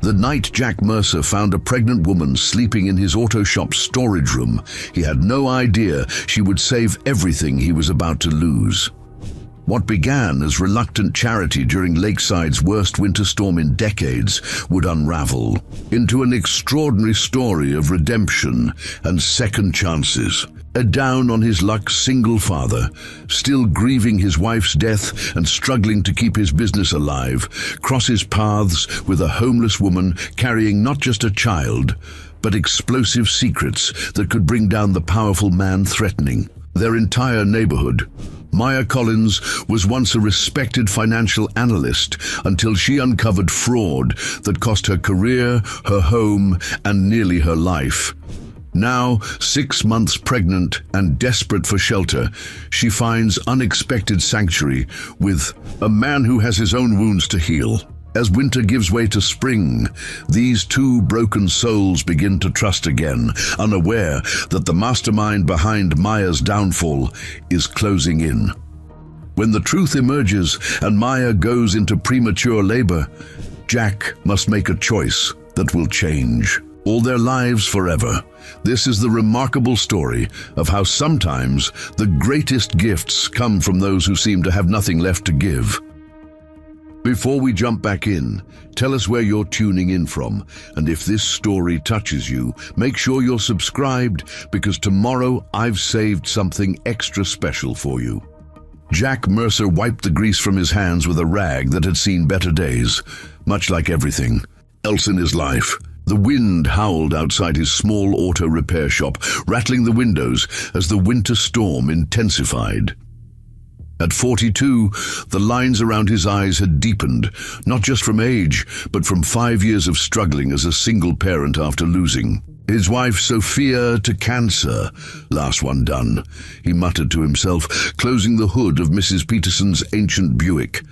The night Jack Mercer found a pregnant woman sleeping in his auto shop's storage room, he had no idea she would save everything he was about to lose. What began as reluctant charity during Lakeside's worst winter storm in decades would unravel into an extraordinary story of redemption and second chances. A down-on-his-luck single father, still grieving his wife's death and struggling to keep his business alive, crosses paths with a homeless woman carrying not just a child, but explosive secrets that could bring down the powerful man threatening their entire neighborhood. Maya Collins was once a respected financial analyst until she uncovered fraud that cost her career, her home, and nearly her life. Now, 6 months pregnant and desperate for shelter, she finds unexpected sanctuary with a man who has his own wounds to heal. As winter gives way to spring, these two broken souls begin to trust again, unaware that the mastermind behind Maya's downfall is closing in. When the truth emerges and Maya goes into premature labor, Jack must make a choice that will change all their lives forever. This is the remarkable story of how sometimes the greatest gifts come from those who seem to have nothing left to give. Before we jump back in, tell us where you're tuning in from, and if this story touches you, make sure you're subscribed, because tomorrow I've saved something extra special for you. Jack Mercer wiped the grease from his hands with a rag that had seen better days. Much like everything else in his life, the wind howled outside his small auto repair shop, rattling the windows as the winter storm intensified. At 42, the lines around his eyes had deepened, not just from age, but from 5 years of struggling as a single parent after losing his wife Sophia to cancer. Last one done, he muttered to himself, closing the hood of Mrs. Peterson's ancient Buick.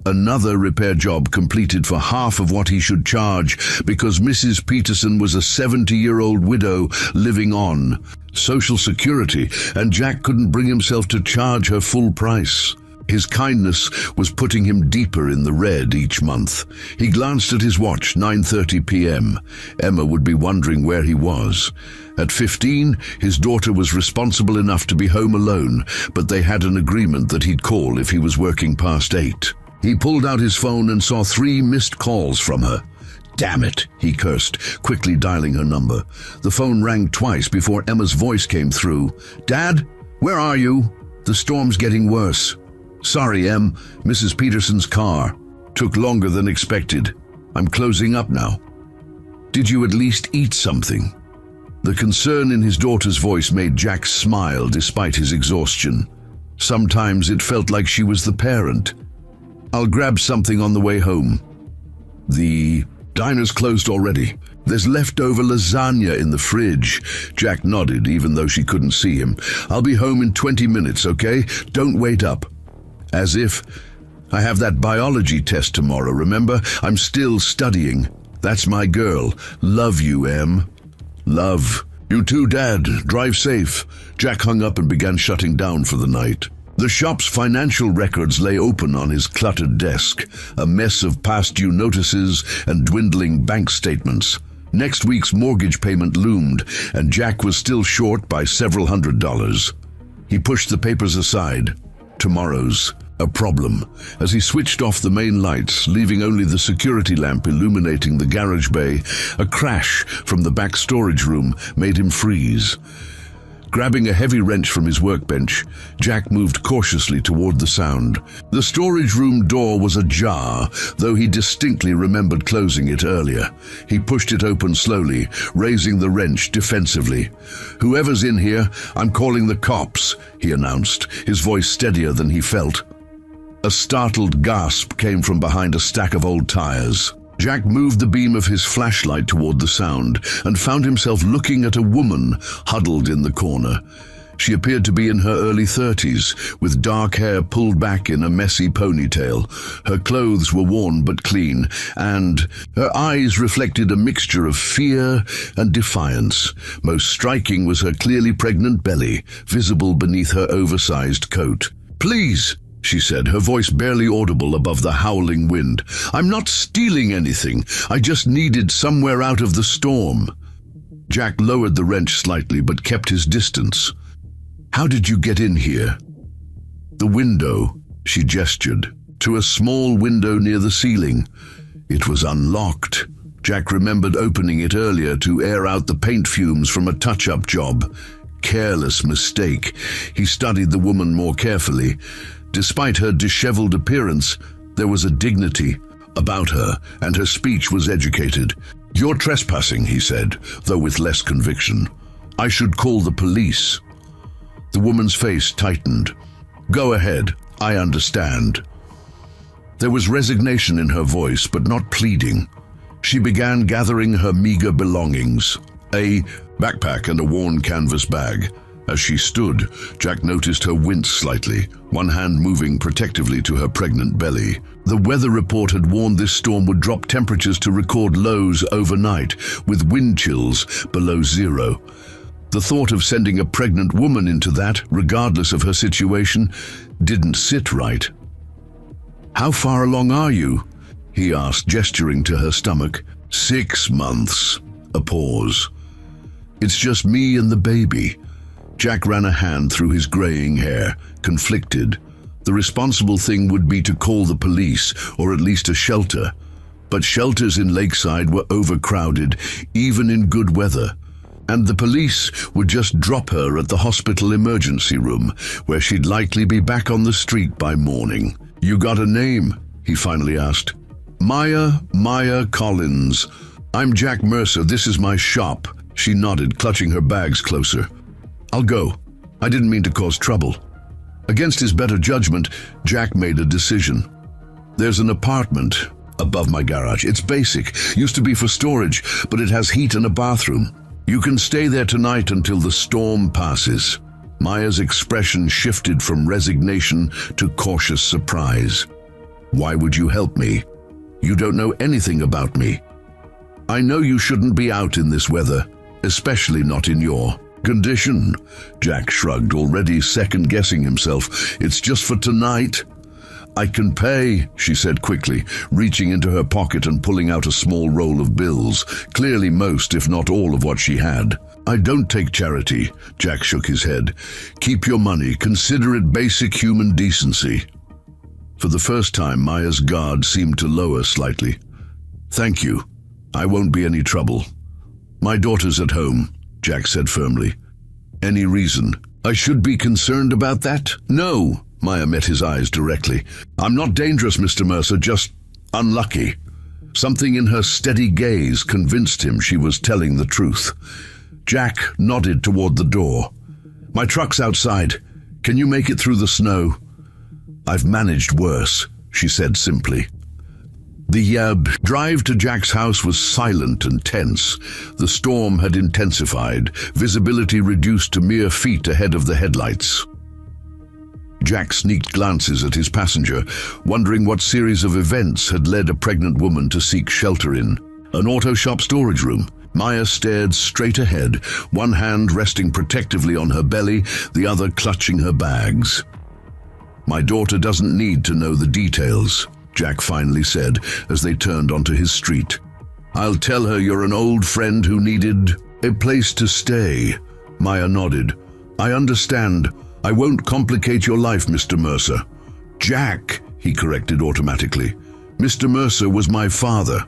Another repair job completed for half of what he should charge because Mrs. Peterson was a 70-year-old widow living on Social Security, and Jack couldn't bring himself to charge her full price. His kindness was putting him deeper in the red each month. He glanced at his watch, 9:30 p.m. Emma would be wondering where he was. At 15, his daughter was responsible enough to be home alone, but they had an agreement that he'd call if he was working past 8. He pulled out his phone and saw 3 missed calls from her. "Damn it," he cursed, quickly dialing her number. The phone rang twice before Emma's voice came through. "Dad, where are you? The storm's getting worse." "Sorry, Em, Mrs. Peterson's car. Took longer than expected. I'm closing up now." "Did you at least eat something?" The concern in his daughter's voice made Jack smile despite his exhaustion. Sometimes it felt like she was the parent. "I'll grab something on the way home." "The diner's closed already. There's leftover lasagna in the fridge." Jack nodded, even though she couldn't see him. "I'll be home in 20 minutes, okay? Don't wait up." "As if. I have that biology test tomorrow, remember? I'm still studying." "That's my girl. Love you, Em." "Love. You too, Dad. Drive safe." Jack hung up and began shutting down for the night. The shop's financial records lay open on his cluttered desk, a mess of past due notices and dwindling bank statements. Next week's mortgage payment loomed, and Jack was still short by several $100s. He pushed the papers aside. Tomorrow's a problem. As he switched off the main lights, leaving only the security lamp illuminating the garage bay, a crash from the back storage room made him freeze. Grabbing a heavy wrench from his workbench, Jack moved cautiously toward the sound. The storage room door was ajar, though he distinctly remembered closing it earlier. He pushed it open slowly, raising the wrench defensively. "Whoever's in here, I'm calling the cops," he announced, his voice steadier than he felt. A startled gasp came from behind a stack of old tires. Jack moved the beam of his flashlight toward the sound and found himself looking at a woman huddled in the corner. She appeared to be in her early 30s, with dark hair pulled back in a messy ponytail. Her clothes were worn but clean, and her eyes reflected a mixture of fear and defiance. Most striking was her clearly pregnant belly, visible beneath her oversized coat. "Please," she said, her voice barely audible above the howling wind. "I'm not stealing anything. I just needed somewhere out of the storm." Jack lowered the wrench slightly but kept his distance. "How did you get in here?" "The window," she gestured, to a small window near the ceiling. It was unlocked. Jack remembered opening it earlier to air out the paint fumes from a touch-up job. Careless mistake. He studied the woman more carefully. Despite her disheveled appearance, there was a dignity about her, and her speech was educated. "You're trespassing," he said, though with less conviction. "I should call the police." The woman's face tightened. "Go ahead, I understand." There was resignation in her voice, but not pleading. She began gathering her meager belongings, a backpack and a worn canvas bag. As she stood, Jack noticed her wince slightly, one hand moving protectively to her pregnant belly. The weather report had warned this storm would drop temperatures to record lows overnight, with wind chills below zero. The thought of sending a pregnant woman into that, regardless of her situation, didn't sit right. "How far along are you?" he asked, gesturing to her stomach. 6 months. A pause. "It's just me and the baby." Jack ran a hand through his graying hair, conflicted. The responsible thing would be to call the police, or at least a shelter. But shelters in Lakeside were overcrowded, even in good weather. And the police would just drop her at the hospital emergency room, where she'd likely be back on the street by morning. "You got a name?" he finally asked. Maya Collins. "I'm Jack Mercer. This is my shop." She nodded, clutching her bags closer. "I'll go. I didn't mean to cause trouble." Against his better judgment, Jack made a decision. "There's an apartment above my garage. It's basic, used to be for storage, but it has heat and a bathroom. You can stay there tonight until the storm passes." Maya's expression shifted from resignation to cautious surprise. "Why would you help me? You don't know anything about me." "I know you shouldn't be out in this weather, especially not in your condition." Jack shrugged, already second-guessing himself. "It's just for tonight." "I can pay," she said quickly, reaching into her pocket and pulling out a small roll of bills, clearly most, if not all, of what she had. "I don't take charity," Jack shook his head. "Keep your money. Consider it basic human decency." For the first time, Maya's guard seemed to lower slightly. "Thank you. I won't be any trouble." "My daughter's at home," Jack said firmly. "Any reason I should be concerned about that?" "No." Maya met his eyes directly. "I'm not dangerous, Mr. Mercer, just unlucky." Something in her steady gaze convinced him she was telling the truth. Jack nodded toward the door. "My truck's outside. Can you make it through the snow?" "I've managed worse," she said simply. The drive to Jack's house was silent and tense. The storm had intensified, visibility reduced to mere feet ahead of the headlights. Jack sneaked glances at his passenger, wondering what series of events had led a pregnant woman to seek shelter in an auto shop storage room. Maya stared straight ahead, one hand resting protectively on her belly, the other clutching her bags. "My daughter doesn't need to know the details," Jack finally said as they turned onto his street. "I'll tell her you're an old friend who needed a place to stay." Maya nodded. "I understand. I won't complicate your life, Mr. Mercer." "Jack," he corrected automatically. "Mr. Mercer was my father."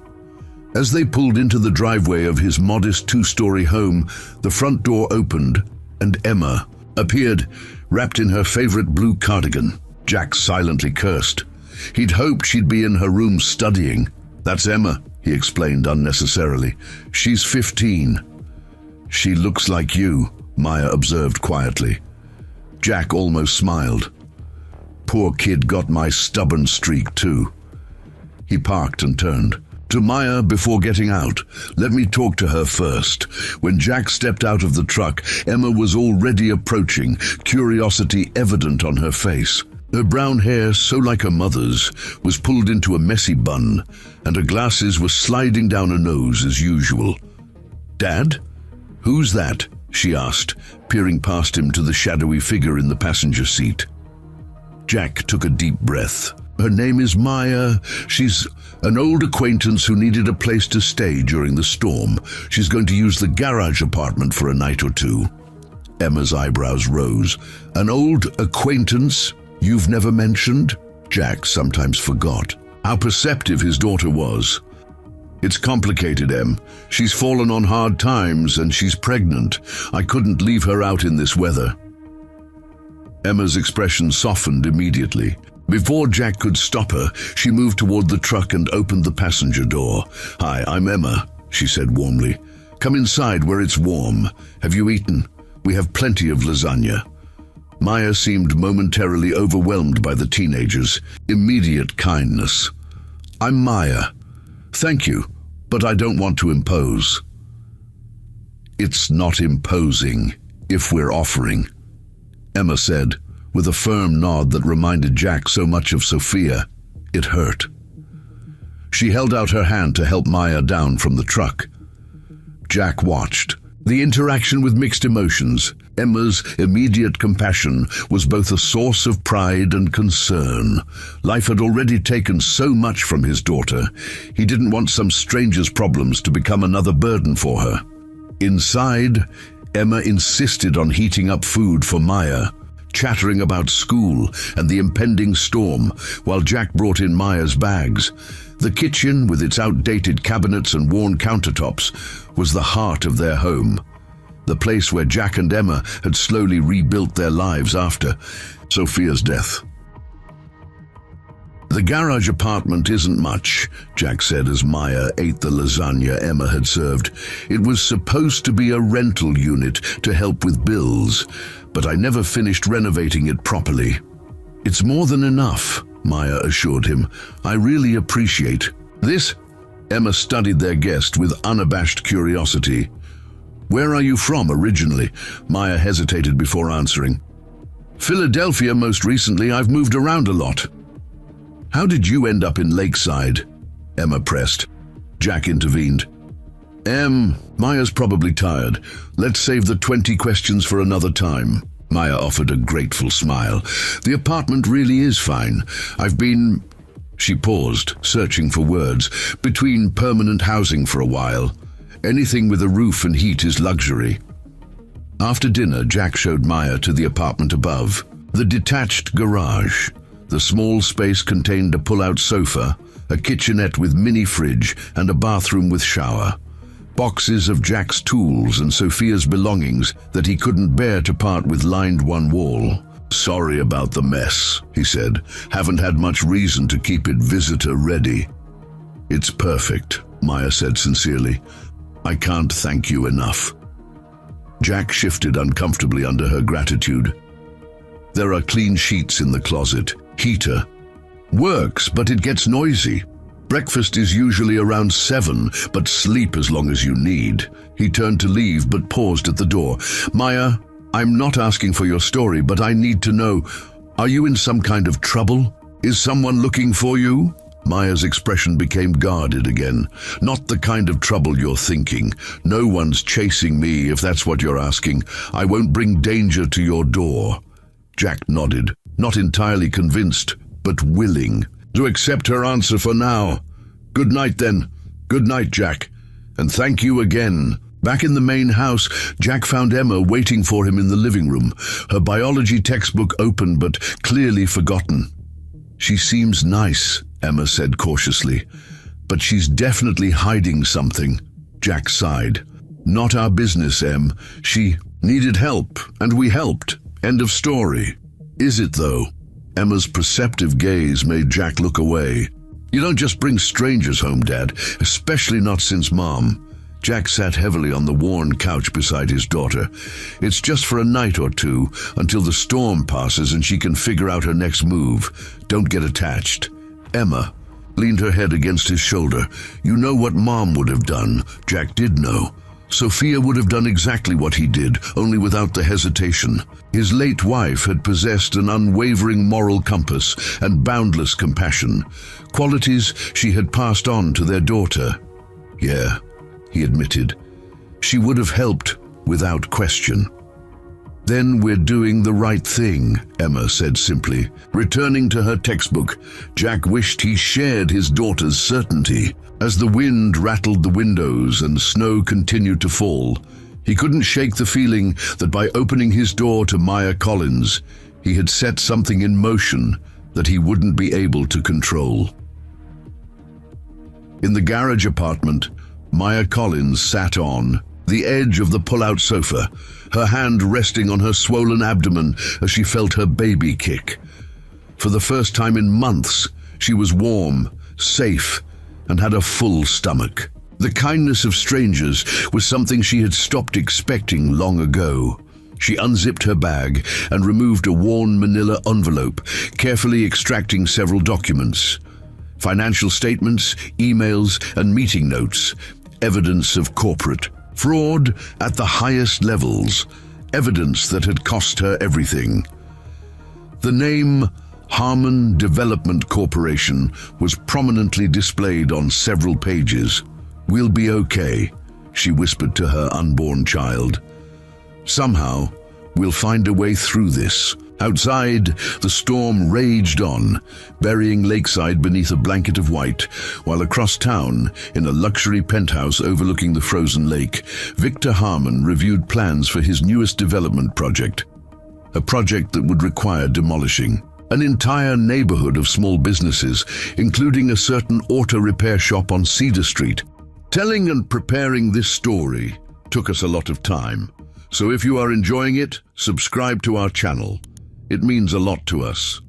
As they pulled into the driveway of his modest 2-story home, the front door opened and Emma appeared, wrapped in her favorite blue cardigan. Jack silently cursed. He'd hoped she'd be in her room studying. "That's Emma," he explained unnecessarily. "She's 15. "She looks like you," Maya observed quietly. Jack almost smiled. "Poor kid got my stubborn streak too." He parked and turned. "To Maya before getting out. Let me talk to her first." When Jack stepped out of the truck, Emma was already approaching, curiosity evident on her face. Her brown hair, so like her mother's, was pulled into a messy bun, and her glasses were sliding down her nose as usual. "Dad? Who's that?" she asked, peering past him to the shadowy figure in the passenger seat. Jack took a deep breath. Her name is Maya. She's an old acquaintance who needed a place to stay during the storm. She's going to use the garage apartment for a night or two. Emma's eyebrows rose. An old acquaintance you've never mentioned? Jack sometimes forgot how perceptive his daughter was. It's complicated, Em. She's fallen on hard times and she's pregnant. I couldn't leave her out in this weather. Emma's expression softened immediately. Before Jack could stop her, she moved toward the truck and opened the passenger door. "Hi, I'm Emma," she said warmly. "Come inside where it's warm. Have you eaten? We have plenty of lasagna." Maya seemed momentarily overwhelmed by the teenager's immediate kindness. "I'm Maya. Thank you, but I don't want to impose." "It's not imposing if we're offering," Emma said, with a firm nod that reminded Jack so much of Sophia. It hurt. She held out her hand to help Maya down from the truck. Jack watched, the interaction with mixed emotions. Emma's immediate compassion was both a source of pride and concern. Life had already taken so much from his daughter. He didn't want some stranger's problems to become another burden for her. Inside, Emma insisted on heating up food for Maya, chattering about school and the impending storm, while Jack brought in Maya's bags. The kitchen, with its outdated cabinets and worn countertops, was the heart of their home, the place where Jack and Emma had slowly rebuilt their lives after Sophia's death. "The garage apartment isn't much," Jack said as Maya ate the lasagna Emma had served. "It was supposed to be a rental unit to help with bills, but I never finished renovating it properly." "It's more than enough," Maya assured him. "I really appreciate this." Emma studied their guest with unabashed curiosity. "Where are you from originally?" Maya hesitated before answering. "Philadelphia most recently. I've moved around a lot." "How did you end up in Lakeside?" Emma pressed. Jack intervened. Maya's probably tired. Let's save the 20 questions for another time." Maya offered a grateful smile. "The apartment really is fine. I've been..." She paused, searching for words. "Between permanent housing for a while. Anything with a roof and heat is luxury." After dinner, Jack showed Maya to the apartment above. The detached garage. The small space contained a pull-out sofa, a kitchenette with mini fridge, and a bathroom with shower. Boxes of Jack's tools and Sophia's belongings that he couldn't bear to part with lined one wall. "Sorry about the mess," he said. "Haven't had much reason to keep it visitor ready." "It's perfect," Maya said sincerely. "I can't thank you enough." Jack shifted uncomfortably under her gratitude. "There are clean sheets in the closet. Heater. Works, but it gets noisy. Breakfast is usually around 7, but sleep as long as you need." He turned to leave, but paused at the door. "Maya, I'm not asking for your story, but I need to know, are you in some kind of trouble? Is someone looking for you?" Maya's expression became guarded again. "Not the kind of trouble you're thinking. No one's chasing me, if that's what you're asking. I won't bring danger to your door." Jack nodded, not entirely convinced, but willing to accept her answer for now. "Good night, then. Good night, Jack. And thank you again." Back in the main house, Jack found Emma waiting for him in the living room, her biology textbook open but clearly forgotten. "She seems nice," Emma said cautiously. "But she's definitely hiding something." Jack sighed. "Not our business, Em. She needed help, and we helped. End of story." "Is it, though?" Emma's perceptive gaze made Jack look away. "You don't just bring strangers home, Dad, especially not since Mom." Jack sat heavily on the worn couch beside his daughter. "It's just for a night or two, until the storm passes and she can figure out her next move. Don't get attached." Emma leaned her head against his shoulder. "You know what Mom would have done." Jack did know. Sophia would have done exactly what he did, only without the hesitation. His late wife had possessed an unwavering moral compass and boundless compassion, qualities she had passed on to their daughter. "Yeah," he admitted, "she would have helped without question." "Then we're doing the right thing," Emma said simply. Returning to her textbook, Jack wished he shared his daughter's certainty. As the wind rattled the windows and snow continued to fall, he couldn't shake the feeling that by opening his door to Maya Collins, he had set something in motion that he wouldn't be able to control. In the garage apartment, Maya Collins sat on the edge of the pull-out sofa, her hand resting on her swollen abdomen as she felt her baby kick. For the first time in months, she was warm, safe, and had a full stomach. The kindness of strangers was something she had stopped expecting long ago. She unzipped her bag and removed a worn manila envelope, carefully extracting several documents. Financial statements, emails, and meeting notes, evidence of corporate fraud at the highest levels, evidence that had cost her everything. The name Harmon Development Corporation was prominently displayed on several pages. "We'll be okay," she whispered to her unborn child. "Somehow, we'll find a way through this." Outside, the storm raged on, burying Lakeside beneath a blanket of white, while across town, in a luxury penthouse overlooking the frozen lake, Victor Harmon reviewed plans for his newest development project. A project that would require demolishing an entire neighborhood of small businesses, including a certain auto repair shop on Cedar Street. Telling and preparing this story took us a lot of time, so if you are enjoying it, subscribe to our channel. It means a lot to us.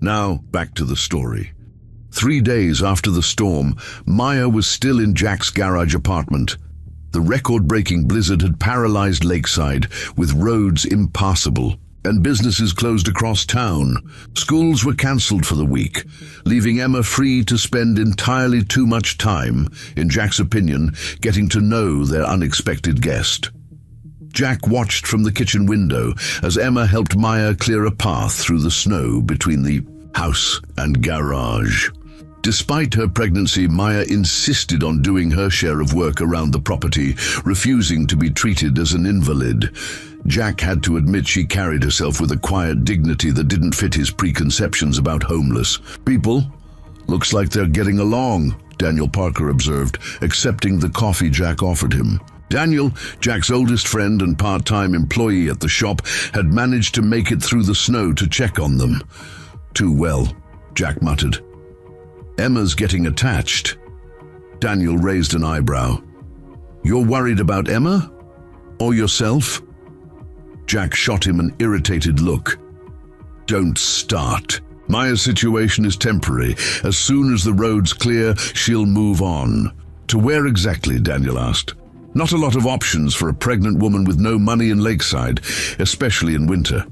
Now, back to the story. 3 days after the storm, Maya was still in Jack's garage apartment. The record-breaking blizzard had paralyzed Lakeside, with roads impassable, and businesses closed across town. Schools were cancelled for the week, leaving Emma free to spend entirely too much time, in Jack's opinion, getting to know their unexpected guest. Jack watched from the kitchen window as Emma helped Maya clear a path through the snow between the house and garage. Despite her pregnancy, Maya insisted on doing her share of work around the property, refusing to be treated as an invalid. Jack had to admit she carried herself with a quiet dignity that didn't fit his preconceptions about homeless people. "Looks like they're getting along," Daniel Parker observed, accepting the coffee Jack offered him. Daniel, Jack's oldest friend and part-time employee at the shop, had managed to make it through the snow to check on them. "Too well," Jack muttered. "Emma's getting attached." Daniel raised an eyebrow. "You're worried about Emma? Or yourself?" Jack shot him an irritated look. "Don't start. Maya's situation is temporary. As soon as the road's clear, she'll move on." "To where exactly?" Daniel asked. Not a lot of options for a pregnant woman with no money in Lakeside, especially in winter.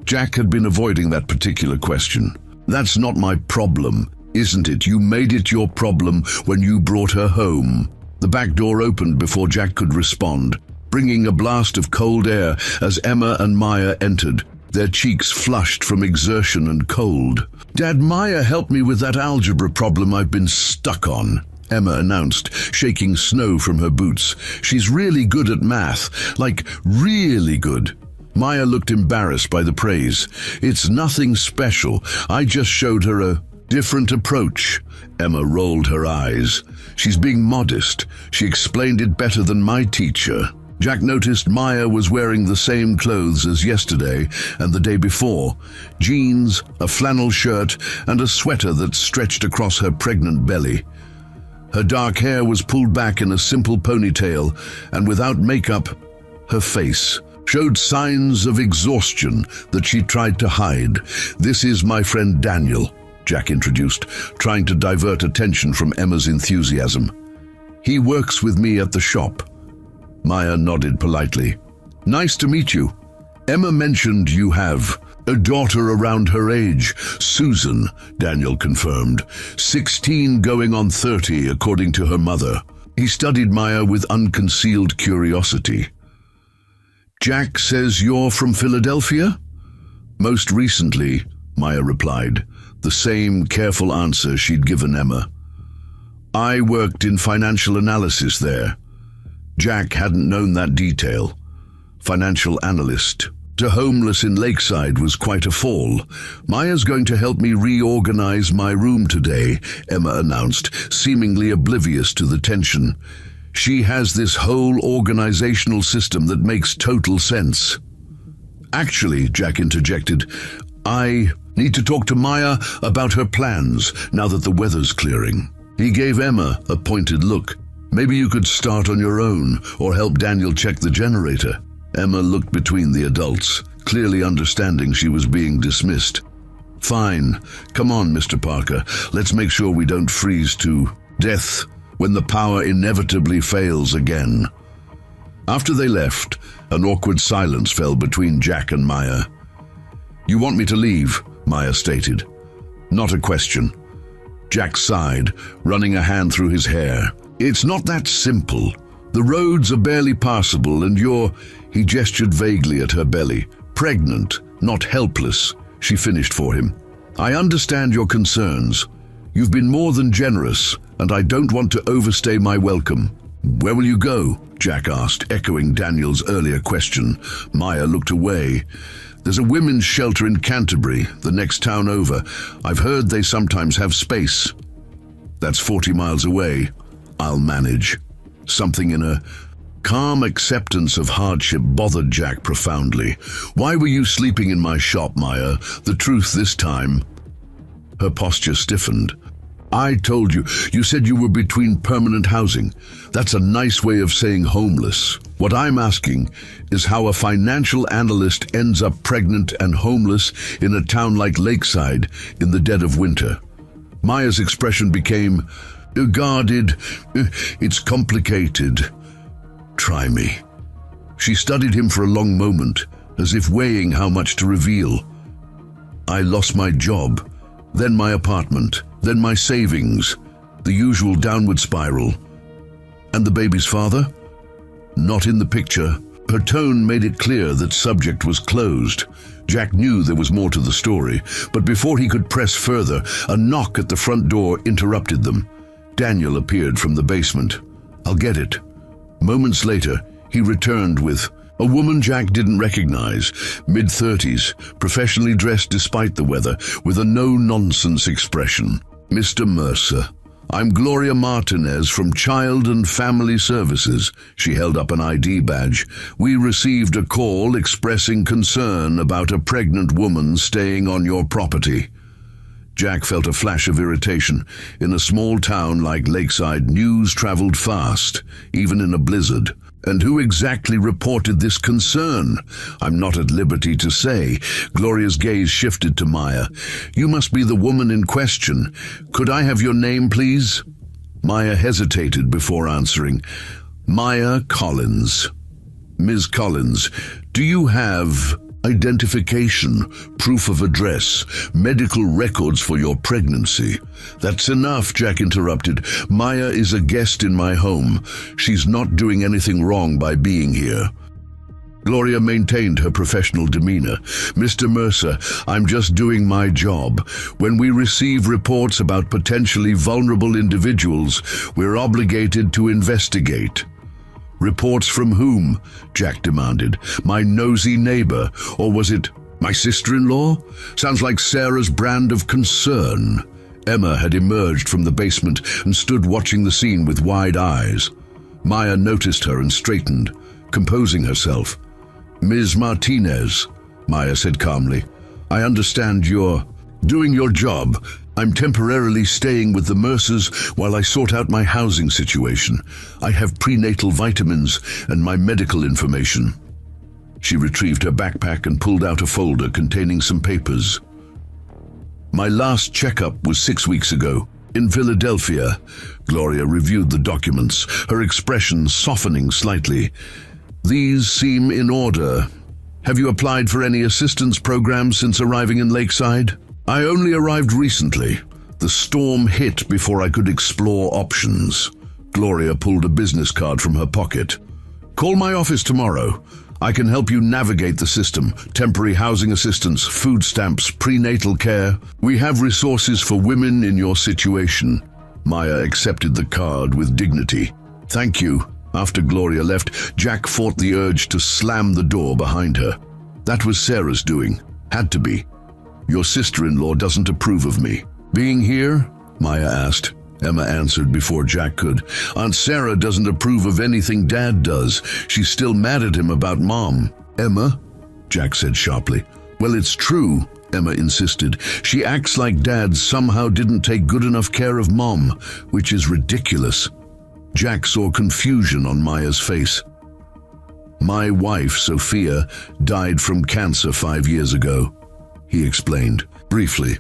Jack had been avoiding that particular question. "That's not my problem, isn't it? You made it your problem when you brought her home." The back door opened before Jack could respond, bringing a blast of cold air as Emma and Maya entered, their cheeks flushed from exertion and cold. "Dad, Maya helped me with that algebra problem I've been stuck on," Emma announced, shaking snow from her boots. "She's really good at math, like really good." Maya looked embarrassed by the praise. "It's nothing special. I just showed her a different approach." Emma rolled her eyes. "She's being modest. She explained it better than my teacher." Jack noticed Maya was wearing the same clothes as yesterday and the day before. Jeans, a flannel shirt, and a sweater that stretched across her pregnant belly. Her dark hair was pulled back in a simple ponytail, and without makeup, her face showed signs of exhaustion that she tried to hide. "This is my friend Daniel," Jack introduced, trying to divert attention from Emma's enthusiasm. "He works with me at the shop." Maya nodded politely. "Nice to meet you. Emma mentioned you have a daughter around her age, Susan," Daniel confirmed. 16 going on 30, according to her mother. He studied Maya with unconcealed curiosity. "Jack says you're from Philadelphia?" "Most recently," Maya replied, the same careful answer she'd given Emma. "I worked in financial analysis there." Jack hadn't known that detail. Financial analyst. to homeless in Lakeside was quite a fall. Maya's going to help me reorganize my room today, Emma announced, seemingly oblivious to the tension. She has this whole organizational system that makes total sense. Actually, Jack interjected, I need to talk to Maya about her plans now that the weather's clearing. He gave Emma a pointed look. Maybe you could start on your own or help Daniel check the generator. Emma looked between the adults, clearly understanding she was being dismissed. Fine. Come on, Mr. Parker. Let's make sure we don't freeze to death when the power inevitably fails again. After they left, an awkward silence fell between Jack and Maya. You want me to leave? Maya stated. Not a question. Jack sighed, running a hand through his hair. It's not that simple. The roads are barely passable and you're, he gestured vaguely at her belly, pregnant, not helpless, she finished for him. I understand your concerns. You've been more than generous, and I don't want to overstay my welcome. Where will you go? Jack asked, echoing Daniel's earlier question. Maya looked away. There's a women's shelter in Canterbury, the next town over. I've heard they sometimes have space. That's 40 miles away. I'll manage. Something in her calm acceptance of hardship bothered Jack profoundly. Why were you sleeping in my shop, Maya? The truth this time. Her posture stiffened. I told you. You said you were between permanent housing. That's a nice way of saying homeless. What I'm asking is how a financial analyst ends up pregnant and homeless in a town like Lakeside in the dead of winter. Maya's expression became guarded. It's complicated. Try me. She studied him for a long moment, as if weighing how much to reveal. I lost my job, then my apartment, then my savings, the usual downward spiral. And the baby's father? Not in the picture. Her tone made it clear that subject was closed. Jack knew there was more to the story, but before he could press further, a knock at the front door interrupted them. Daniel appeared from the basement. I'll get it. Moments later, he returned with a woman Jack didn't recognize, mid-30s, professionally dressed despite the weather, with a no-nonsense expression. Mr. Mercer, I'm Gloria Martinez from Child and Family Services. She held up an ID badge. We received a call expressing concern about a pregnant woman staying on your property. Jack felt a flash of irritation. In a small town like Lakeside, news traveled fast, even in a blizzard. And who exactly reported this concern? I'm not at liberty to say. Gloria's gaze shifted to Maya. You must be the woman in question. Could I have your name, please? Maya hesitated before answering. Maya Collins. Ms. Collins, do you have identification, proof of address, medical records for your pregnancy? That's enough, Jack interrupted. Maya is a guest in my home. She's not doing anything wrong by being here. Gloria maintained her professional demeanor. Mr. Mercer, I'm just doing my job. When we receive reports about potentially vulnerable individuals, we're obligated to investigate. Reports from whom? Jack demanded. My nosy neighbor, or was it my sister-in-law? Sounds like Sarah's brand of concern. Emma had emerged from the basement and stood watching the scene with wide eyes. Maya noticed her and straightened, composing herself. Ms. Martinez, Maya said calmly, I understand you're doing your job. I'm temporarily staying with the Mercers while I sort out my housing situation. I have prenatal vitamins and my medical information. She retrieved her backpack and pulled out a folder containing some papers. My last checkup was 6 weeks ago, in Philadelphia. Gloria reviewed the documents, her expression softening slightly. These seem in order. Have you applied for any assistance programs since arriving in Lakeside? I only arrived recently. The storm hit before I could explore options. Gloria pulled a business card from her pocket. Call my office tomorrow. I can help you navigate the system. Temporary housing assistance, food stamps, prenatal care. We have resources for women in your situation. Maya accepted the card with dignity. Thank you. After Gloria left, Jack fought the urge to slam the door behind her. That was Sarah's doing. Had to be. Your sister-in-law doesn't approve of me. Being here? Maya asked. Emma answered before Jack could. Aunt Sarah doesn't approve of anything Dad does. She's still mad at him about Mom. Emma? Jack said sharply. Well, it's true, Emma insisted. She acts like Dad somehow didn't take good enough care of Mom, which is ridiculous. Jack saw confusion on Maya's face. My wife, Sophia, died from cancer 5 years ago, he explained, briefly.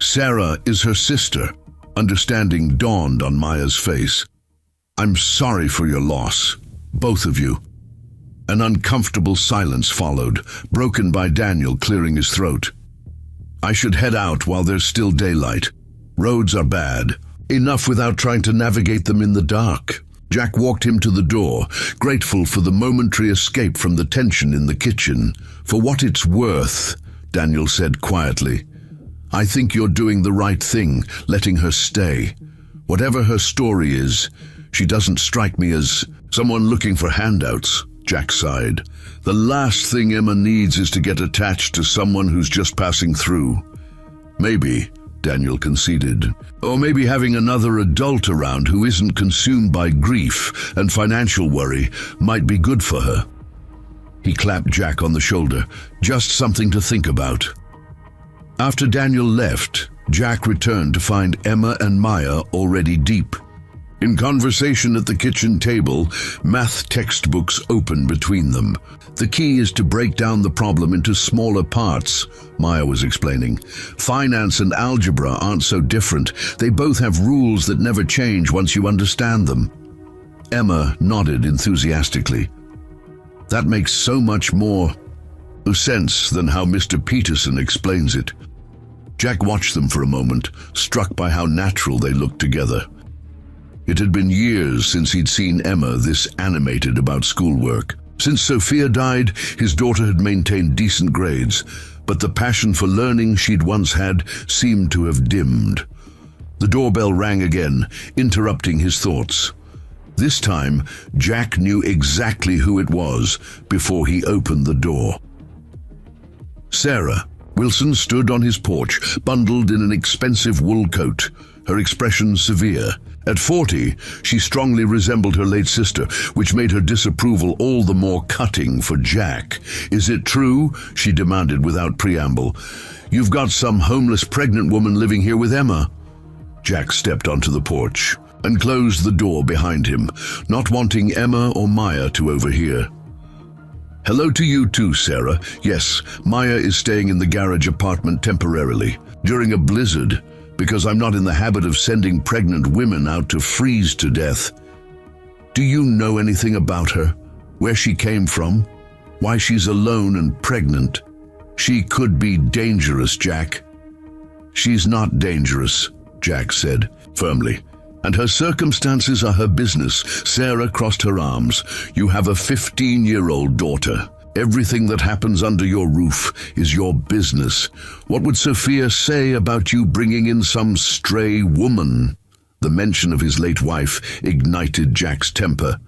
Sarah is her sister. Understanding dawned on Maya's face. I'm sorry for your loss, both of you. An uncomfortable silence followed, broken by Daniel clearing his throat. I should head out while there's still daylight. Roads are bad. Enough without trying to navigate them in the dark. Jack walked him to the door, grateful for the momentary escape from the tension in the kitchen. For what it's worth, Daniel said quietly, I think you're doing the right thing, letting her stay. Whatever her story is, she doesn't strike me as someone looking for handouts. Jack sighed. The last thing Emma needs is to get attached to someone who's just passing through. Maybe, Daniel conceded, or maybe having another adult around who isn't consumed by grief and financial worry might be good for her. He clapped Jack on the shoulder. Just something to think about. After Daniel left, Jack returned to find Emma and Maya already deep. In conversation at the kitchen table, math textbooks open between them. The key is to break down the problem into smaller parts, Maya was explaining. Finance and algebra aren't so different. They both have rules that never change once you understand them. Emma nodded enthusiastically. That makes so much more sense than how Mr. Peterson explains it. Jack watched them for a moment, struck by how natural they looked together. It had been years since he'd seen Emma this animated about schoolwork. Since Sophia died, his daughter had maintained decent grades, but the passion for learning she'd once had seemed to have dimmed. The doorbell rang again, interrupting his thoughts. This time, Jack knew exactly who it was before he opened the door. Sarah. Wilson stood on his porch, bundled in an expensive wool coat, her expression severe. At 40, she strongly resembled her late sister, which made her disapproval all the more cutting for Jack. Is it true? She demanded without preamble. You've got some homeless pregnant woman living here with Emma. Jack stepped onto the porch and closed the door behind him, not wanting Emma or Maya to overhear. Hello to you too, Sarah. Yes, Maya is staying in the garage apartment temporarily, during a blizzard, because I'm not in the habit of sending pregnant women out to freeze to death. Do you know anything about her? Where she came from? Why she's alone and pregnant? She could be dangerous, Jack. She's not dangerous, Jack said, firmly. And her circumstances are her business. Sarah crossed her arms. You have a 15-year-old daughter. Everything that happens under your roof is your business. What would Sophia say about you bringing in some stray woman? The mention of his late wife ignited Jack's temper.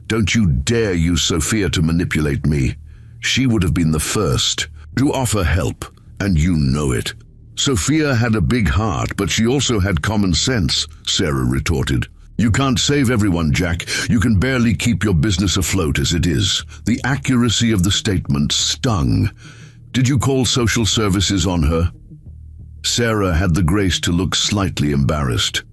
Don't you dare use Sophia to manipulate me. She would have been the first to offer help, and you know it. Sophia had a big heart, but she also had common sense, Sarah retorted. You can't save everyone, Jack. You can barely keep your business afloat as it is. The accuracy of the statement stung. Did you call social services on her? Sarah had the grace to look slightly embarrassed.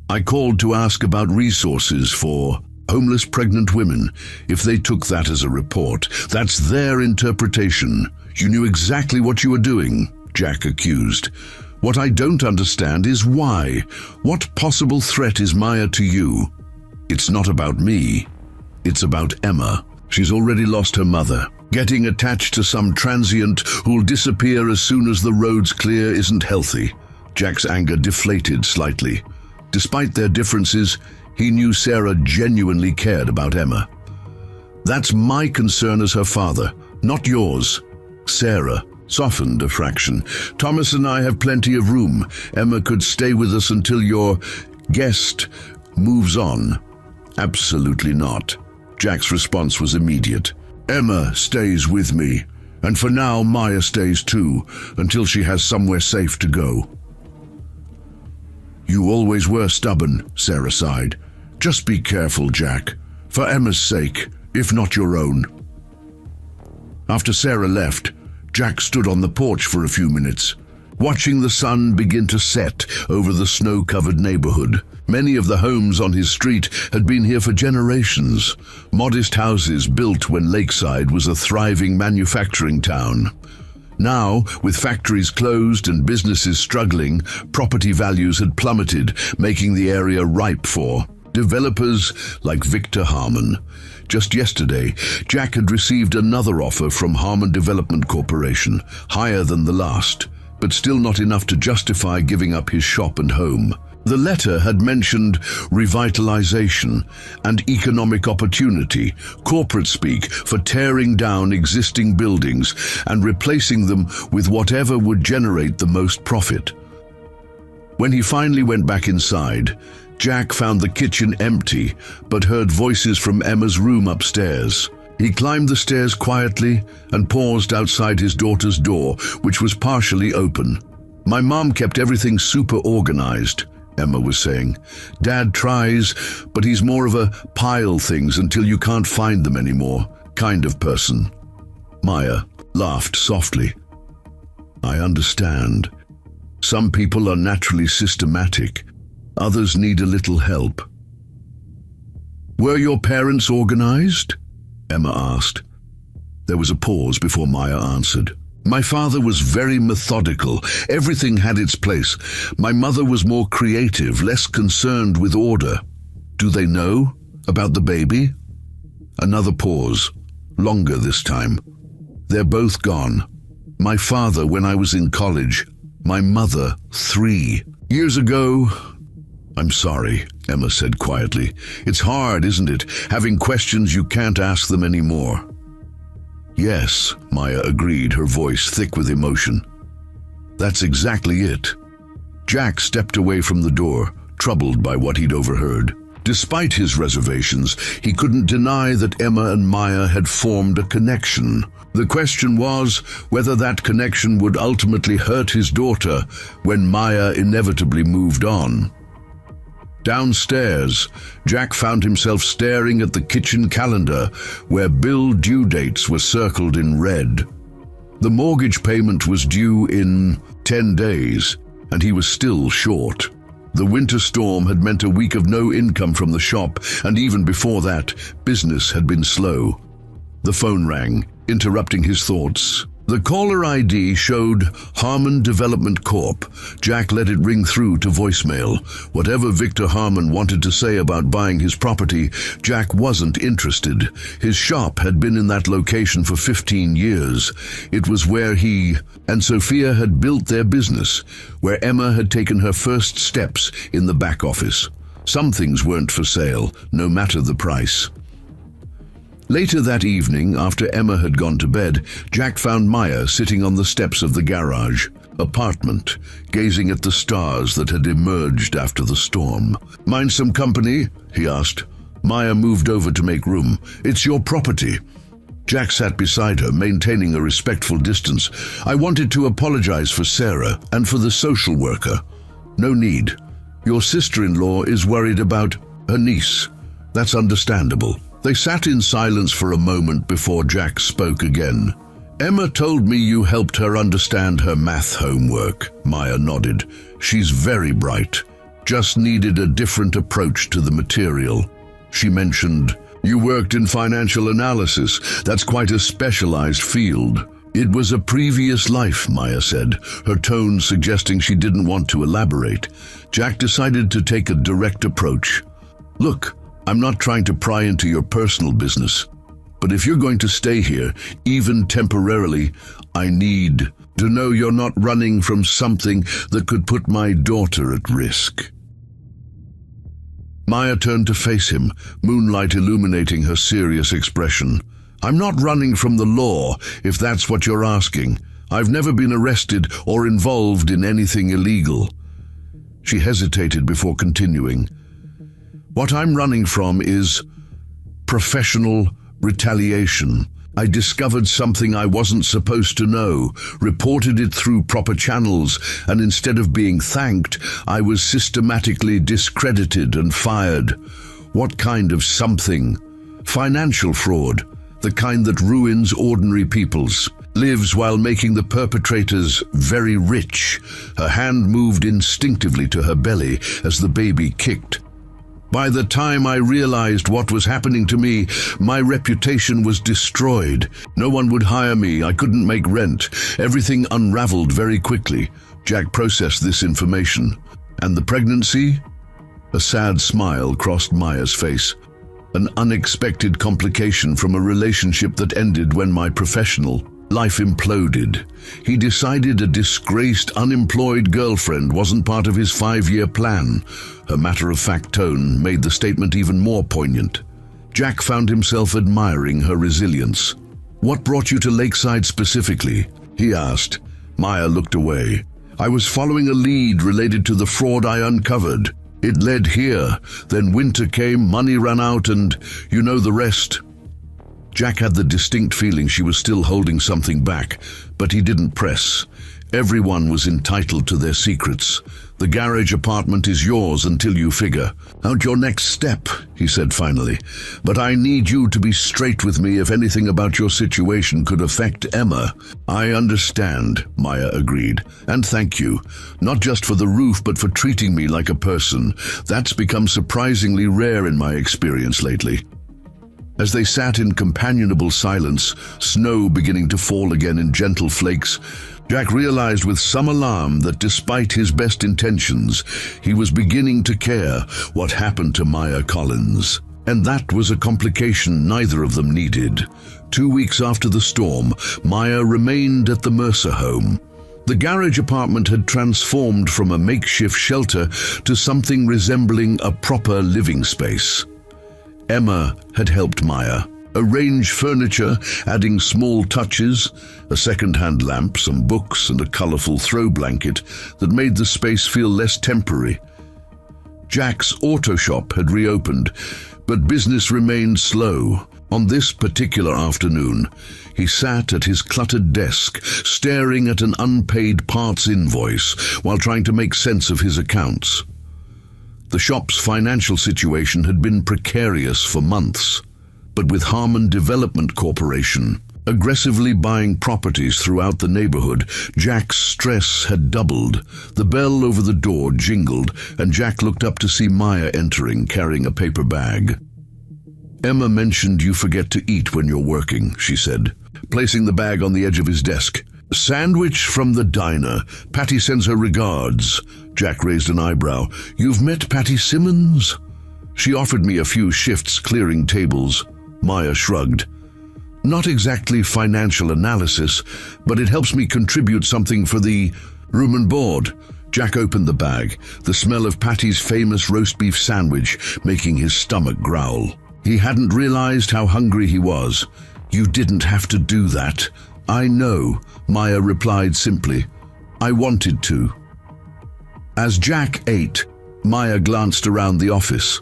I called to ask about resources for homeless pregnant women. If they took that as a report, that's their interpretation. You knew exactly what you were doing, Jack accused. What I don't understand is why. What possible threat is Maya to you? It's not about me. It's about Emma. She's already lost her mother. Getting attached to some transient who'll disappear as soon as the road's clear isn't healthy. Jack's anger deflated slightly. Despite their differences, he knew Sarah genuinely cared about Emma. That's my concern as her father, not yours. Sarah softened a fraction. Thomas and I have plenty of room. Emma could stay with us until your guest moves on. Absolutely not. Jack's response was immediate. Emma stays with me, and for now Maya stays too, until she has somewhere safe to go. You always were stubborn, Sarah sighed. Just be careful, Jack, for Emma's sake, if not your own. After Sarah left, Jack stood on the porch for a few minutes, watching the sun begin to set over the snow-covered neighborhood. Many of the homes on his street had been here for generations, modest houses built when Lakeside was a thriving manufacturing town. Now, with factories closed and businesses struggling, property values had plummeted, making the area ripe for developers like Victor Harmon. Just yesterday, Jack had received another offer from Harmon Development Corporation, higher than the last, but still not enough to justify giving up his shop and home. The letter had mentioned revitalization and economic opportunity, corporate speak for tearing down existing buildings and replacing them with whatever would generate the most profit. When he finally went back inside, Jack found the kitchen empty, but heard voices from Emma's room upstairs. He climbed the stairs quietly and paused outside his daughter's door, which was partially open. My mom kept everything super organized, Emma was saying. Dad tries, but he's more of a pile things until you can't find them anymore kind of person. Maya laughed softly. I understand. Some people are naturally systematic. Others need a little help. Were your parents organized? Emma asked. There was a pause before Maya answered. My father was very methodical. Everything had its place. My mother was more creative, less concerned with order. Do they know about the baby? Another pause, longer this time. They're both gone. My father when I was in college. My mother 3 years ago. I'm sorry, Emma said quietly. It's hard, isn't it, having questions you can't ask them anymore. Yes, Maya agreed, her voice thick with emotion. That's exactly it. Jack stepped away from the door, troubled by what he'd overheard. Despite his reservations, he couldn't deny that Emma and Maya had formed a connection. The question was whether that connection would ultimately hurt his daughter when Maya inevitably moved on. Downstairs, Jack found himself staring at the kitchen calendar where bill due dates were circled in red. The mortgage payment was due in 10 days, and he was still short. The winter storm had meant a week of no income from the shop, and even before that, business had been slow. The phone rang, interrupting his thoughts. The caller ID showed Harmon Development Corp. Jack let it ring through to voicemail. Whatever Victor Harmon wanted to say about buying his property, Jack wasn't interested. His shop had been in that location for 15 years. It was where he and Sophia had built their business, where Emma had taken her first steps in the back office. Some things weren't for sale, no matter the price. Later that evening, after Emma had gone to bed, Jack found Maya sitting on the steps of the garage apartment, gazing at the stars that had emerged after the storm. Mind some company? He asked. Maya moved over to make room. It's your property. Jack sat beside her, maintaining a respectful distance. I wanted to apologize for Sarah and for the social worker. No need. Your sister-in-law is worried about her niece. That's understandable. They sat in silence for a moment before Jack spoke again. Emma told me you helped her understand her math homework. Maya nodded. She's very bright. Just needed a different approach to the material. She mentioned, you worked in financial analysis. That's quite a specialized field. It was a previous life, Maya said, her tone suggesting she didn't want to elaborate. Jack decided to take a direct approach. Look, I'm not trying to pry into your personal business, but if you're going to stay here, even temporarily, I need to know you're not running from something that could put my daughter at risk. Maya turned to face him, moonlight illuminating her serious expression. I'm not running from the law, if that's what you're asking. I've never been arrested or involved in anything illegal. She hesitated before continuing. What I'm running from is professional retaliation. I discovered something I wasn't supposed to know, reported it through proper channels, and instead of being thanked, I was systematically discredited and fired. What kind of something? Financial fraud, the kind that ruins ordinary people's lives while making the perpetrators very rich. Her hand moved instinctively to her belly as the baby kicked. By the time I realized what was happening to me, my reputation was destroyed. No one would hire me, I couldn't make rent. Everything unraveled very quickly. Jack processed this information. And the pregnancy? A sad smile crossed Maya's face. An unexpected complication from a relationship that ended when my professional life imploded. He decided a disgraced, unemployed girlfriend wasn't part of his 5-year plan. Her matter-of-fact tone made the statement even more poignant. Jack found himself admiring her resilience. "What brought you to Lakeside specifically?" he asked. Maya looked away. "I was following a lead related to the fraud I uncovered. It led here. Then winter came, money ran out, and you know the rest." Jack had the distinct feeling she was still holding something back, but he didn't press. Everyone was entitled to their secrets. "The garage apartment is yours until you figure out your next step," he said finally. "But I need you to be straight with me if anything about your situation could affect Emma." "I understand," Maya agreed. "And thank you. Not just for the roof, but for treating me like a person. That's become surprisingly rare in my experience lately." As they sat in companionable silence, snow beginning to fall again in gentle flakes, Jack realized with some alarm that despite his best intentions, he was beginning to care what happened to Maya Collins. And that was a complication neither of them needed. 2 weeks after the storm, Maya remained at the Mercer home. The garage apartment had transformed from a makeshift shelter to something resembling a proper living space. Emma had helped Maya arrange furniture, adding small touches, a second-hand lamp, some books, and a colorful throw blanket that made the space feel less temporary. Jack's auto shop had reopened, but business remained slow. On this particular afternoon, he sat at his cluttered desk, staring at an unpaid parts invoice while trying to make sense of his accounts. The shop's financial situation had been precarious for months, but with Harmon Development Corporation aggressively buying properties throughout the neighborhood, Jack's stress had doubled. The bell over the door jingled, and Jack looked up to see Maya entering, carrying a paper bag. "Emma mentioned you forget to eat when you're working," she said, placing the bag on the edge of his desk. "Sandwich from the diner. Patty sends her regards." Jack raised an eyebrow. "You've met Patty Simmons?" "She offered me a few shifts clearing tables." Maya shrugged. "Not exactly financial analysis, but it helps me contribute something for the room and board." Jack opened the bag, the smell of Patty's famous roast beef sandwich making his stomach growl. He hadn't realized how hungry he was. "You didn't have to do that." "I know," Maya replied simply. "I wanted to." As Jack ate, Maya glanced around the office.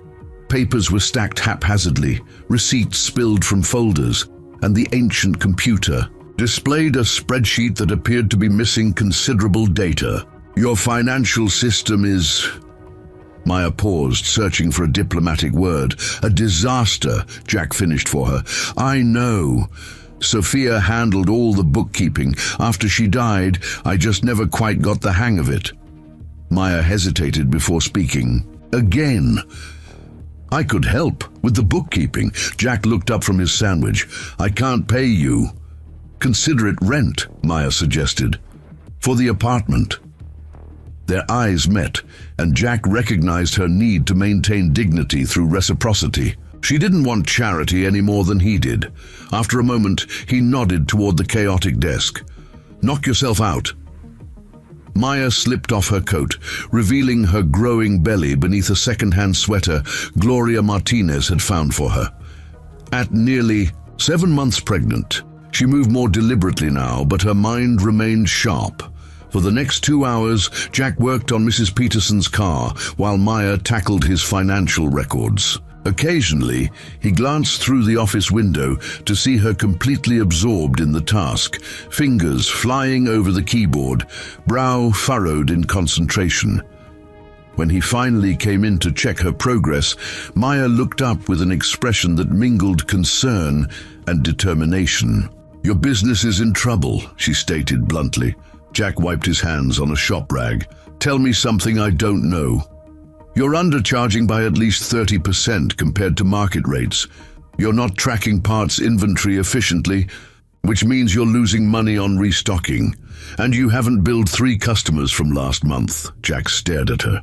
Papers were stacked haphazardly, receipts spilled from folders, and the ancient computer displayed a spreadsheet that appeared to be missing considerable data. "Your financial system is..." Maya paused, searching for a diplomatic word. "A disaster," Jack finished for her. "I know. Sophia handled all the bookkeeping. After she died, I just never quite got the hang of it." Maya hesitated before speaking. "Again." "I could help with the bookkeeping." Jack looked up from his sandwich. "I can't pay you." "Consider it rent," Maya suggested. "For the apartment." Their eyes met, and Jack recognized her need to maintain dignity through reciprocity. She didn't want charity any more than he did. After a moment, he nodded toward the chaotic desk. "Knock yourself out." Maya slipped off her coat, revealing her growing belly beneath a second-hand sweater Gloria Martinez had found for her. At nearly 7 months pregnant, she moved more deliberately now, but her mind remained sharp. For the next 2 hours, Jack worked on Mrs. Peterson's car while Maya tackled his financial records. Occasionally, he glanced through the office window to see her completely absorbed in the task, fingers flying over the keyboard, brow furrowed in concentration. When he finally came in to check her progress, Maya looked up with an expression that mingled concern and determination. "Your business is in trouble," she stated bluntly. Jack wiped his hands on a shop rag. "Tell me something I don't know." "You're undercharging by at least 30% compared to market rates. You're not tracking parts inventory efficiently, which means you're losing money on restocking. And you haven't billed 3 customers from last month." Jack stared at her.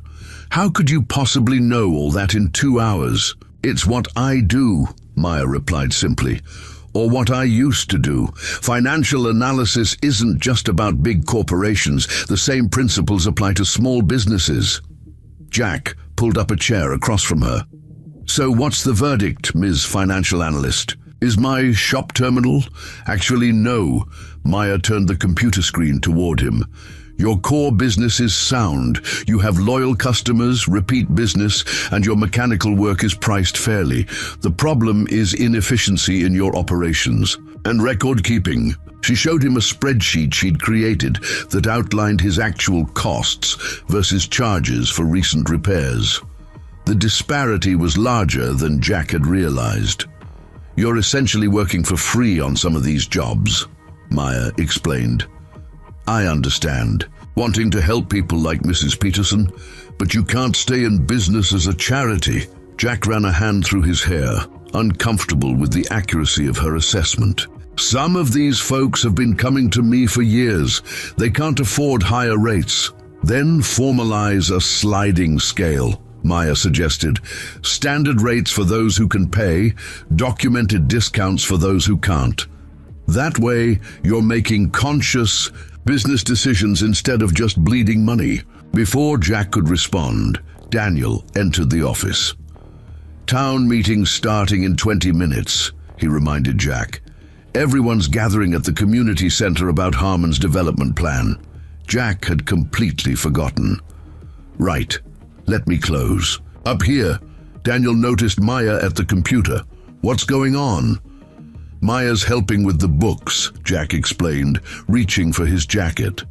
"How could you possibly know all that in 2 hours?" "It's what I do," Maya replied simply. "Or what I used to do. Financial analysis isn't just about big corporations. The same principles apply to small businesses." Jack pulled up a chair across from her. "So what's the verdict, Ms. Financial Analyst? Is my shop terminal?" "Actually, no." Maya turned the computer screen toward him. "Your core business is sound. You have loyal customers, repeat business, and your mechanical work is priced fairly. The problem is inefficiency in your operations and record keeping." She showed him a spreadsheet she'd created that outlined his actual costs versus charges for recent repairs. The disparity was larger than Jack had realized. "You're essentially working for free on some of these jobs," Maya explained. "I understand, wanting to help people like Mrs. Peterson, but you can't stay in business as a charity." Jack ran a hand through his hair, uncomfortable with the accuracy of her assessment. "Some of these folks have been coming to me for years. They can't afford higher rates." "Then formalize a sliding scale," Maya suggested. "Standard rates for those who can pay, documented discounts for those who can't. That way, you're making conscious business decisions instead of just bleeding money." Before Jack could respond, Daniel entered the office. "Town meeting's starting in 20 minutes, he reminded Jack. "Everyone's gathering at the community center about Harmon's development plan." Jack had completely forgotten. "Right, let me close." "Up here." Daniel noticed Maya at the computer. "What's going on?" "Maya's helping with the books," Jack explained, reaching for his jacket.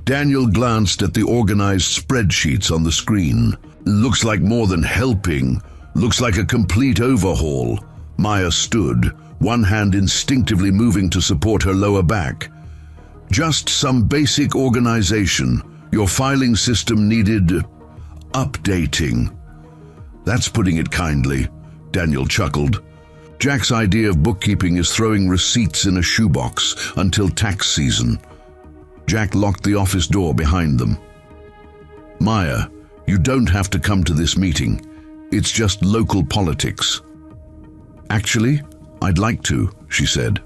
Daniel glanced at the organized spreadsheets on the screen. "Looks like more than helping. Looks like a complete overhaul." Maya stood, one hand instinctively moving to support her lower back. "Just some basic organization. Your filing system needed updating." "That's putting it kindly," Daniel chuckled. "Jack's idea of bookkeeping is throwing receipts in a shoebox until tax season." Jack locked the office door behind them. "Maya, you don't have to come to this meeting. It's just local politics." "Actually, I'd like to," she said.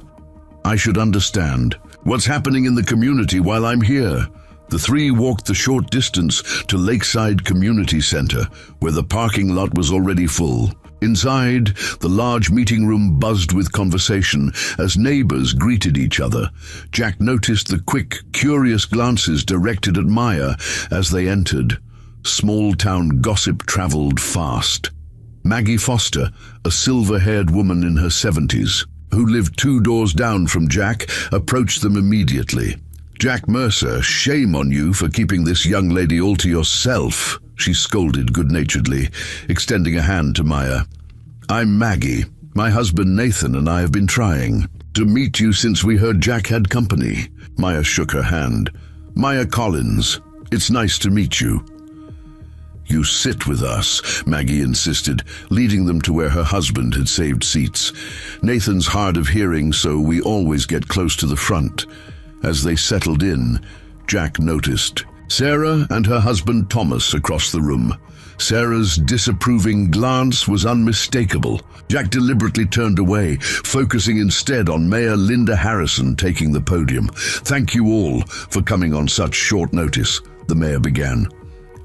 "I should understand what's happening in the community while I'm here." The 3 walked the short distance to Lakeside Community Center, where the parking lot was already full. Inside, the large meeting room buzzed with conversation as neighbors greeted each other. Jack noticed the quick, curious glances directed at Maya as they entered. Small-town gossip traveled fast. Maggie Foster, a silver-haired woman in her 70s, who lived 2 doors down from Jack, approached them immediately. "Jack Mercer, shame on you for keeping this young lady all to yourself," she scolded good-naturedly, extending a hand to Maya. "I'm Maggie. My husband Nathan and I have been trying to meet you since we heard Jack had company." Maya shook her hand. "Maya Collins, it's nice to meet you." "You sit with us," Maggie insisted, leading them to where her husband had saved seats. "Nathan's hard of hearing, so we always get close to the front." As they settled in, Jack noticed Sarah and her husband Thomas across the room. Sarah's disapproving glance was unmistakable. Jack deliberately turned away, focusing instead on Mayor Linda Harrison taking the podium. "Thank you all for coming on such short notice," the mayor began.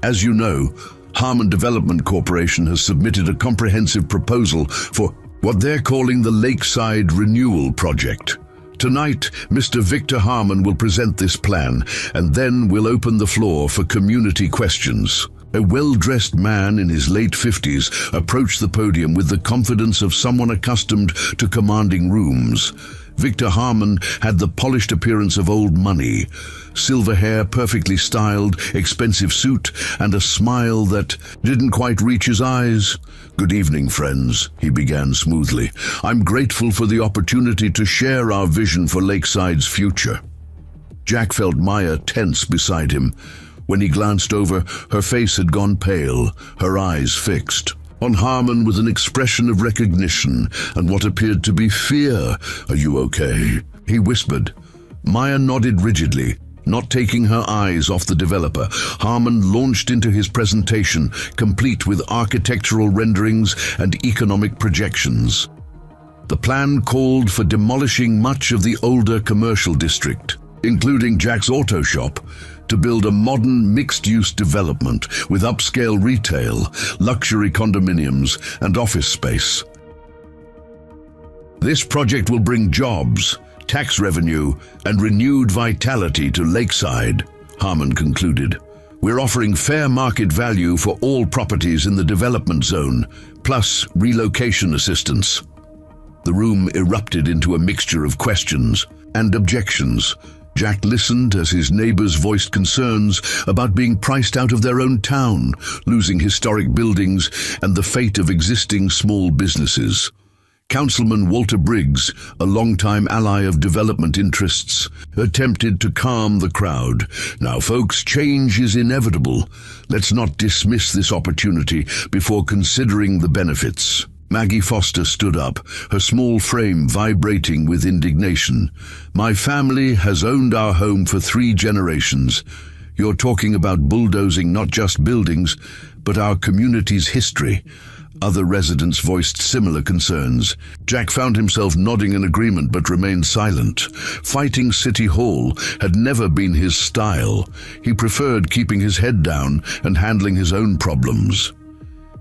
"As you know, Harmon Development Corporation has submitted a comprehensive proposal for what they're calling the Lakeside Renewal Project. Tonight, Mr. Victor Harmon will present this plan, and then we'll open the floor for community questions." A well-dressed man in his late 50s approached the podium with the confidence of someone accustomed to commanding rooms. Victor Harmon had the polished appearance of old money. Silver hair, perfectly styled, expensive suit, and a smile that didn't quite reach his eyes. "Good evening, friends," he began smoothly. "I'm grateful for the opportunity to share our vision for Lakeside's future." Jack felt Maya tense beside him. When he glanced over, her face had gone pale, her eyes fixed on Harmon with an expression of recognition and what appeared to be fear. "Are you okay?" he whispered. Maya nodded rigidly, not taking her eyes off the developer. Harmon launched into his presentation, complete with architectural renderings and economic projections. The plan called for demolishing much of the older commercial district, including Jack's auto shop, to build a modern mixed-use development with upscale retail, luxury condominiums, and office space. This project will bring jobs, tax revenue, and renewed vitality to Lakeside, Harmon concluded. "We're offering fair market value for all properties in the development zone, plus relocation assistance." The room erupted into a mixture of questions and objections. Jack listened as his neighbors voiced concerns about being priced out of their own town, losing historic buildings, and the fate of existing small businesses. Councilman Walter Briggs, a longtime ally of development interests, attempted to calm the crowd. "Now, folks, change is inevitable. Let's not dismiss this opportunity before considering the benefits." Maggie Foster stood up, her small frame vibrating with indignation. "My family has owned our home for 3 generations. You're talking about bulldozing not just buildings, but our community's history." Other residents voiced similar concerns. Jack found himself nodding in agreement but remained silent. Fighting City Hall had never been his style. He preferred keeping his head down and handling his own problems.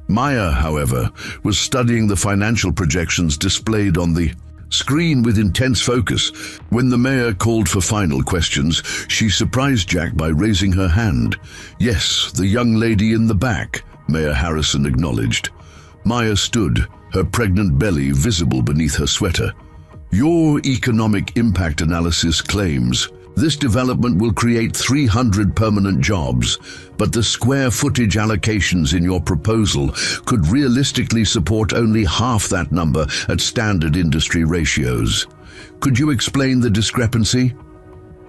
Maya, however, was studying the financial projections displayed on the screen with intense focus. When the mayor called for final questions, she surprised Jack by raising her hand. "Yes, the young lady in the back," Mayor Harrison acknowledged. Maya stood, her pregnant belly visible beneath her sweater. "Your economic impact analysis claims this development will create 300 permanent jobs, but the square footage allocations in your proposal could realistically support only half that number at standard industry ratios. Could you explain the discrepancy?"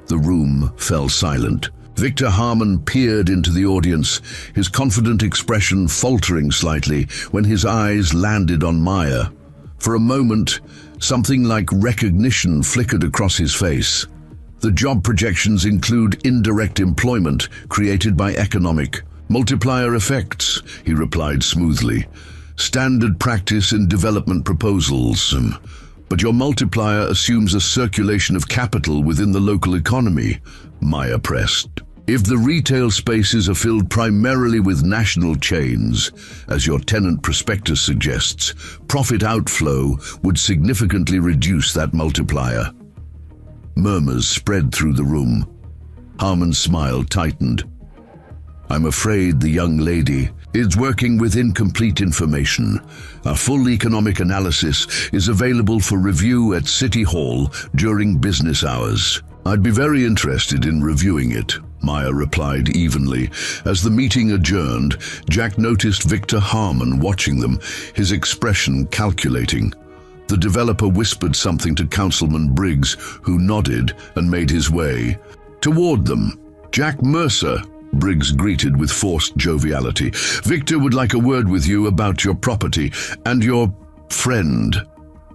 The room fell silent. Victor Harmon peered into the audience, his confident expression faltering slightly when his eyes landed on Maya. For a moment, something like recognition flickered across his face. "The job projections include indirect employment created by economic multiplier effects," he replied smoothly. "Standard practice in development proposals. But your multiplier assumes a circulation of capital within the local economy," Maya pressed. "If the retail spaces are filled primarily with national chains, as your tenant prospectus suggests, profit outflow would significantly reduce that multiplier." Murmurs spread through the room. Harmon's smile tightened. "I'm afraid the young lady is working with incomplete information. A full economic analysis is available for review at City Hall during business hours." "I'd be very interested in reviewing it," Maya replied evenly. As the meeting adjourned, Jack noticed Victor Harmon watching them, his expression calculating. The developer whispered something to Councilman Briggs, who nodded and made his way toward them. "Jack Mercer," Briggs greeted with forced joviality. "Victor would like a word with you about your property and your friend."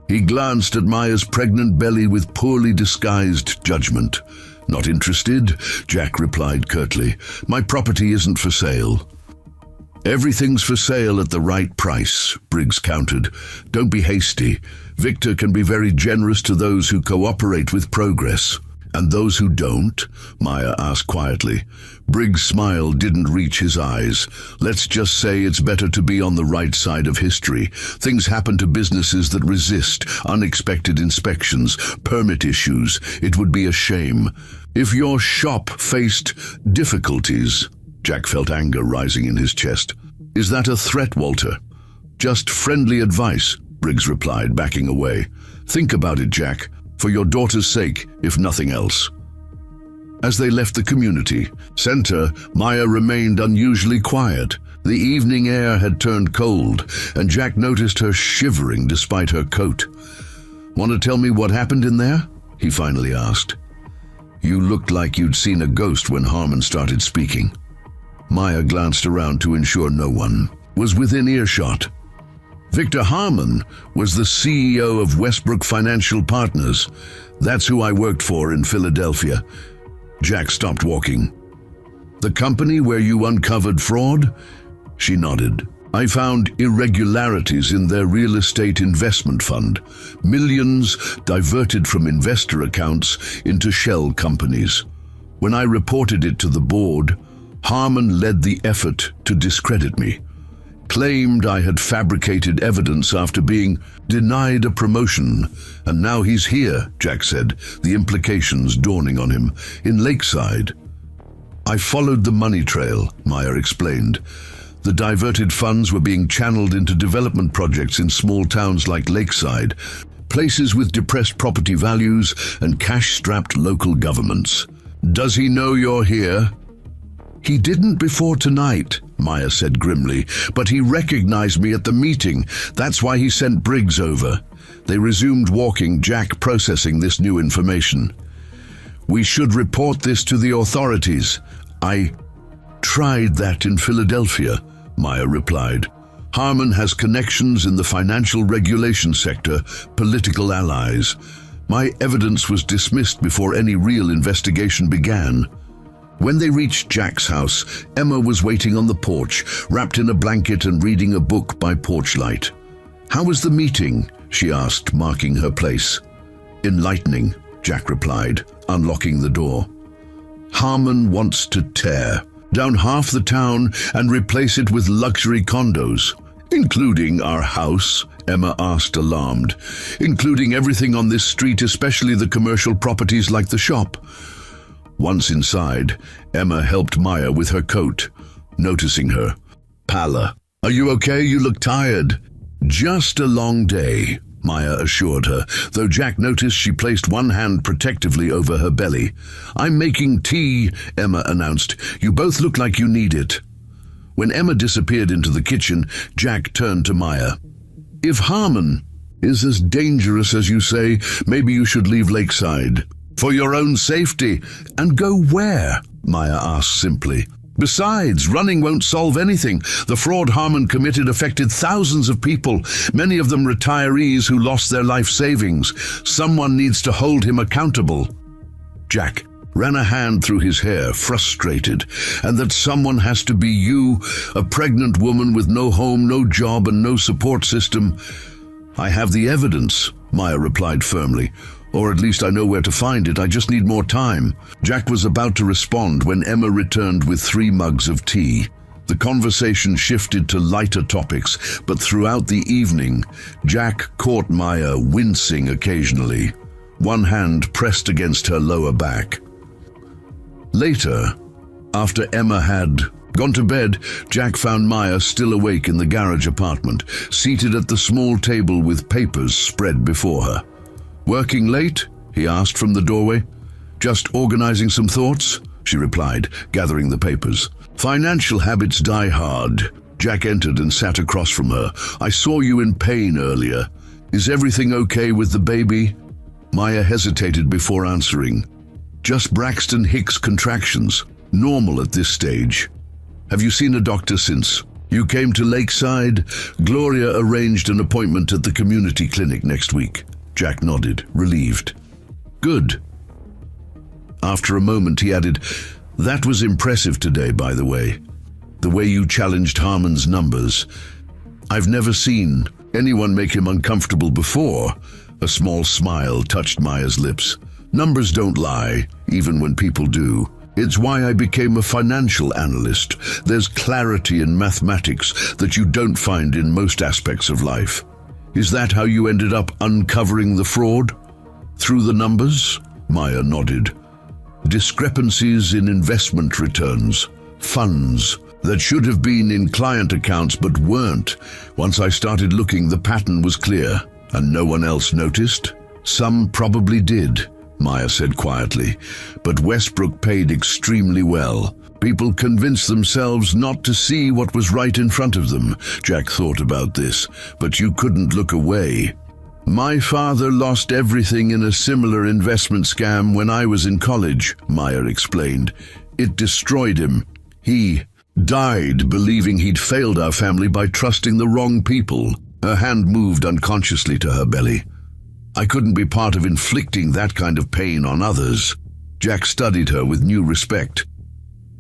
He glanced at Maya's pregnant belly with poorly disguised judgment. "Not interested," Jack replied curtly. "My property isn't for sale." "Everything's for sale at the right price," Briggs countered. "Don't be hasty. Victor can be very generous to those who cooperate with progress." "And those who don't?" Maya asked quietly. Briggs' smile didn't reach his eyes. "Let's just say it's better to be on the right side of history. Things happen to businesses that resist unexpected inspections, permit issues. It would be a shame if your shop faced difficulties." Jack felt anger rising in his chest. "Is that a threat, Walter?" "Just friendly advice," Briggs replied, backing away. "Think about it, Jack, for your daughter's sake, if nothing else." As they left the community center, Maya remained unusually quiet. The evening air had turned cold, and Jack noticed her shivering despite her coat. "Want to tell me what happened in there?" he finally asked. "You looked like you'd seen a ghost when Harmon started speaking." Maya glanced around to ensure no one was within earshot. "Victor Harmon was the CEO of Westbrook Financial Partners. That's who I worked for in Philadelphia." Jack stopped walking. "The company where you uncovered fraud?" She nodded. "I found irregularities in their real estate investment fund. Millions diverted from investor accounts into shell companies. When I reported it to the board, Harmon led the effort to discredit me. Claimed I had fabricated evidence after being denied a promotion. And now he's here," Jack said, the implications dawning on him, "in Lakeside." "I followed the money trail," Maya explained. "The diverted funds were being channeled into development projects in small towns like Lakeside, places with depressed property values and cash-strapped local governments." "Does he know you're here?" "He didn't before tonight," Maya said grimly, "but he recognized me at the meeting. That's why he sent Briggs over." They resumed walking, Jack processing this new information. "We should report this to the authorities." "I tried that in Philadelphia," Maya replied. "Harmon has connections in the financial regulation sector, political allies. My evidence was dismissed before any real investigation began." When they reached Jack's house, Emma was waiting on the porch, wrapped in a blanket and reading a book by porch light. "How was the meeting?" she asked, marking her place. "Enlightening," Jack replied, unlocking the door. "Harmon wants to tear down half the town and replace it with luxury condos." "Including our house?" Emma asked, alarmed. "Including everything on this street, especially the commercial properties like the shop." Once inside, Emma helped Maya with her coat, noticing her. "Palla, are you okay? You look tired." "Just a long day," Maya assured her, though Jack noticed she placed one hand protectively over her belly. "I'm making tea," Emma announced. "You both look like you need it." When Emma disappeared into the kitchen, Jack turned to Maya. "If Harmon is as dangerous as you say, maybe you should leave Lakeside. For your own safety." "And go where?" Maya asked simply. "Besides, running won't solve anything. The fraud Harmon committed affected thousands of people, many of them retirees who lost their life savings. Someone needs to hold him accountable." Jack ran a hand through his hair, frustrated. "And that someone has to be you, a pregnant woman with no home, no job, and no support system." "I have the evidence," Maya replied firmly. "Or at least I know where to find it. I just need more time." Jack was about to respond when Emma returned with 3 mugs of tea. The conversation shifted to lighter topics, but throughout the evening, Jack caught Maya wincing occasionally, one hand pressed against her lower back. Later, after Emma had gone to bed, Jack found Maya still awake in the garage apartment, seated at the small table with papers spread before her. "Working late?" he asked from the doorway. "Just organizing some thoughts," she replied, gathering the papers. "Financial habits die hard." Jack entered and sat across from her. "I saw you in pain earlier. Is everything okay with the baby?" Maya hesitated before answering. "Just Braxton Hicks contractions. Normal at this stage." "Have you seen a doctor since you came to Lakeside?" "Gloria arranged an appointment at the community clinic next week." Jack nodded, relieved. "Good." After a moment he added, "That was impressive today, by the way. The way you challenged Harmon's numbers. I've never seen anyone make him uncomfortable before." A small smile touched Maya's lips. "Numbers don't lie, even when people do. It's why I became a financial analyst. There's clarity in mathematics that you don't find in most aspects of life." "Is that how you ended up uncovering the fraud? Through the numbers?" Maya nodded. "Discrepancies in investment returns. Funds that should have been in client accounts but weren't. Once I started looking, the pattern was clear. And no one else noticed? Some probably did, Maya said quietly, but Westbrook paid extremely well. People convinced themselves not to see what was right in front of them. Jack thought about this, but you couldn't look away. My father lost everything in a similar investment scam when I was in college, Maya explained. It destroyed him. He died believing he'd failed our family by trusting the wrong people. Her hand moved unconsciously to her belly. I couldn't be part of inflicting that kind of pain on others. Jack studied her with new respect.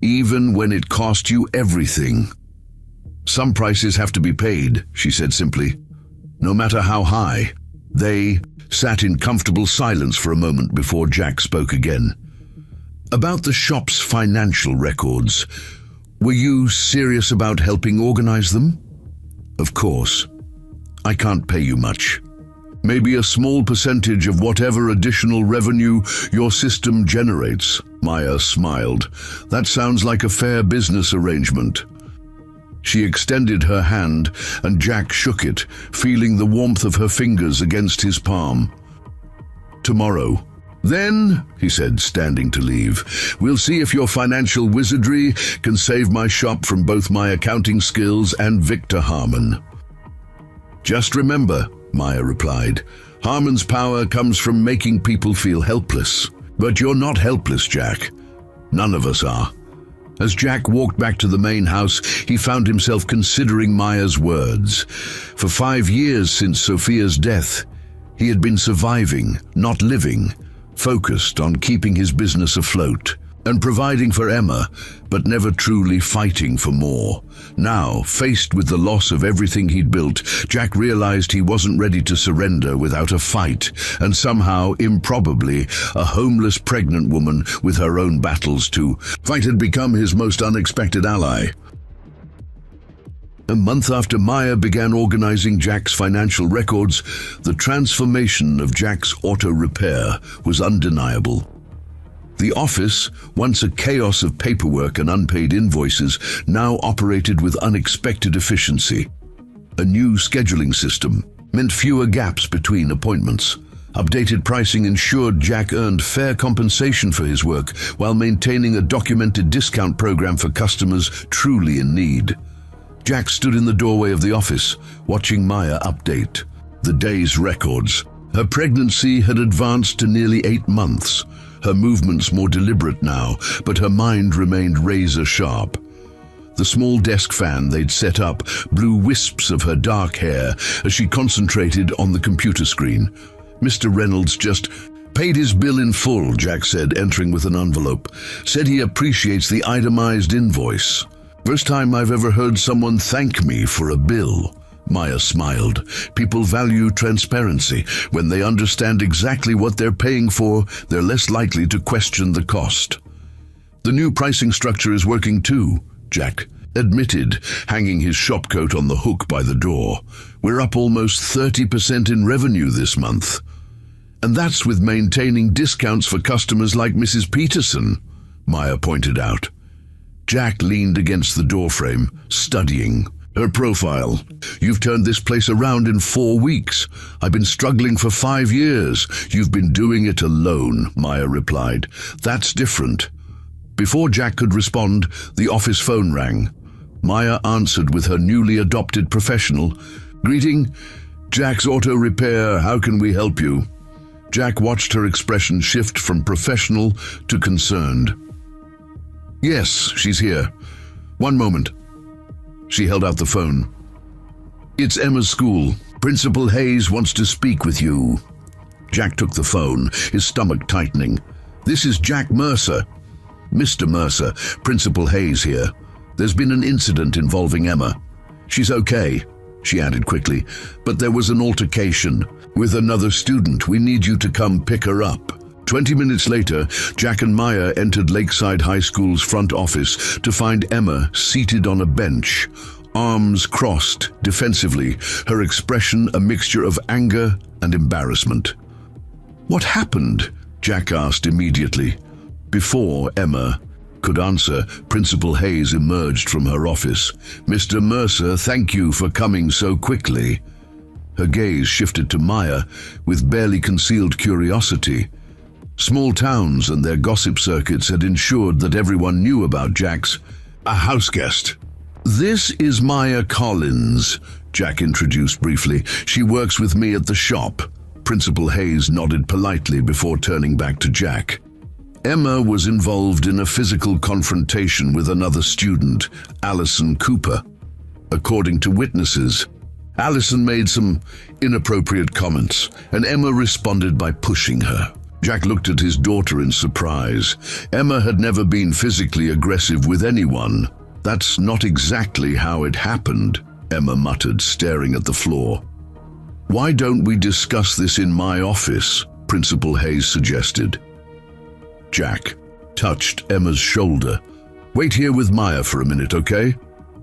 Even when it cost you everything. Some prices have to be paid, she said simply, no matter how high. They sat in comfortable silence for a moment before Jack spoke again. About the shop's financial records, were you serious about helping organize them? Of course. I can't pay you much. Maybe a small percentage of whatever additional revenue your system generates. Maya smiled. That sounds like a fair business arrangement. She extended her hand, and Jack shook it, feeling the warmth of her fingers against his palm. Tomorrow. Then, he said, standing to leave, we'll see if your financial wizardry can save my shop from both my accounting skills and Victor Harmon. Just remember, Maya replied, Harmon's power comes from making people feel helpless. But you're not helpless, Jack. None of us are. As Jack walked back to the main house, he found himself considering Maya's words. For 5 years since Sophia's death, he had been surviving, not living, focused on keeping his business afloat and providing for Emma, but never truly fighting for more. Now, faced with the loss of everything he'd built, Jack realized he wasn't ready to surrender without a fight, and somehow, improbably, a homeless pregnant woman with her own battles to fight had become his most unexpected ally. A month after Maya began organizing Jack's financial records, the transformation of Jack's auto repair was undeniable. The office, once a chaos of paperwork and unpaid invoices, now operated with unexpected efficiency. A new scheduling system meant fewer gaps between appointments. Updated pricing ensured Jack earned fair compensation for his work while maintaining a documented discount program for customers truly in need. Jack stood in the doorway of the office, watching Maya update the day's records. Her pregnancy had advanced to nearly 8 months. Her movements more deliberate now, but her mind remained razor-sharp. The small desk fan they'd set up blew wisps of her dark hair as she concentrated on the computer screen. Mr. Reynolds just paid his bill in full, Jack said, entering with an envelope. Said he appreciates the itemized invoice. First time I've ever heard someone thank me for a bill. Maya smiled. People value transparency. When they understand exactly what they're paying for, they're less likely to question the cost. The new pricing structure is working too, Jack admitted, hanging his shop coat on the hook by the door. We're up almost 30% in revenue this month. And that's with maintaining discounts for customers like Mrs. Peterson, Maya pointed out. Jack leaned against the doorframe, studying her profile. You've turned this place around in 4 weeks. I've been struggling for 5 years. You've been doing it alone, Maya replied. That's different. Before Jack could respond, the office phone rang. Maya answered with her newly adopted professional. Greeting, Jack's Auto Repair, how can we help you? Jack watched her expression shift from professional to concerned. Yes, she's here. One moment. She held out the phone. It's Emma's school. Principal Hayes wants to speak with you. Jack took the phone, his stomach tightening. This is Jack Mercer. Mr. Mercer, Principal Hayes here. There's been an incident involving Emma. She's okay, she added quickly, but there was an altercation with another student. We need you to come pick her up. 20 minutes later, Jack and Maya entered Lakeside High School's front office to find Emma seated on a bench, arms crossed defensively, her expression a mixture of anger and embarrassment. What happened? Jack asked immediately. Before Emma, could answer, Principal Hayes emerged from her office. "Mr. Mercer, thank you for coming so quickly." Her gaze shifted to Maya with barely concealed curiosity. Small towns and their gossip circuits had ensured that everyone knew about Jack's a house guest. "This is Maya Collins," Jack introduced briefly. "She works with me at the shop." Principal Hayes nodded politely before turning back to Jack. Emma was involved in a physical confrontation with another student, Allison Cooper. According to witnesses, Allison made some inappropriate comments, and Emma responded by pushing her. Jack looked at his daughter in surprise. Emma had never been physically aggressive with anyone. "That's not exactly how it happened," Emma muttered, staring at the floor. "Why don't we discuss this in my office?" Principal Hayes suggested. Jack touched Emma's shoulder. "Wait here with Maya for a minute, okay?"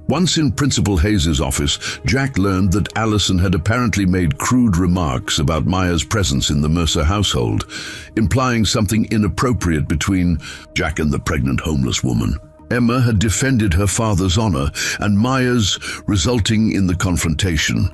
Once in Principal Hayes' office, Jack learned that Allison had apparently made crude remarks about Maya's presence in the Mercer household, implying something inappropriate between Jack and the pregnant homeless woman. Emma had defended her father's honor and Maya's, resulting in the confrontation.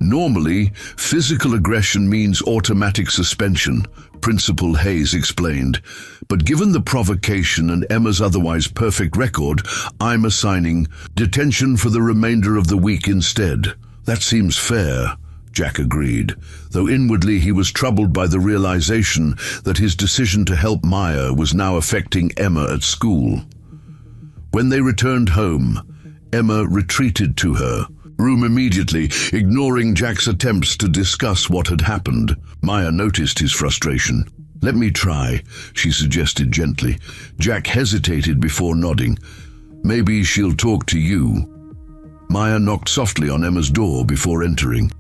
"Normally, physical aggression means automatic suspension," Principal Hayes explained. "But given the provocation and Emma's otherwise perfect record, I'm assigning detention for the remainder of the week instead." "That seems fair," Jack agreed, though inwardly he was troubled by the realization that his decision to help Maya was now affecting Emma at school. When they returned home, Emma retreated to her room immediately, ignoring Jack's attempts to discuss what had happened. Maya noticed his frustration. "Let me try," she suggested gently. Jack hesitated before nodding. "Maybe she'll talk to you." Maya knocked softly on Emma's door before entering.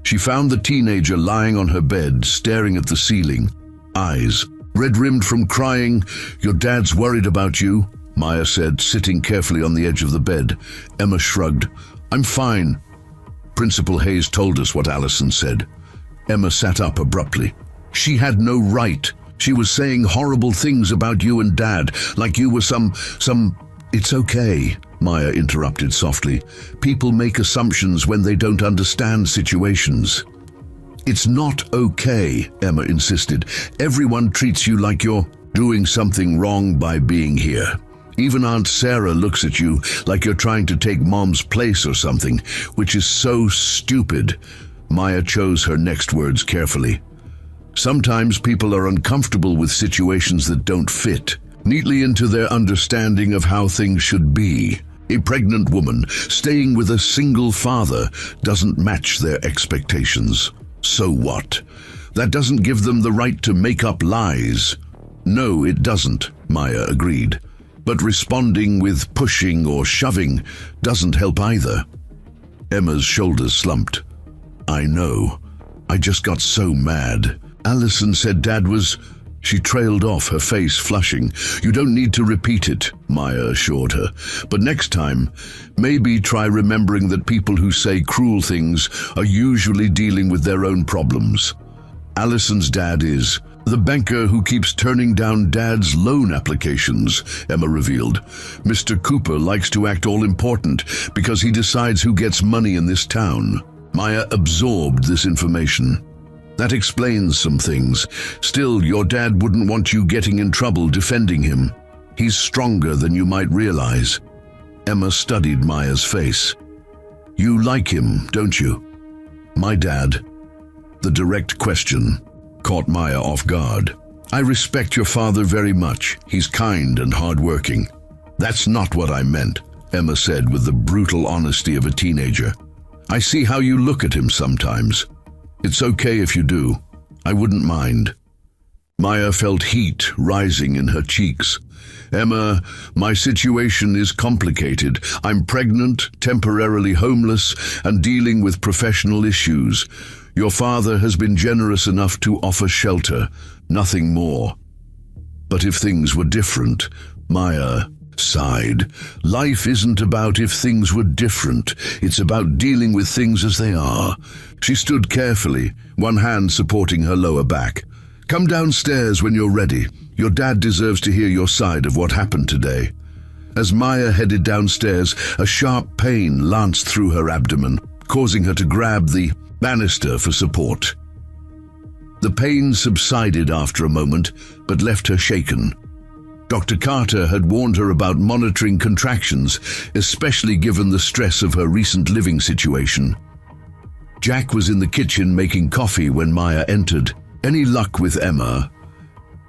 She found the teenager lying on her bed, staring at the ceiling. Eyes red-rimmed from crying. "Your dad's worried about you," Maya said, sitting carefully on the edge of the bed. Emma shrugged. "I'm fine." Principal Hayes told us what Allison said. Emma sat up abruptly. "She had no right. She was saying horrible things about you and Dad, like you were some... "It's okay," Maya interrupted softly. "People make assumptions when they don't understand situations." "It's not okay," Emma insisted. "Everyone treats you like you're doing something wrong by being here. Even Aunt Sarah looks at you like you're trying to take Mom's place or something, which is so stupid." Maya chose her next words carefully. "Sometimes people are uncomfortable with situations that don't fit neatly into their understanding of how things should be. A pregnant woman staying with a single father doesn't match their expectations. So what? That doesn't give them the right to make up lies." "No, it doesn't," Maya agreed. "But responding with pushing or shoving doesn't help either." Emma's shoulders slumped. "I know. I just got so mad. Allison said Dad was..." She trailed off, her face flushing. "You don't need to repeat it," Maya assured her. "But next time, maybe try remembering that people who say cruel things are usually dealing with their own problems. Allison's dad is the banker who keeps turning down Dad's loan applications," Emma revealed. "Mr. Cooper likes to act all important because he decides who gets money in this town." Maya absorbed this information. "That explains some things. Still, your dad wouldn't want you getting in trouble defending him. He's stronger than you might realize." Emma studied Maya's face. "You like him, don't you?" "My dad?" The direct question caught Maya off guard. "I respect your father very much. He's kind and hardworking." "That's not what I meant," Emma said with the brutal honesty of a teenager. "I see how you look at him sometimes. It's okay if you do. I wouldn't mind." Maya felt heat rising in her cheeks. "Emma, my situation is complicated. I'm pregnant, temporarily homeless, and dealing with professional issues. Your father has been generous enough to offer shelter, nothing more." "But if things were different," Maya sighed. "Life isn't about if things were different. It's about dealing with things as they are." She stood carefully, one hand supporting her lower back. Come downstairs when you're ready. Your dad deserves to hear your side of what happened today." As Maya headed downstairs, a sharp pain lanced through her abdomen, causing her to grab the banister for support. The pain subsided after a moment, but left her shaken. Dr. Carter had warned her about monitoring contractions, especially given the stress of her recent living situation. Jack was in the kitchen making coffee when Maya entered. "Any luck with Emma?"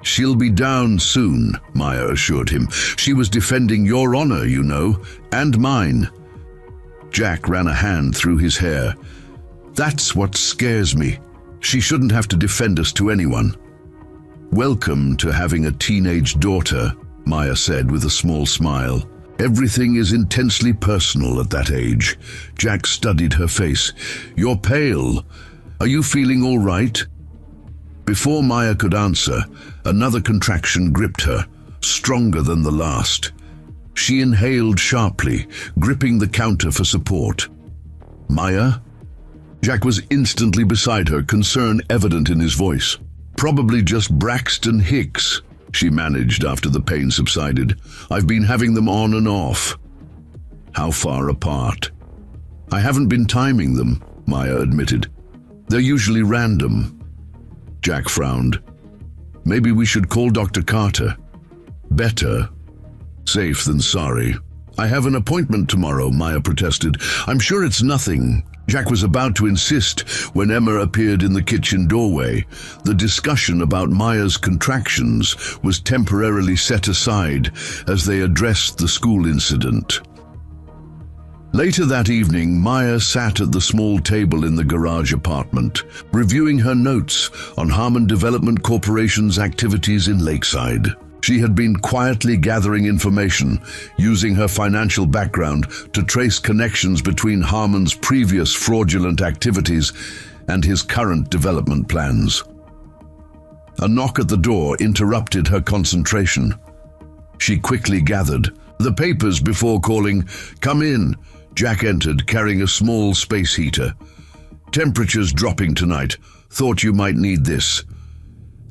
"She'll be down soon," Maya assured him. "She was defending your honor, you know, and mine." Jack ran a hand through his hair. "That's what scares me. She shouldn't have to defend us to anyone." "Welcome to having a teenage daughter," Maya said with a small smile. "Everything is intensely personal at that age." Jack studied her face. "You're pale. Are you feeling all right?" Before Maya could answer, another contraction gripped her, stronger than the last. She inhaled sharply, gripping the counter for support. "Maya?" Jack was instantly beside her, concern evident in his voice. "Probably just Braxton Hicks," she managed after the pain subsided. "I've been having them on and off." "How far apart?" "I haven't been timing them," Maya admitted. "They're usually random." Jack frowned. "Maybe we should call Dr. Carter." "Better safe than sorry." "I have an appointment tomorrow," Maya protested. "I'm sure it's nothing." Jack was about to insist when Emma appeared in the kitchen doorway. The discussion about Maya's contractions was temporarily set aside as they addressed the school incident. Later that evening, Maya sat at the small table in the garage apartment, reviewing her notes on Harmon Development Corporation's activities in Lakeside. She had been quietly gathering information, using her financial background to trace connections between Harmon's previous fraudulent activities and his current development plans. A knock at the door interrupted her concentration. She quickly gathered the papers before calling, "Come in." Jack entered, carrying a small space heater. "Temperature's dropping tonight. Thought you might need this."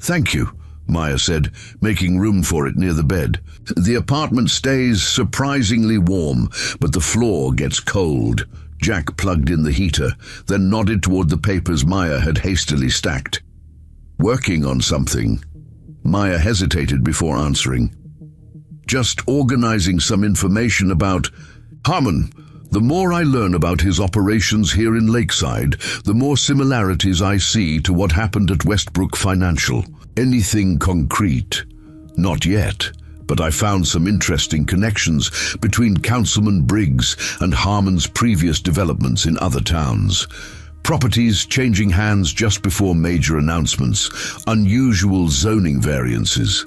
"Thank you," Maya said, making room for it near the bed. "The apartment stays surprisingly warm, but the floor gets cold." Jack plugged in the heater, then nodded toward the papers Maya had hastily stacked. "Working on something?" Maya hesitated before answering. "Just organizing some information about Harmon. The more I learn about his operations here in Lakeside, the more similarities I see to what happened at Westbrook Financial. Anything concrete? Not yet, but I found some interesting connections between Councilman Briggs and Harmon's previous developments in other towns. Properties changing hands just before major announcements, unusual zoning variances."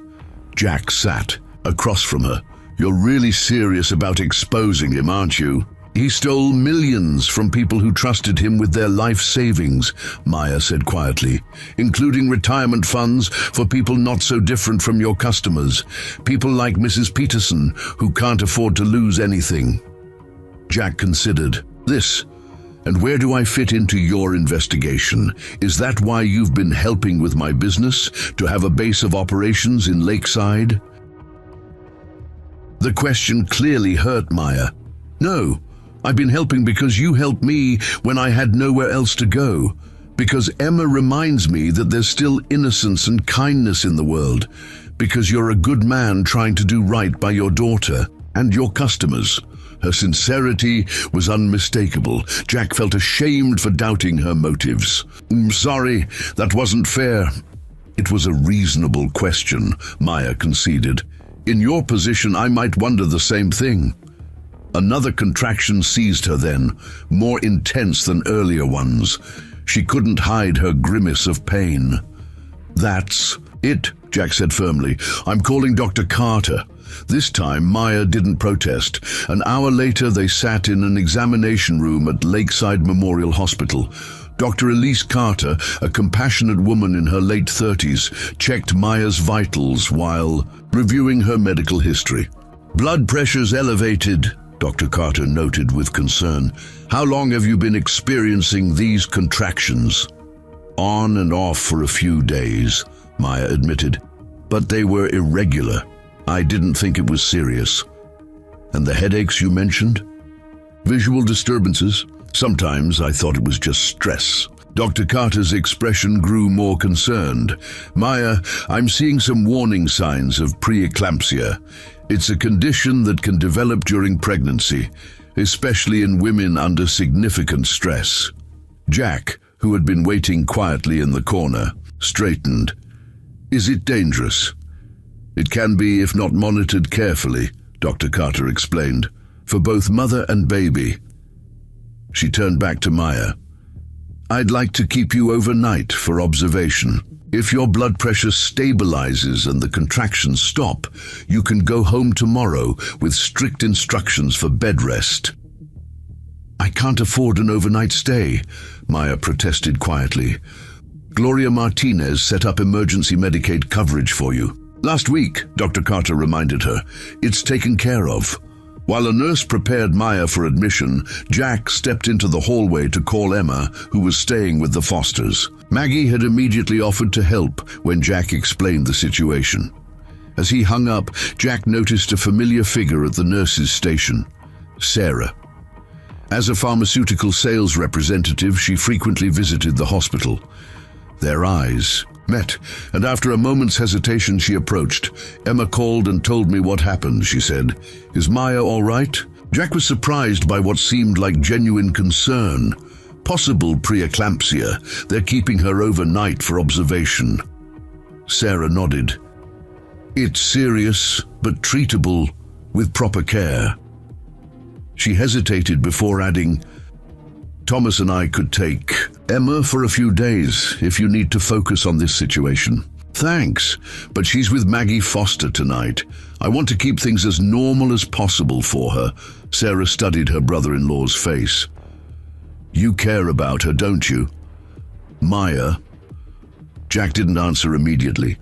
Jack sat across from her. "You're really serious about exposing him, aren't you?" "He stole millions from people who trusted him with their life savings," Maya said quietly, "including retirement funds for people not so different from your customers, people like Mrs. Peterson, who can't afford to lose anything." Jack considered. "This, and where do I fit into your investigation? Is that why you've been helping with my business, to have a base of operations in Lakeside?" The question clearly hurt Maya. "No. I've been helping because you helped me when I had nowhere else to go. Because Emma reminds me that there's still innocence and kindness in the world. Because you're a good man trying to do right by your daughter and your customers." Her sincerity was unmistakable. Jack felt ashamed for doubting her motives. "Sorry, that wasn't fair." "It was a reasonable question," Maya conceded. "In your position, I might wonder the same thing." Another contraction seized her then, more intense than earlier ones. She couldn't hide her grimace of pain. "That's it," Jack said firmly. "I'm calling Dr. Carter." This time, Maya didn't protest. An hour later, they sat in an examination room at Lakeside Memorial Hospital. Dr. Elise Carter, a compassionate woman in her late 30s, checked Maya's vitals while reviewing her medical history. "Blood pressure's elevated," Dr. Carter noted with concern. "How long have you been experiencing these contractions?" "On and off for a few days," Maya admitted. But they were irregular. I didn't think it was serious. And the headaches you mentioned? Visual disturbances? Sometimes I thought it was just stress. Dr. Carter's expression grew more concerned. Maya, I'm seeing some warning signs of preeclampsia. It's a condition that can develop during pregnancy, especially in women under significant stress. Jack, who had been waiting quietly in the corner, straightened. Is it dangerous? It can be if not monitored carefully, Dr. Carter explained, for both mother and baby. She turned back to Maya. I'd like to keep you overnight for observation. If your blood pressure stabilizes and the contractions stop, you can go home tomorrow with strict instructions for bed rest. I can't afford an overnight stay, Maya protested quietly. Gloria Martinez set up emergency Medicaid coverage for you. Last week, Dr. Carter reminded her, it's taken care of. While a nurse prepared Maya for admission, Jack stepped into the hallway to call Emma, who was staying with the Fosters. Maggie had immediately offered to help when Jack explained the situation. As he hung up, Jack noticed a familiar figure at the nurse's station, Sarah. As a pharmaceutical sales representative, she frequently visited the hospital. Their eyes met, and after a moment's hesitation she approached. Emma called and told me what happened, she said. Is Maya all right? Jack was surprised by what seemed like genuine concern. Possible preeclampsia. They're keeping her overnight for observation. Sarah nodded. It's serious, but treatable with proper care. She hesitated before adding, Thomas and I could take Emma for a few days if you need to focus on this situation. Thanks, but she's with Maggie Foster tonight. I want to keep things as normal as possible for her. Sarah studied her brother-in-law's face. You care about her, don't you? Maya? Jack didn't answer immediately.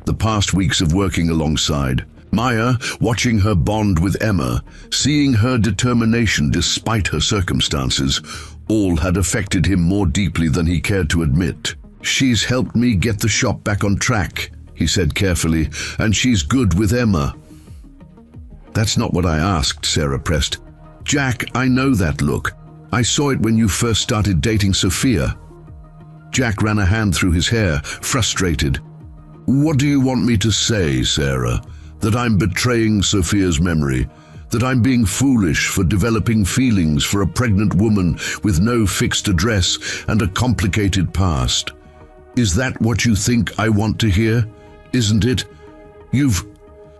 The past weeks of working alongside, Maya, watching her bond with Emma, seeing her determination despite her circumstances, all had affected him more deeply than he cared to admit. She's helped me get the shop back on track, he said carefully, and she's good with Emma. That's not what I asked, Sarah pressed. Jack, I know that look. I saw it when you first started dating Sophia. Jack ran a hand through his hair, frustrated. What do you want me to say, Sarah? That I'm betraying Sophia's memory, that I'm being foolish for developing feelings for a pregnant woman with no fixed address and a complicated past. Is that what you think I want to hear? Isn't it? You've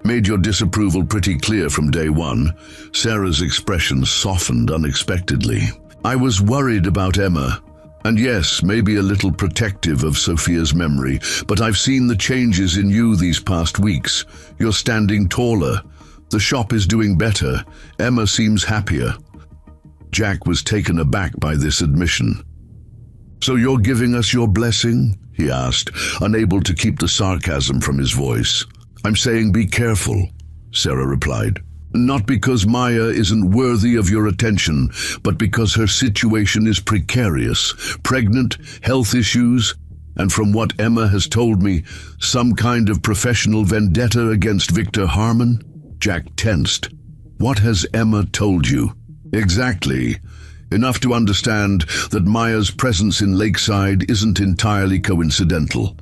made your disapproval pretty clear from day one. Sarah's expression softened unexpectedly. I was worried about Emma. And yes, maybe a little protective of Sophia's memory, but I've seen the changes in you these past weeks. You're standing taller. The shop is doing better. Emma seems happier. Jack was taken aback by this admission. So you're giving us your blessing? He asked, unable to keep the sarcasm from his voice. I'm saying be careful, Sarah replied. Not because Maya isn't worthy of your attention, but because her situation is precarious, pregnant, health issues, and from what Emma has told me, some kind of professional vendetta against Victor Harmon? Jack tensed. What has Emma told you? Exactly. Enough to understand that Maya's presence in Lakeside isn't entirely coincidental.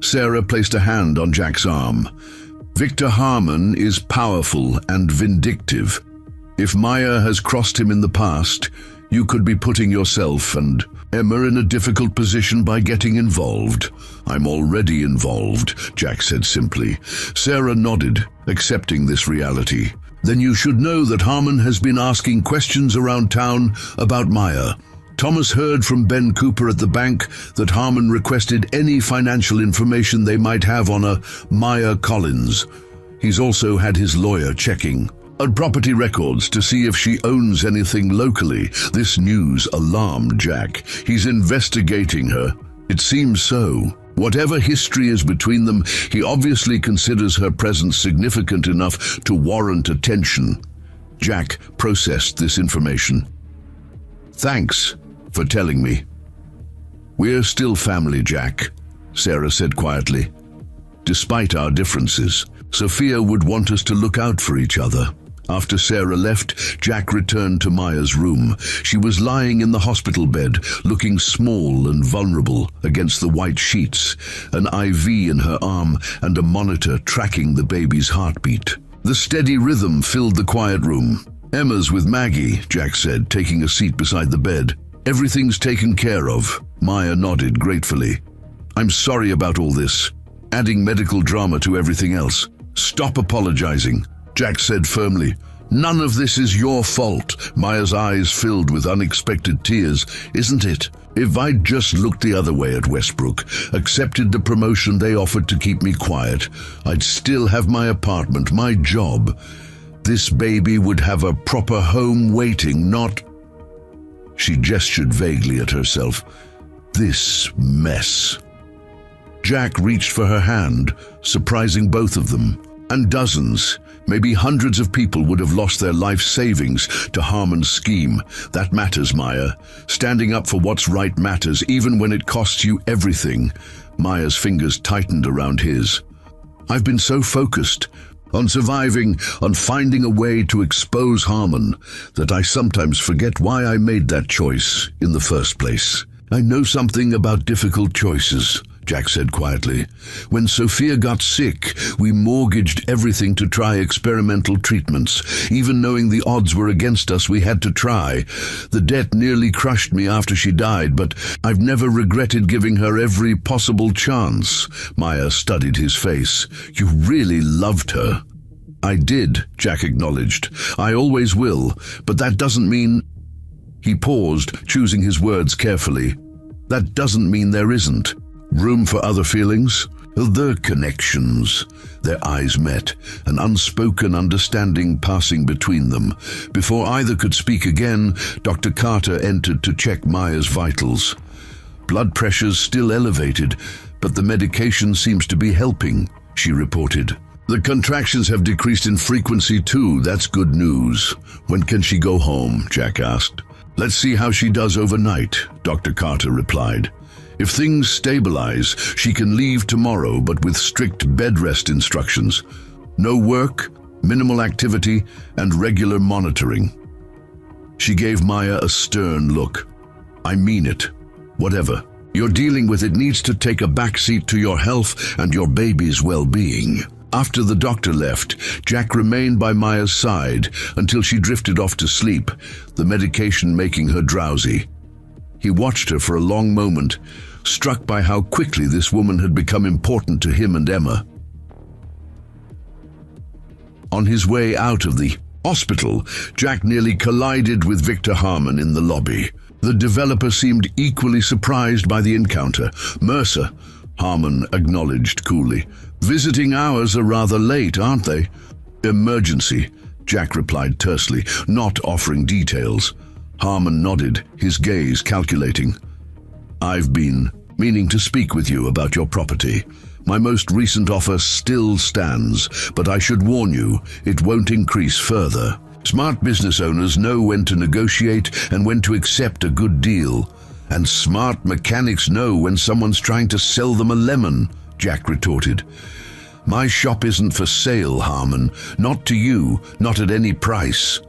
Sarah placed a hand on Jack's arm. Victor Harmon is powerful and vindictive. If Maya has crossed him in the past, you could be putting yourself and Emma in a difficult position by getting involved. I'm already involved, Jack said simply. Sarah nodded, accepting this reality. Then you should know that Harmon has been asking questions around town about Maya. Thomas heard from Ben Cooper at the bank that Harmon requested any financial information they might have on a Maya Collins. He's also had his lawyer checking property records to see if she owns anything locally. This news alarmed Jack. He's investigating her. It seems so. Whatever history is between them, he obviously considers her presence significant enough to warrant attention. Jack processed this information. Thanks for telling me. We're still family, Jack. Sarah said quietly. Despite our differences, Sophia would want us to look out for each other. After Sarah left, Jack returned to Maya's room. She was lying in the hospital bed, looking small and vulnerable against the white sheets, an IV in her arm and a monitor tracking the baby's heartbeat. The steady rhythm filled the quiet room. "Emma's with Maggie," Jack said, taking a seat beside the bed. "Everything's taken care of." Maya nodded gratefully. "I'm sorry about all this, adding medical drama to everything else." "Stop apologizing," Jack said firmly. "None of this is your fault." Maya's eyes filled with unexpected tears. "Isn't it? If I'd just looked the other way at Westbrook, accepted the promotion they offered to keep me quiet, I'd still have my apartment, my job. This baby would have a proper home waiting, not—" She gestured vaguely at herself. "This mess." Jack reached for her hand, surprising both of them. And dozens, maybe hundreds of people would have lost their life savings to Harmon's scheme. That matters, Maya. Standing up for what's right matters, even when it costs you everything. Maya's fingers tightened around his. "I've been so focused on surviving, on finding a way to expose Harmon, that I sometimes forget why I made that choice in the first place." "I know something about difficult choices," Jack said quietly. "When Sophia got sick, we mortgaged everything to try experimental treatments. Even knowing the odds were against us, we had to try. The debt nearly crushed me after she died, but I've never regretted giving her every possible chance." Maya studied his face. "You really loved her." "I did," Jack acknowledged. "I always will, but that doesn't mean—" He paused, choosing his words carefully. "That doesn't mean there isn't room for other feelings." "The connections." Their eyes met, an unspoken understanding passing between them. Before either could speak again, Dr. Carter entered to check Maya's vitals. "Blood pressure's still elevated, but the medication seems to be helping," she reported. "The contractions have decreased in frequency too. That's good news." "When can she go home?" Jack asked. "Let's see how she does overnight," Dr. Carter replied. "If things stabilize, she can leave tomorrow, but with strict bed rest instructions. No work, minimal activity, and regular monitoring." She gave Maya a stern look. "I mean it. Whatever you're dealing with, it needs to take a backseat to your health and your baby's well-being." After the doctor left, Jack remained by Maya's side until she drifted off to sleep, the medication making her drowsy. He watched her for a long moment, struck by how quickly this woman had become important to him and Emma. On his way out of the hospital, Jack nearly collided with Victor Harmon in the lobby. The developer seemed equally surprised by the encounter. "Mercer," Harmon acknowledged coolly. "Visiting hours are rather late, aren't they?" "Emergency," Jack replied tersely, not offering details. Harmon nodded, his gaze calculating. "I've been meaning to speak with you about your property. My most recent offer still stands, but I should warn you, it won't increase further. Smart business owners know when to negotiate and when to accept a good deal. And smart mechanics know when someone's trying to sell them a lemon," Jack retorted. "My shop isn't for sale, Harmon. Not to you, not at any price."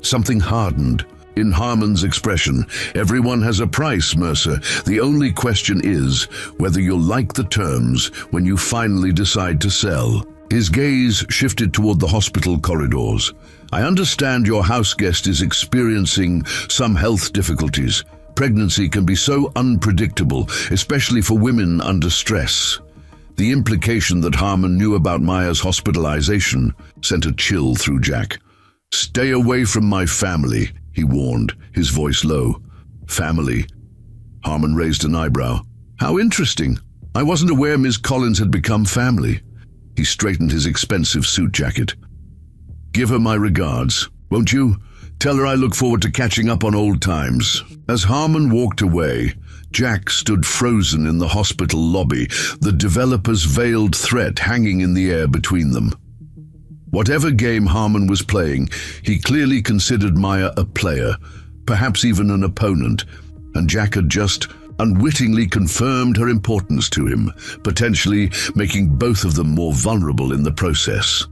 Something hardened in Harmon's expression. "Everyone has a price, Mercer. The only question is whether you'll like the terms when you finally decide to sell." His gaze shifted toward the hospital corridors. "I understand your house guest is experiencing some health difficulties. Pregnancy can be so unpredictable, especially for women under stress." The implication that Harmon knew about Maya's hospitalization sent a chill through Jack. "Stay away from my family," he warned, his voice low. "Family?" Harmon raised an eyebrow. "How interesting. I wasn't aware Ms. Collins had become family." He straightened his expensive suit jacket. "Give her my regards, won't you? Tell her I look forward to catching up on old times." As Harmon walked away, Jack stood frozen in the hospital lobby, the developer's veiled threat hanging in the air between them. Whatever game Harmon was playing, he clearly considered Maya a player, perhaps even an opponent, and Jack had just unwittingly confirmed her importance to him, potentially making both of them more vulnerable in the process.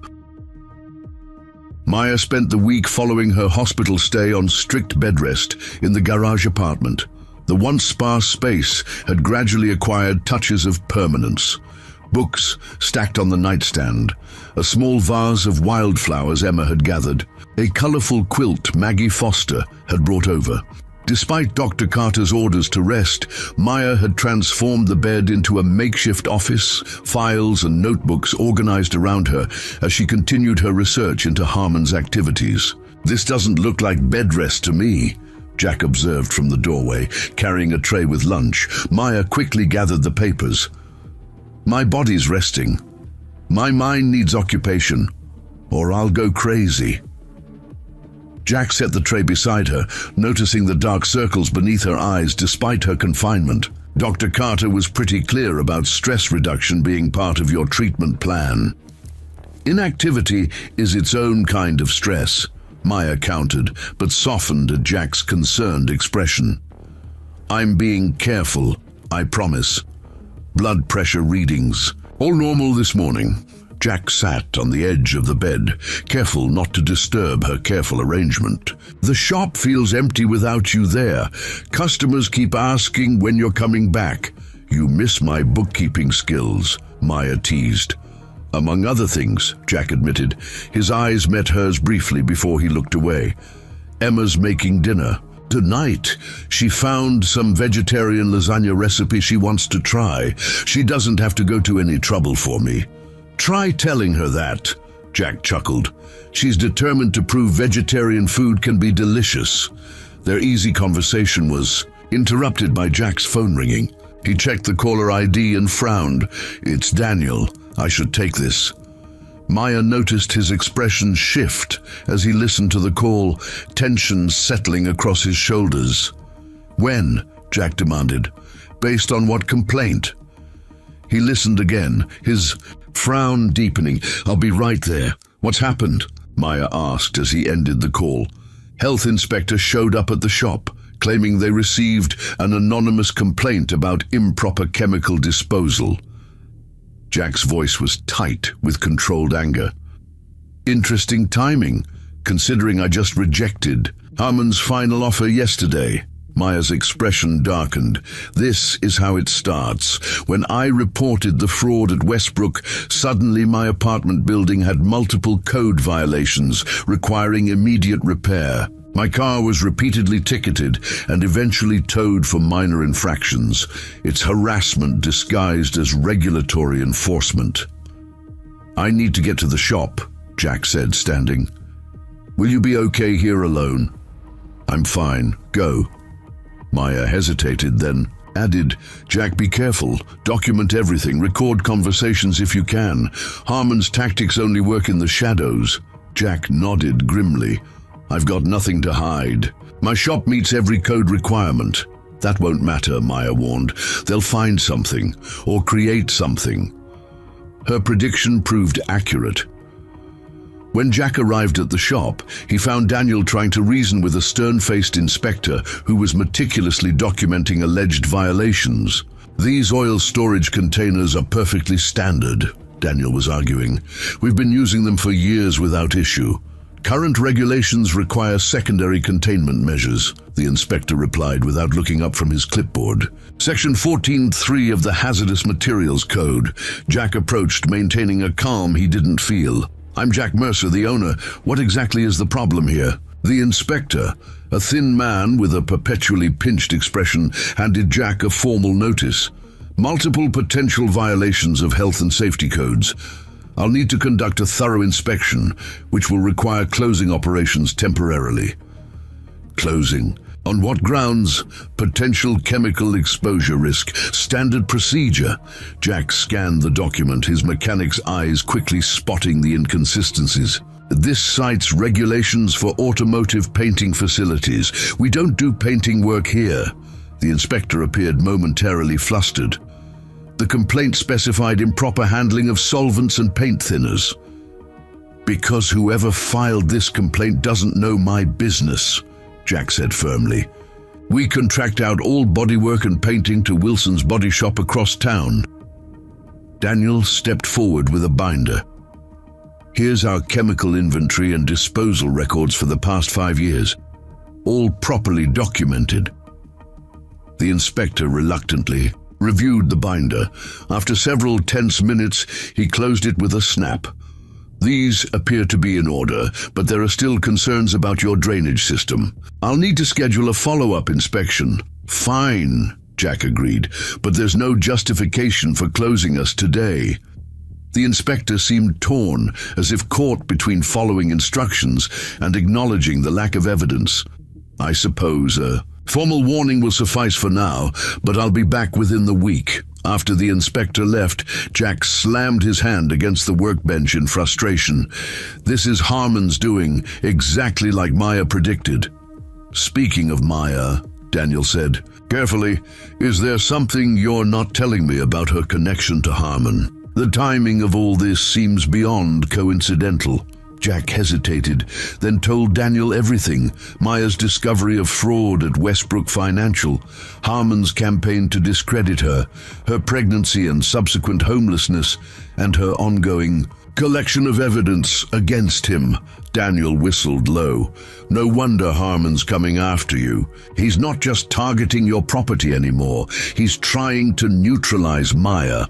Maya spent the week following her hospital stay on strict bed rest in the garage apartment. The once sparse space had gradually acquired touches of permanence. Books stacked on the nightstand, a small vase of wildflowers Emma had gathered, a colorful quilt Maggie Foster had brought over. Despite Dr. Carter's orders to rest, Maya had transformed the bed into a makeshift office, files and notebooks organized around her as she continued her research into Harmon's activities. "This doesn't look like bed rest to me," Jack observed from the doorway, carrying a tray with lunch. Maya quickly gathered the papers. "My body's resting. My mind needs occupation, or I'll go crazy." Jack set the tray beside her, noticing the dark circles beneath her eyes despite her confinement. "Dr. Carter was pretty clear about stress reduction being part of your treatment plan." "Inactivity is its own kind of stress," Maya countered, but softened at Jack's concerned expression. "I'm being careful, I promise." Blood pressure readings. "All normal this morning." Jack sat on the edge of the bed, careful not to disturb her careful arrangement. "The shop feels empty without you there. Customers keep asking when you're coming back. You miss my bookkeeping skills," Maya teased. "Among other things," Jack admitted. His eyes met hers briefly before he looked away. "Emma's making dinner. Tonight, she found some vegetarian lasagna recipe she wants to try. She doesn't have to go to any trouble for me." "Try telling her that," Jack chuckled. "She's determined to prove vegetarian food can be delicious." Their easy conversation was interrupted by Jack's phone ringing. He checked the caller ID and frowned. "It's Daniel. I should take this." Maya noticed his expression shift as he listened to the call, tension settling across his shoulders. "When?" Jack demanded. "Based on what complaint?" He listened again, his frown deepening. "I'll be right there. What's happened?" Maya asked as he ended the call. "Health inspector showed up at the shop, claiming they received an anonymous complaint about improper chemical disposal." Jack's voice was tight with controlled anger. "Interesting timing, considering I just rejected Harmon's final offer yesterday." Maya's expression darkened. "This is how it starts. When I reported the fraud at Westbrook, suddenly my apartment building had multiple code violations requiring immediate repair. My car was repeatedly ticketed and eventually towed for minor infractions. It's harassment disguised as regulatory enforcement." "I need to get to the shop," Jack said, standing. "Will you be okay here alone?" "I'm fine. Go." Maya hesitated, then added, "Jack, be careful. Document everything. Record conversations if you can. Harmon's tactics only work in the shadows." Jack nodded grimly. "I've got nothing to hide. My shop meets every code requirement." "That won't matter," Maya warned. "They'll find something, or create something." Her prediction proved accurate. When Jack arrived at the shop, he found Daniel trying to reason with a stern-faced inspector who was meticulously documenting alleged violations. "These oil storage containers are perfectly standard," Daniel was arguing. "We've been using them for years without issue. Current regulations require secondary containment measures," the inspector replied without looking up from his clipboard. "Section 14.3 of the Hazardous Materials Code." Jack approached, maintaining a calm he didn't feel. "I'm Jack Mercer, the owner. What exactly is the problem here?" The inspector, a thin man with a perpetually pinched expression, handed Jack a formal notice. "Multiple potential violations of health and safety codes. I'll need to conduct a thorough inspection, which will require closing operations temporarily." "Closing? On what grounds?" "Potential chemical exposure risk. Standard procedure." Jack scanned the document, his mechanic's eyes quickly spotting the inconsistencies. "This cites regulations for automotive painting facilities. We don't do painting work here." The inspector appeared momentarily flustered. "The complaint specified improper handling of solvents and paint thinners." "Because whoever filed this complaint doesn't know my business," Jack said firmly. We contract out all bodywork and painting to Wilson's body shop across town. Daniel stepped forward with a binder. Here's our chemical inventory and disposal records for the past 5 years, all properly documented. The inspector reluctantly reviewed the binder. After several tense minutes, he closed it with a snap. These appear to be in order, but there are still concerns about your drainage system. I'll need to schedule a follow-up inspection. Fine, Jack agreed, but there's no justification for closing us today. The inspector seemed torn, as if caught between following instructions and acknowledging the lack of evidence. I suppose a formal warning will suffice for now, but I'll be back within the week. After the inspector left, Jack slammed his hand against the workbench in frustration. This is Harmon's doing, exactly like Maya predicted. Speaking of Maya, Daniel said, carefully, is there something you're not telling me about her connection to Harmon? The timing of all this seems beyond coincidental. Jack hesitated, then told Daniel everything: Maya's discovery of fraud at Westbrook Financial, Harmon's campaign to discredit her, her pregnancy and subsequent homelessness, and her ongoing collection of evidence against him. Daniel whistled low. No wonder Harmon's coming after you. He's not just targeting your property anymore. He's trying to neutralize Maya.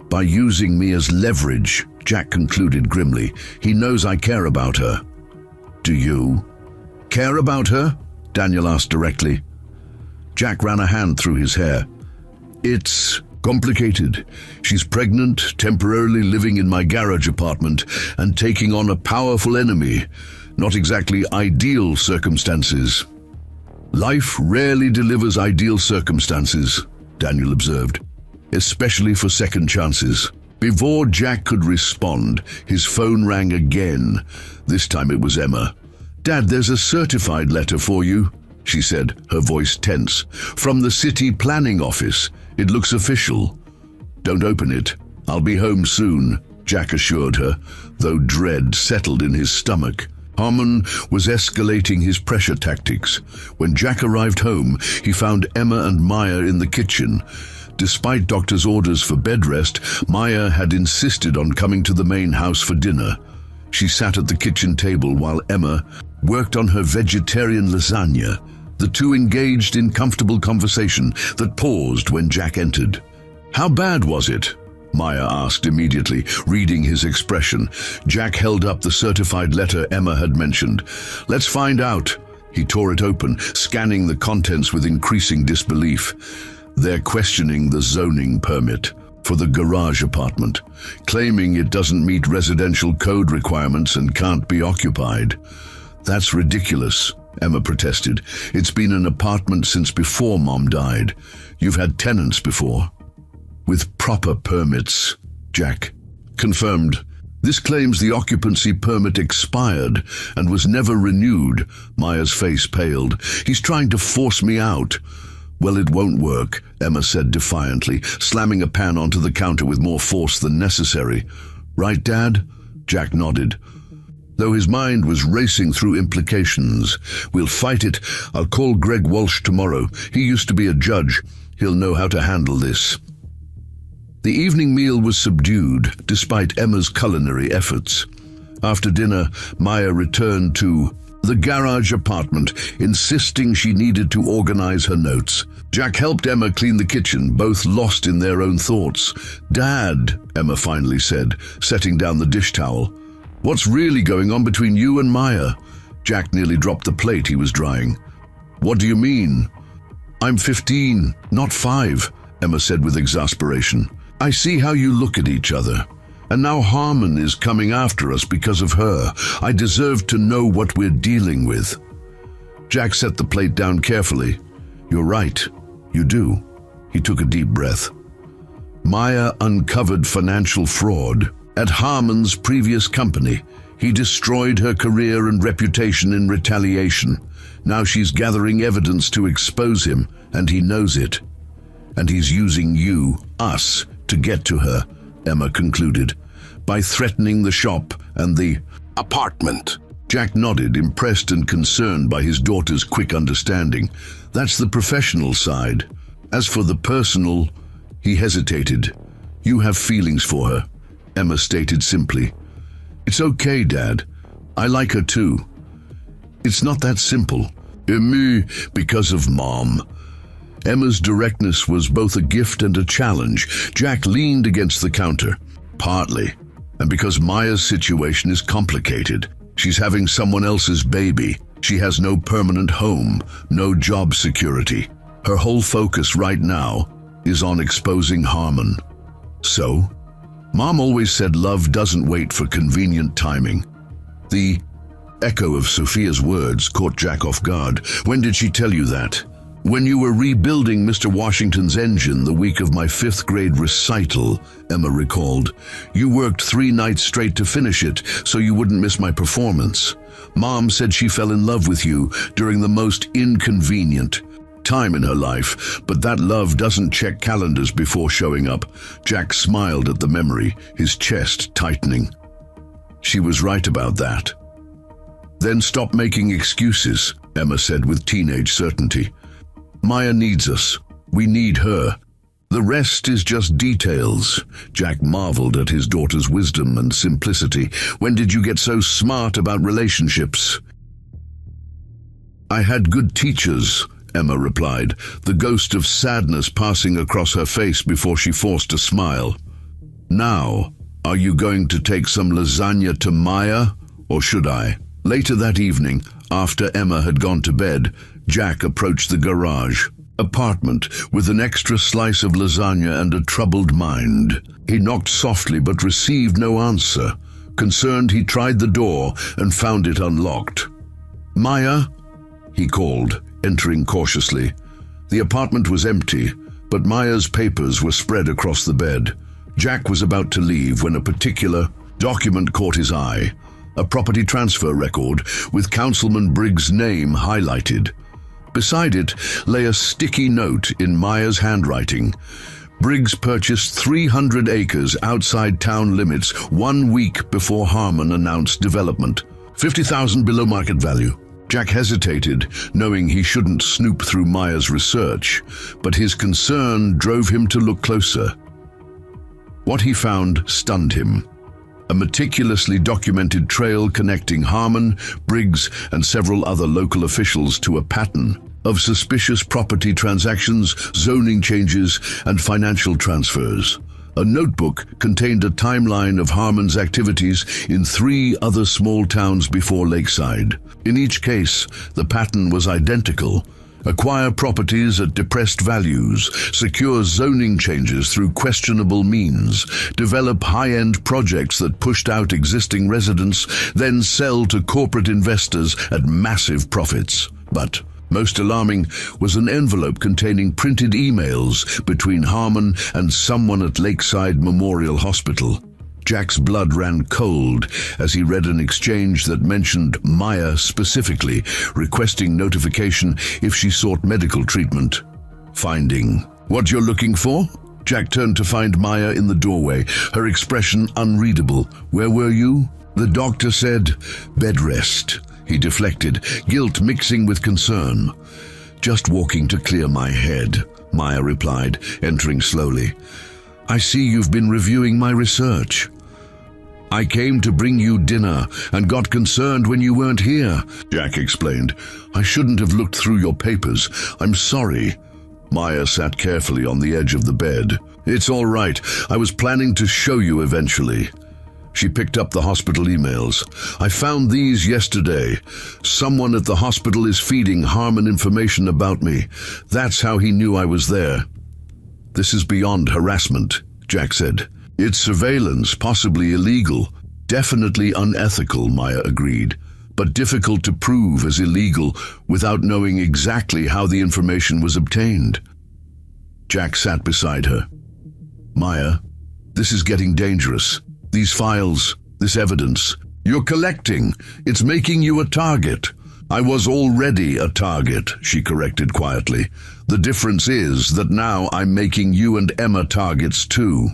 By using me as leverage, Jack concluded grimly. He knows I care about her. Do you care about her? Daniel asked directly. Jack ran a hand through his hair. It's complicated. She's pregnant, temporarily living in my garage apartment, and taking on a powerful enemy. Not exactly ideal circumstances. Life rarely delivers ideal circumstances, Daniel observed, especially for second chances. Before Jack could respond, his phone rang again. This time it was Emma. Dad, there's a certified letter for you, she said, her voice tense. From the city planning office. It looks official. Don't open it. I'll be home soon, Jack assured her, though dread settled in his stomach. Harmon was escalating his pressure tactics. When Jack arrived home, he found Emma and Maya in the kitchen. Despite doctor's orders for bed rest, Maya had insisted on coming to the main house for dinner. She sat at the kitchen table while Emma worked on her vegetarian lasagna. The two engaged in comfortable conversation that paused when Jack entered. How bad was it? Maya asked immediately, reading his expression. Jack held up the certified letter Emma had mentioned. Let's find out. He tore it open, scanning the contents with increasing disbelief. They're questioning the zoning permit for the garage apartment, claiming it doesn't meet residential code requirements and can't be occupied. That's ridiculous, Emma protested. It's been an apartment since before Mom died. You've had tenants before. With proper permits, Jack confirmed. This claims the occupancy permit expired and was never renewed. Maya's face paled. He's trying to force me out. Well, it won't work, Emma said defiantly, slamming a pan onto the counter with more force than necessary. Right, Dad? Jack nodded, though his mind was racing through implications. We'll fight it. I'll call Greg Walsh tomorrow. He used to be a judge. He'll know how to handle this. The evening meal was subdued, despite Emma's culinary efforts. After dinner, Maya returned to the garage apartment, insisting she needed to organize her notes. Jack helped Emma clean the kitchen, both lost in their own thoughts. Dad, Emma finally said, setting down the dish towel. What's really going on between you and Maya? Jack nearly dropped the plate he was drying. What do you mean? I'm 15, not 5, Emma said with exasperation. I see how you look at each other. And now Harmon is coming after us because of her. I deserve to know what we're dealing with. Jack set the plate down carefully. You're right. You do. He took a deep breath. Maya uncovered financial fraud at Harmon's previous company. He destroyed her career and reputation in retaliation. Now she's gathering evidence to expose him, and he knows it. And he's using you, us, to get to her, Emma concluded, by threatening the shop and the apartment. Jack nodded, impressed and concerned by his daughter's quick understanding. That's the professional side. As for the personal, he hesitated. You have feelings for her, Emma stated simply. It's okay, Dad. I like her too. It's not that simple. Me, because of Mom. Emma's directness was both a gift and a challenge. Jack leaned against the counter. Partly. And because Maya's situation is complicated. She's having someone else's baby. She has no permanent home, no job security. Her whole focus right now is on exposing Harmon. So, Mom always said love doesn't wait for convenient timing. The echo of Sophia's words caught Jack off guard. When did she tell you that? When you were rebuilding Mr. Washington's engine the week of my 5th grade recital, Emma recalled. You worked 3 nights straight to finish it, so you wouldn't miss my performance. Mom said she fell in love with you during the most inconvenient time in her life, but that love doesn't check calendars before showing up. Jack smiled at the memory, his chest tightening. She was right about that. Then stop making excuses, Emma said with teenage certainty. Maya needs us. We need her. The rest is just details. Jack marveled at his daughter's wisdom and simplicity. When did you get so smart about relationships? I had good teachers, Emma replied, the ghost of sadness passing across her face before she forced a smile. Now, are you going to take some lasagna to Maya, or should I? Later that evening, after Emma had gone to bed, Jack approached the garage apartment with an extra slice of lasagna and a troubled mind. He knocked softly but received no answer. Concerned, he tried the door and found it unlocked. Maya? He called, entering cautiously. The apartment was empty, but Maya's papers were spread across the bed. Jack was about to leave when a particular document caught his eye. A property transfer record with Councilman Briggs' name highlighted. Beside it lay a sticky note in Maya's handwriting. Briggs purchased 300 acres outside town limits 1 week before Harmon announced development. $50,000 below market value. Jack hesitated, knowing he shouldn't snoop through Maya's research, but his concern drove him to look closer. What he found stunned him. A meticulously documented trail connecting Harmon, Briggs, and several other local officials to a pattern of suspicious property transactions, zoning changes, and financial transfers. A notebook contained a timeline of Harmon's activities in 3 other small towns before Lakeside. In each case, the pattern was identical. Acquire properties at depressed values, secure zoning changes through questionable means, develop high-end projects that pushed out existing residents, then sell to corporate investors at massive profits. But most alarming was an envelope containing printed emails between Harmon and someone at Lakeside Memorial Hospital. Jack's blood ran cold as he read an exchange that mentioned Maya specifically, requesting notification if she sought medical treatment. Finding what you're looking for? Jack turned to find Maya in the doorway, her expression unreadable. Where were you? The doctor said, bed rest. He deflected, guilt mixing with concern. Just walking to clear my head, Maya replied, entering slowly. I see you've been reviewing my research. I came to bring you dinner and got concerned when you weren't here, Jack explained. I shouldn't have looked through your papers. I'm sorry. Maya sat carefully on the edge of the bed. It's all right. I was planning to show you eventually. She picked up the hospital emails. I found these yesterday. Someone at the hospital is feeding Harmon information about me. That's how he knew I was there. This is beyond harassment, Jack said. It's surveillance, possibly illegal. Definitely unethical, Maya agreed, but difficult to prove as illegal without knowing exactly how the information was obtained. Jack sat beside her. Maya, this is getting dangerous. These files, this evidence, you're collecting. It's making you a target. I was already a target, she corrected quietly. The difference is that now I'm making you and Emma targets too.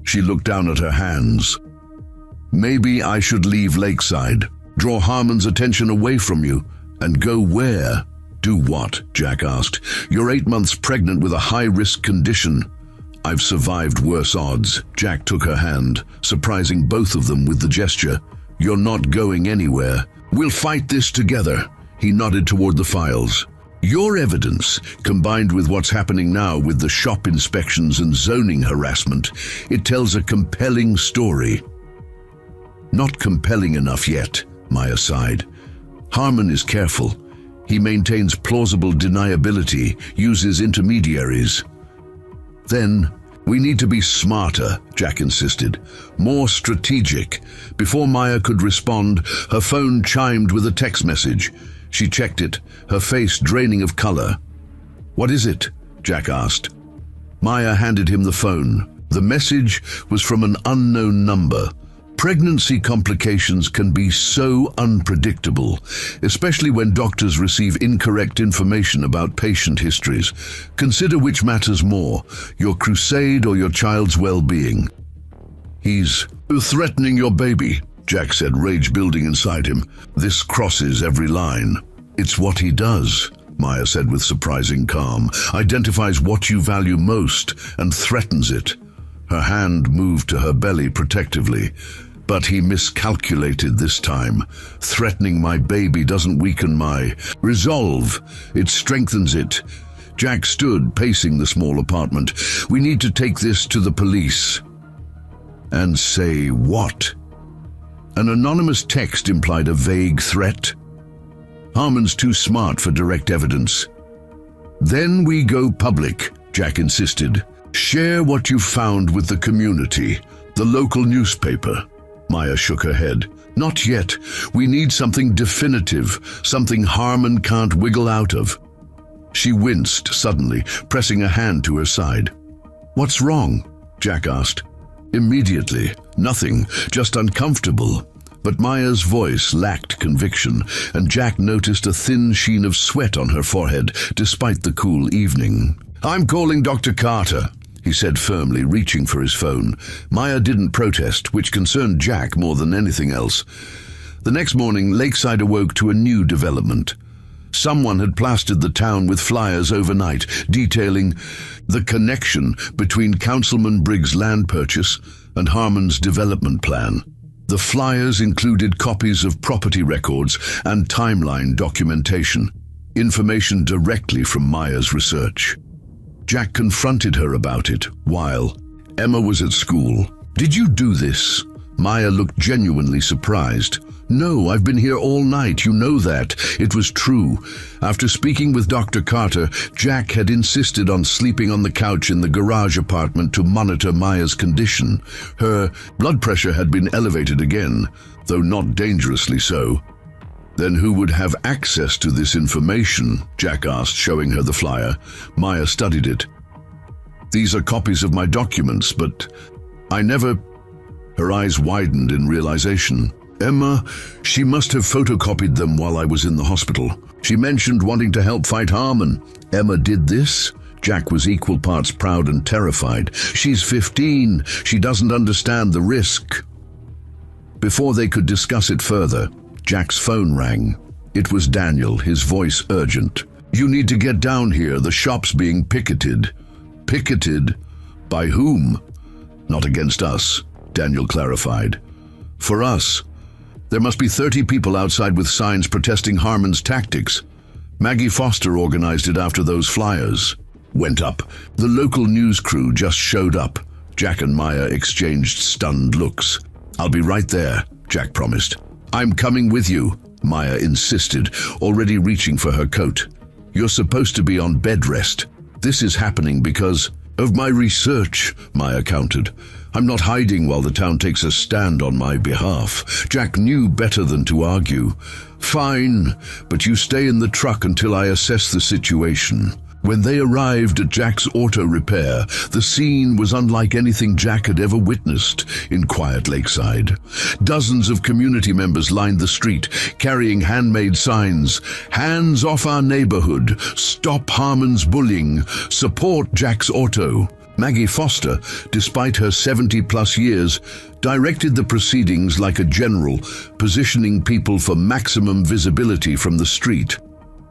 She looked down at her hands. Maybe I should leave Lakeside. Draw Harmon's attention away from you. And go where? Do what? Jack asked. You're 8 months pregnant with a high-risk condition. I've survived worse odds. Jack took her hand, surprising both of them with the gesture. You're not going anywhere. We'll fight this together. He nodded toward the files. Your evidence, combined with what's happening now with the shop inspections and zoning harassment, it tells a compelling story. Not compelling enough yet, Maya sighed. Harmon is careful. He maintains plausible deniability, uses intermediaries. Then, we need to be smarter, Jack insisted. More strategic. Before Maya could respond, her phone chimed with a text message. She checked it, her face draining of color. What is it? Jack asked. Maya handed him the phone. The message was from an unknown number. Pregnancy complications can be so unpredictable, especially when doctors receive incorrect information about patient histories. Consider which matters more, your crusade or your child's well-being. He's threatening your baby, Jack said, rage building inside him. This crosses every line. It's what he does, Maya said with surprising calm. Identifies what you value most and threatens it. Her hand moved to her belly protectively. But he miscalculated this time. Threatening my baby doesn't weaken my resolve. It strengthens it. Jack stood, pacing the small apartment. We need to take this to the police. And say what? An anonymous text implied a vague threat. Harmon's too smart for direct evidence. Then we go public, Jack insisted. Share what you found with the community, the local newspaper. Maya shook her head. Not yet. We need something definitive, something Harmon can't wiggle out of. She winced suddenly, pressing a hand to her side. What's wrong? Jack asked. Immediately. Nothing, just uncomfortable. But Maya's voice lacked conviction, and Jack noticed a thin sheen of sweat on her forehead, despite the cool evening. I'm calling Dr. Carter, he said firmly, reaching for his phone. Maya didn't protest, which concerned Jack more than anything else. The next morning, Lakeside awoke to a new development. Someone had plastered the town with flyers overnight, detailing the connection between Councilman Briggs' land purchase and Harmon's development plan. The flyers included copies of property records and timeline documentation, information directly from Maya's research. Jack confronted her about it while Emma was at school. Did you do this? Maya looked genuinely surprised. No, I've been here all night, you know that. It was true. After speaking with Dr. Carter, Jack had insisted on sleeping on the couch in the garage apartment to monitor Maya's condition. Her blood pressure had been elevated again, though not dangerously so. Then who would have access to this information? Jack asked, showing her the flyer. Maya studied it. These are copies of my documents, but I never... Her eyes widened in realization. Emma, she must have photocopied them while I was in the hospital. She mentioned wanting to help fight Harmon. Emma did this? Jack was equal parts proud and terrified. She's 15. She doesn't understand the risk. Before they could discuss it further, Jack's phone rang. It was Daniel, his voice urgent. You need to get down here. The shop's being picketed. Picketed? By whom? Not against us, Daniel clarified. For us. There must be 30 people outside with signs protesting Harmon's tactics. Maggie Foster organized it after those flyers went up. The local news crew just showed up. Jack and Maya exchanged stunned looks. I'll be right there, Jack promised. I'm coming with you, Maya insisted, already reaching for her coat. You're supposed to be on bed rest. This is happening because of my research, Maya countered. I'm not hiding while the town takes a stand on my behalf. Jack knew better than to argue. Fine, but you stay in the truck until I assess the situation. When they arrived at Jack's auto repair, the scene was unlike anything Jack had ever witnessed in quiet Lakeside. Dozens of community members lined the street, carrying handmade signs. Hands off our neighborhood. Stop Harmon's bullying. Support Jack's auto. Maggie Foster, despite her 70-plus years, directed the proceedings like a general, positioning people for maximum visibility from the street.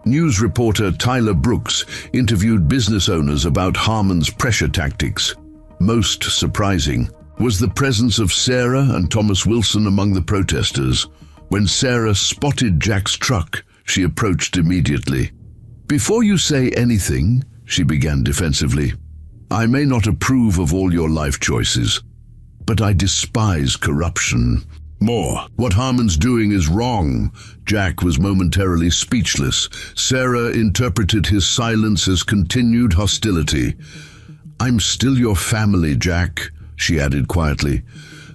News reporter Tyler Brooks interviewed business owners about Harmon's pressure tactics. Most surprising was the presence of Sarah and Thomas Wilson among the protesters. When Sarah spotted Jack's truck, she approached immediately. "Before you say anything," she began defensively, "I may not approve of all your life choices, but I despise corruption. More, what Harmon's doing is wrong." Jack was momentarily speechless. Sarah interpreted his silence as continued hostility. "I'm still your family, Jack," she added quietly.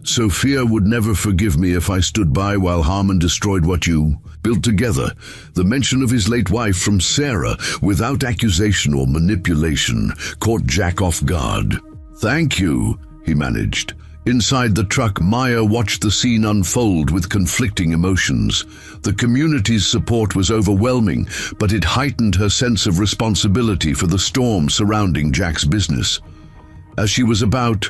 "Sophia would never forgive me if I stood by while Harmon destroyed what you built together." The mention of his late wife from Sarah, without accusation or manipulation, caught Jack off guard. "Thank you," he managed. Inside the truck, Maya watched the scene unfold with conflicting emotions. The community's support was overwhelming, but it heightened her sense of responsibility for the storm surrounding Jack's business. As she was about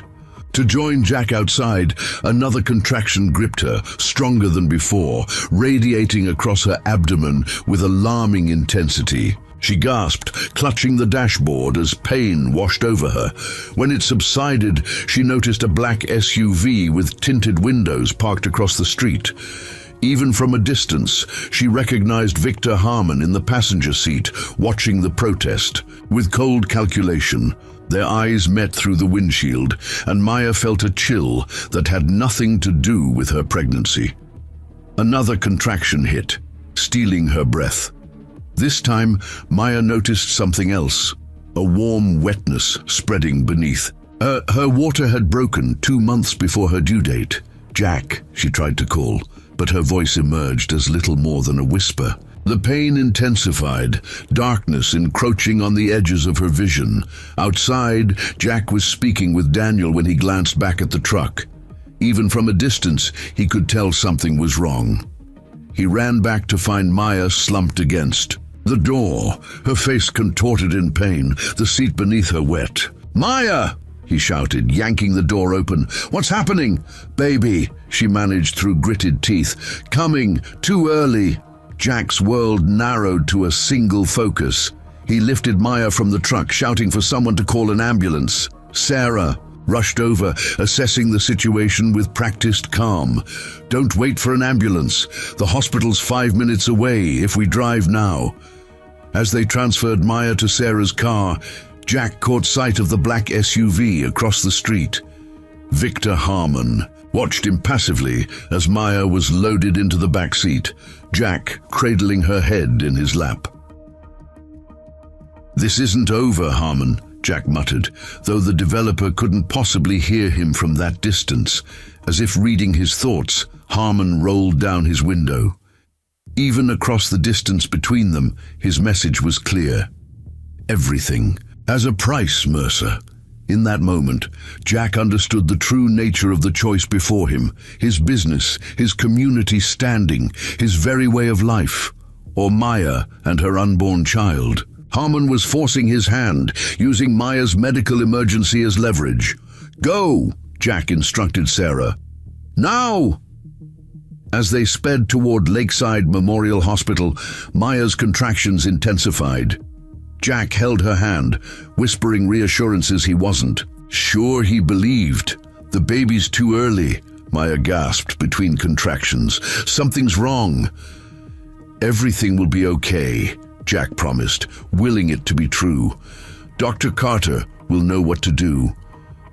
to join Jack outside, another contraction gripped her, stronger than before, radiating across her abdomen with alarming intensity. She gasped, clutching the dashboard as pain washed over her. When it subsided, she noticed a black SUV with tinted windows parked across the street. Even from a distance, she recognized Victor Harmon in the passenger seat, watching the protest. With cold calculation, their eyes met through the windshield, and Maya felt a chill that had nothing to do with her pregnancy. Another contraction hit, stealing her breath. This time, Maya noticed something else, a warm wetness spreading beneath. Her water had broken 2 months before her due date. "Jack," she tried to call, but her voice emerged as little more than a whisper. The pain intensified, darkness encroaching on the edges of her vision. Outside, Jack was speaking with Daniel when he glanced back at the truck. Even from a distance, he could tell something was wrong. He ran back to find Maya slumped against the door, her face contorted in pain, the seat beneath her wet. "Maya!" he shouted, yanking the door open. "What's happening?" "Baby," she managed through gritted teeth. "Coming, too early." Jack's world narrowed to a single focus. He lifted Maya from the truck, shouting for someone to call an ambulance. Sarah rushed over, assessing the situation with practiced calm. "Don't wait for an ambulance. The hospital's 5 minutes away if we drive now." As they transferred Maya to Sarah's car, Jack caught sight of the black SUV across the street. Victor Harmon watched impassively as Maya was loaded into the back seat, Jack cradling her head in his lap. "This isn't over, Harmon," Jack muttered, though the developer couldn't possibly hear him from that distance. As if reading his thoughts, Harmon rolled down his window. Even across the distance between them, his message was clear. "Everything has a price, Mercer." In that moment, Jack understood the true nature of the choice before him, his business, his community standing, his very way of life, or Maya and her unborn child. Harmon was forcing his hand, using Maya's medical emergency as leverage. "Go," Jack instructed Sarah. "Now!" As they sped toward Lakeside Memorial Hospital, Maya's contractions intensified. Jack held her hand, whispering reassurances he wasn't. Sure, he believed. "The baby's too early," Maya gasped between contractions. "Something's wrong." "Everything will be okay," Jack promised, willing it to be true. "Dr. Carter will know what to do."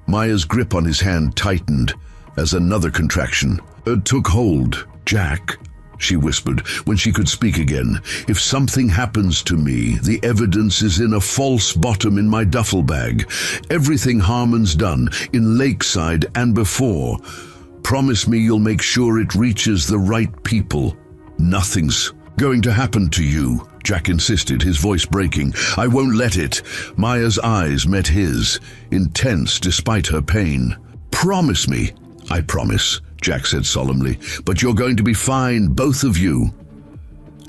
Maya's grip on his hand tightened as another contraction took hold. "Jack," she whispered when she could speak again, "if something happens to me, the evidence is in a false bottom in my duffel bag. Everything Harmon's done, in Lakeside and before. Promise me you'll make sure it reaches the right people." "Nothing's going to happen to you," Jack insisted, his voice breaking. "I won't let it." Maya's eyes met his, intense despite her pain. "Promise me." "I promise," Jack said solemnly, "but you're going to be fine, both of you."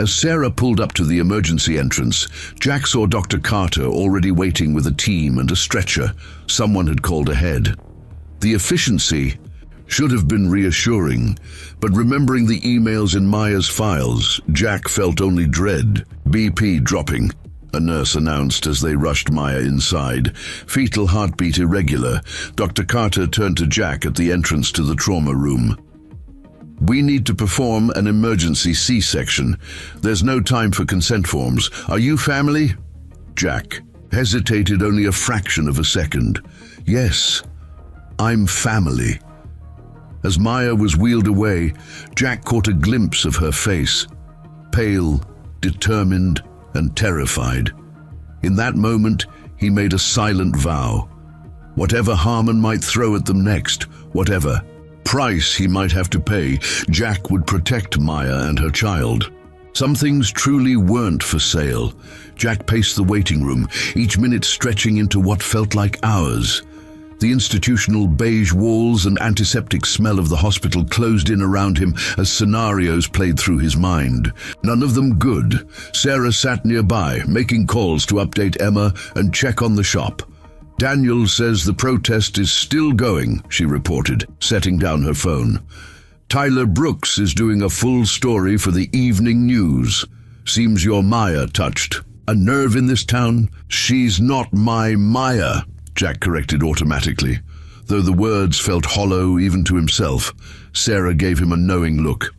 As Sarah pulled up to the emergency entrance, Jack saw Dr. Carter already waiting with a team and a stretcher. Someone had called ahead. The efficiency should have been reassuring, but remembering the emails in Maya's files, Jack felt only dread. BP dropping, a nurse announced as they rushed Maya inside. Fetal heartbeat irregular. Dr. Carter turned to Jack at the entrance to the trauma room. We need to perform an emergency C-section. There's no time for consent forms. Are you family? Jack hesitated only a fraction of a second. Yes, I'm family. As Maya was wheeled away, Jack caught a glimpse of her face, pale, determined, and terrified. In that moment, he made a silent vow. Whatever Harmon might throw at them next, whatever price he might have to pay, Jack would protect Maya and her child. Some things truly weren't for sale. Jack paced the waiting room, each minute stretching into what felt like hours. The institutional beige walls and antiseptic smell of the hospital closed in around him as scenarios played through his mind. None of them good. Sarah sat nearby, making calls to update Emma and check on the shop. Daniel says the protest is still going, she reported, setting down her phone. Tyler Brooks is doing a full story for the evening news. Seems your Maya touched. A nerve in this town? She's not my Maya, Jack corrected automatically. Though the words felt hollow even to himself, Sarah gave him a knowing look.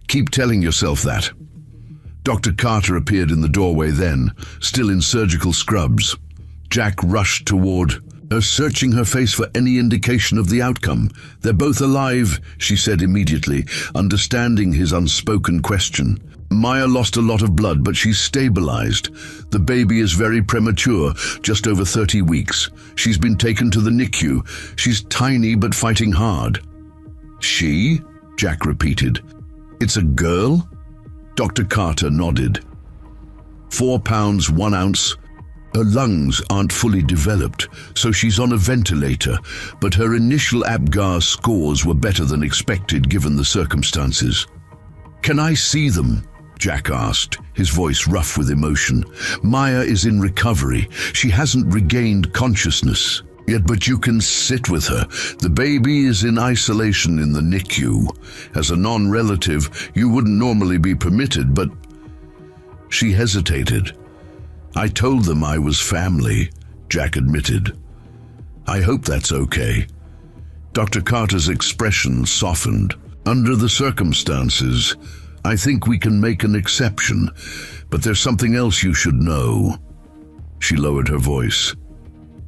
Keep telling yourself that. Dr. Carter appeared in the doorway then, still in surgical scrubs. Jack rushed toward her, searching her face for any indication of the outcome. They're both alive, she said immediately, understanding his unspoken question. Maya lost a lot of blood, but she's stabilized. The baby is very premature, just over 30 weeks. She's been taken to the NICU. She's tiny but fighting hard. She? Jack repeated. It's a girl? Dr. Carter nodded. 4 pounds, 1 ounce. Her lungs aren't fully developed, so she's on a ventilator, but her initial APGAR scores were better than expected given the circumstances. Can I see them? Jack asked, his voice rough with emotion. Maya is in recovery. She hasn't regained consciousness yet, but you can sit with her. The baby is in isolation in the NICU. As a non-relative, you wouldn't normally be permitted, but... She hesitated. I told them I was family, Jack admitted. I hope that's okay. Dr. Carter's expression softened. Under the circumstances, I think we can make an exception, but there's something else you should know. She lowered her voice.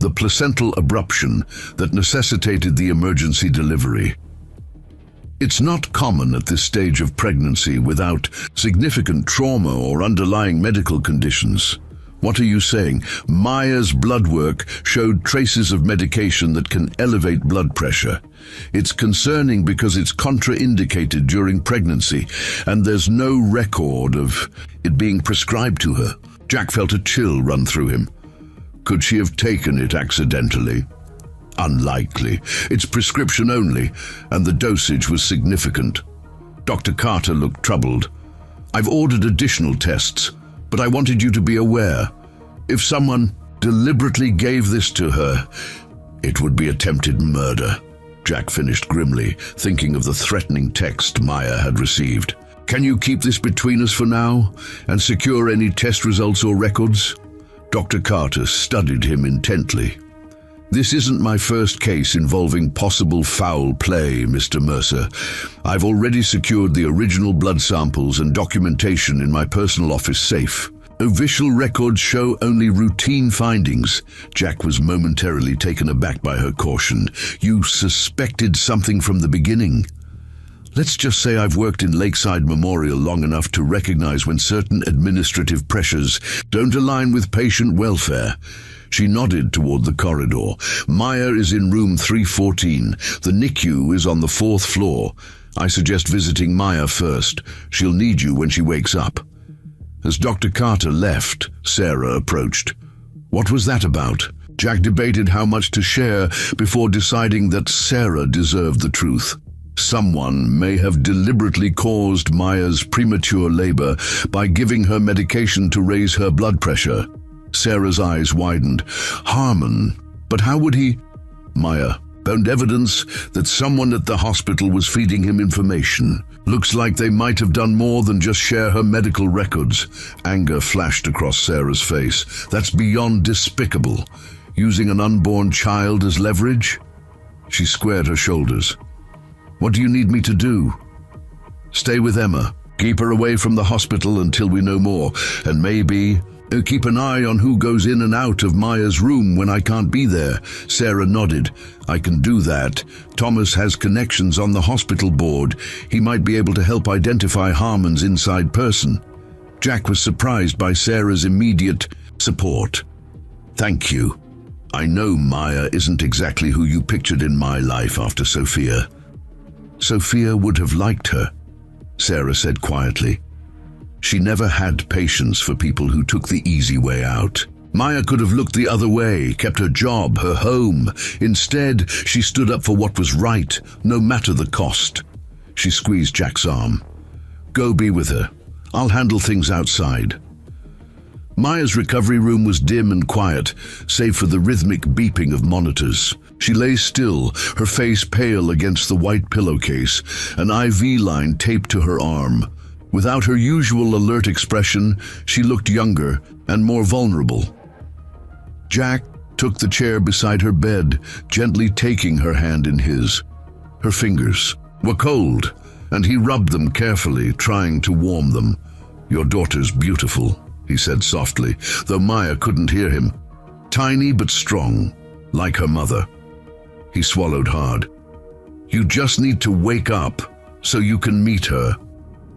The placental abruption that necessitated the emergency delivery. It's not common at this stage of pregnancy without significant trauma or underlying medical conditions. What are you saying? Maya's blood work showed traces of medication that can elevate blood pressure. It's concerning because it's contraindicated during pregnancy, and there's no record of it being prescribed to her. Jack felt a chill run through him. Could she have taken it accidentally? Unlikely. It's prescription only, and the dosage was significant. Dr. Carter looked troubled. I've ordered additional tests, but I wanted you to be aware. If someone deliberately gave this to her, it would be attempted murder. Jack finished grimly, thinking of the threatening text Maya had received. Can you keep this between us for now, and secure any test results or records? Dr. Carter studied him intently. This isn't my first case involving possible foul play, Mr. Mercer. I've already secured the original blood samples and documentation in my personal office safe. Official records show only routine findings. Jack was momentarily taken aback by her caution. You suspected something from the beginning. Let's just say I've worked in Lakeside Memorial long enough to recognize when certain administrative pressures don't align with patient welfare. She nodded toward the corridor. Maya is in room 314. The NICU is on the 4th floor. I suggest visiting Maya first. She'll need you when she wakes up. As Dr. Carter left, Sarah approached. What was that about? Jack debated how much to share before deciding that Sarah deserved the truth. Someone may have deliberately caused Maya's premature labor by giving her medication to raise her blood pressure. Sarah's eyes widened. Harmon, but how would he? Maya found evidence that someone at the hospital was feeding him information. Looks like they might have done more than just share her medical records. Anger flashed across Sarah's face. That's beyond despicable. Using an unborn child as leverage? She squared her shoulders. What do you need me to do? Stay with Emma. Keep her away from the hospital until we know more. And maybe keep an eye on who goes in and out of Maya's room when I can't be there. Sarah nodded. I can do that. Thomas has connections on the hospital board. He might be able to help identify Harmon's inside person. Jack was surprised by Sarah's immediate support. Thank you. I know Maya isn't exactly who you pictured in my life after Sophia. Sophia would have liked her, Sarah said quietly. She never had patience for people who took the easy way out. Maya could have looked the other way, kept her job, her home. Instead, she stood up for what was right, no matter the cost. She squeezed Jack's arm. Go be with her. I'll handle things outside. Maya's recovery room was dim and quiet, save for the rhythmic beeping of monitors. She lay still, her face pale against the white pillowcase, an IV line taped to her arm. Without her usual alert expression, she looked younger and more vulnerable. Jack took the chair beside her bed, gently taking her hand in his. Her fingers were cold, and he rubbed them carefully, trying to warm them. Your daughter's beautiful, he said softly, though Maya couldn't hear him. Tiny but strong, like her mother. He swallowed hard. You just need to wake up so you can meet her.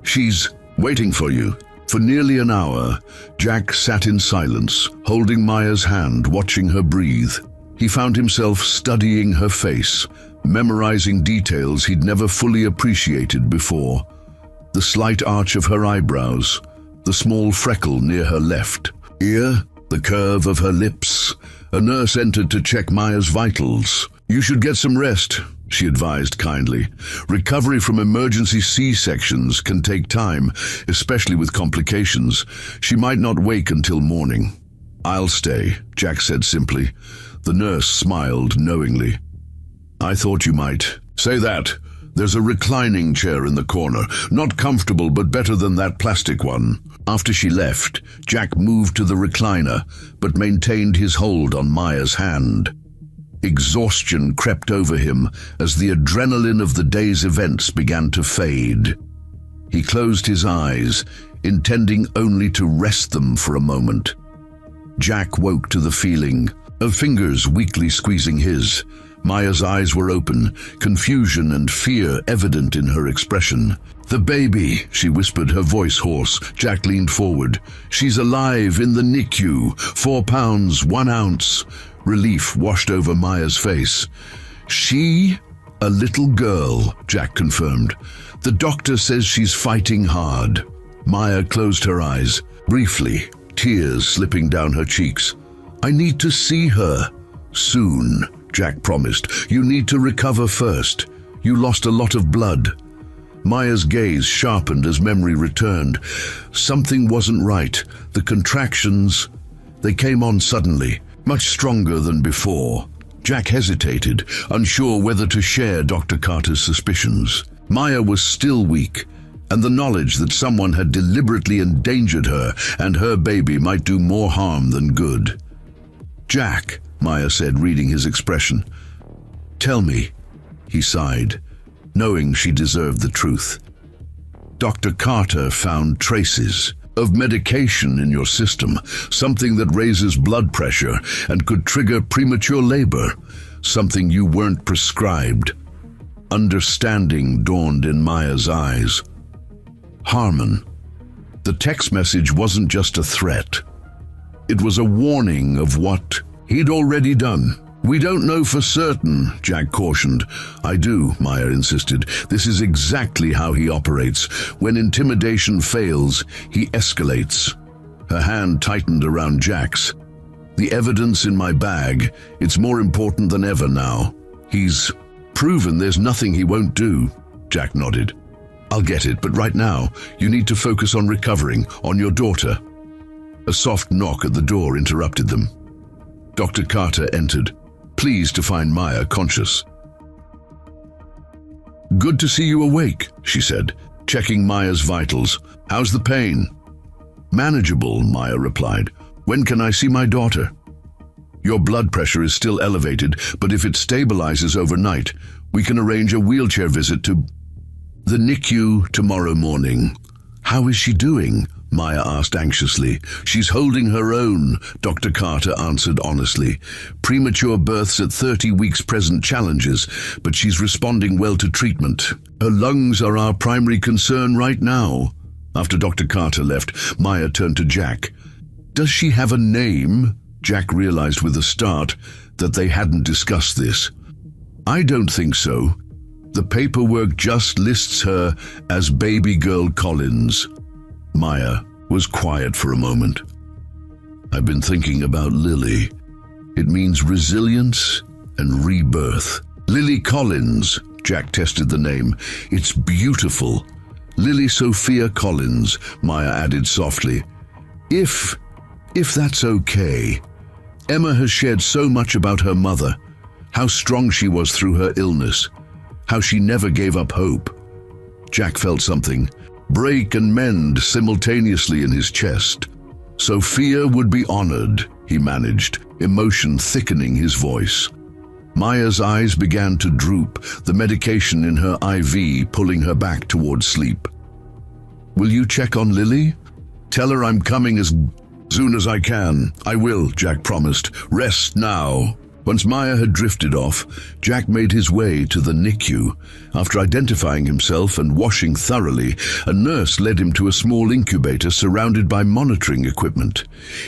She's waiting for you. For nearly an hour, Jack sat in silence, holding Maya's hand, watching her breathe. He found himself studying her face, memorizing details he'd never fully appreciated before. The slight arch of her eyebrows, the small freckle near her left ear, the curve of her lips. A nurse entered to check Maya's vitals. You should get some rest, she advised kindly. Recovery from emergency C-sections can take time, especially with complications. She might not wake until morning. I'll stay, Jack said simply. The nurse smiled knowingly. I thought you might. Say that. There's a reclining chair in the corner. Not comfortable, but better than that plastic one. After she left, Jack moved to the recliner, but maintained his hold on Maya's hand. Exhaustion crept over him as the adrenaline of the day's events began to fade. He closed his eyes, intending only to rest them for a moment. Jack woke to the feeling of fingers weakly squeezing his. Maya's eyes were open, confusion and fear evident in her expression. The baby, she whispered, her voice hoarse. Jack leaned forward. She's alive in the NICU, 4 pounds, 1 ounce. Relief washed over Maya's face. She? A little girl, Jack confirmed. The doctor says she's fighting hard. Maya closed her eyes, briefly, tears slipping down her cheeks. I need to see her. Soon, Jack promised. You need to recover first. You lost a lot of blood. Maya's gaze sharpened as memory returned. Something wasn't right. The contractions, they came on suddenly, much stronger than before. Jack hesitated, unsure whether to share Dr. Carter's suspicions. Maya was still weak, and the knowledge that someone had deliberately endangered her and her baby might do more harm than good. Jack, Maya said, reading his expression. Tell me, he sighed, knowing she deserved the truth. Dr. Carter found traces of medication in your system, something that raises blood pressure and could trigger premature labor, something you weren't prescribed. Understanding dawned in Maya's eyes. Harmon. The text message wasn't just a threat. It was a warning of what he'd already done. We don't know for certain, Jack cautioned. I do, Maya insisted. This is exactly how he operates. When intimidation fails, he escalates. Her hand tightened around Jack's. The evidence in my bag, it's more important than ever now. He's proven there's nothing he won't do. Jack nodded. I'll get it, but right now, you need to focus on recovering, on your daughter. A soft knock at the door interrupted them. Dr. Carter entered, pleased to find Maya conscious. Good to see you awake, she said, checking Maya's vitals. How's the pain? Manageable, Maya replied. When can I see my daughter? Your blood pressure is still elevated, but if it stabilizes overnight, we can arrange a wheelchair visit to the NICU tomorrow morning. How is she doing? Maya asked anxiously. She's holding her own, Dr. Carter answered honestly. Premature births at 30 weeks present challenges, but she's responding well to treatment. Her lungs are our primary concern right now. After Dr. Carter left, Maya turned to Jack. Does she have a name? Jack realized with a start that they hadn't discussed this. I don't think so. The paperwork just lists her as baby girl Collins. Maya was quiet for a moment. I've been thinking about Lily. It means resilience and rebirth. Lily Collins, Jack tested the name. It's beautiful. Lily Sophia Collins, Maya added softly. If that's okay. Emma has shared so much about her mother, how strong she was through her illness, how she never gave up hope. Jack felt something break and mend simultaneously in his chest. Sophia would be honored, he managed, emotion thickening his voice. Maya's eyes began to droop, the medication in her IV pulling her back towards sleep. Will you check on Lily? Tell her I'm coming as soon as I can. I will, Jack promised. Rest now. Once Maya had drifted off, Jack made his way to the NICU. After identifying himself and washing thoroughly, a nurse led him to a small incubator surrounded by monitoring equipment.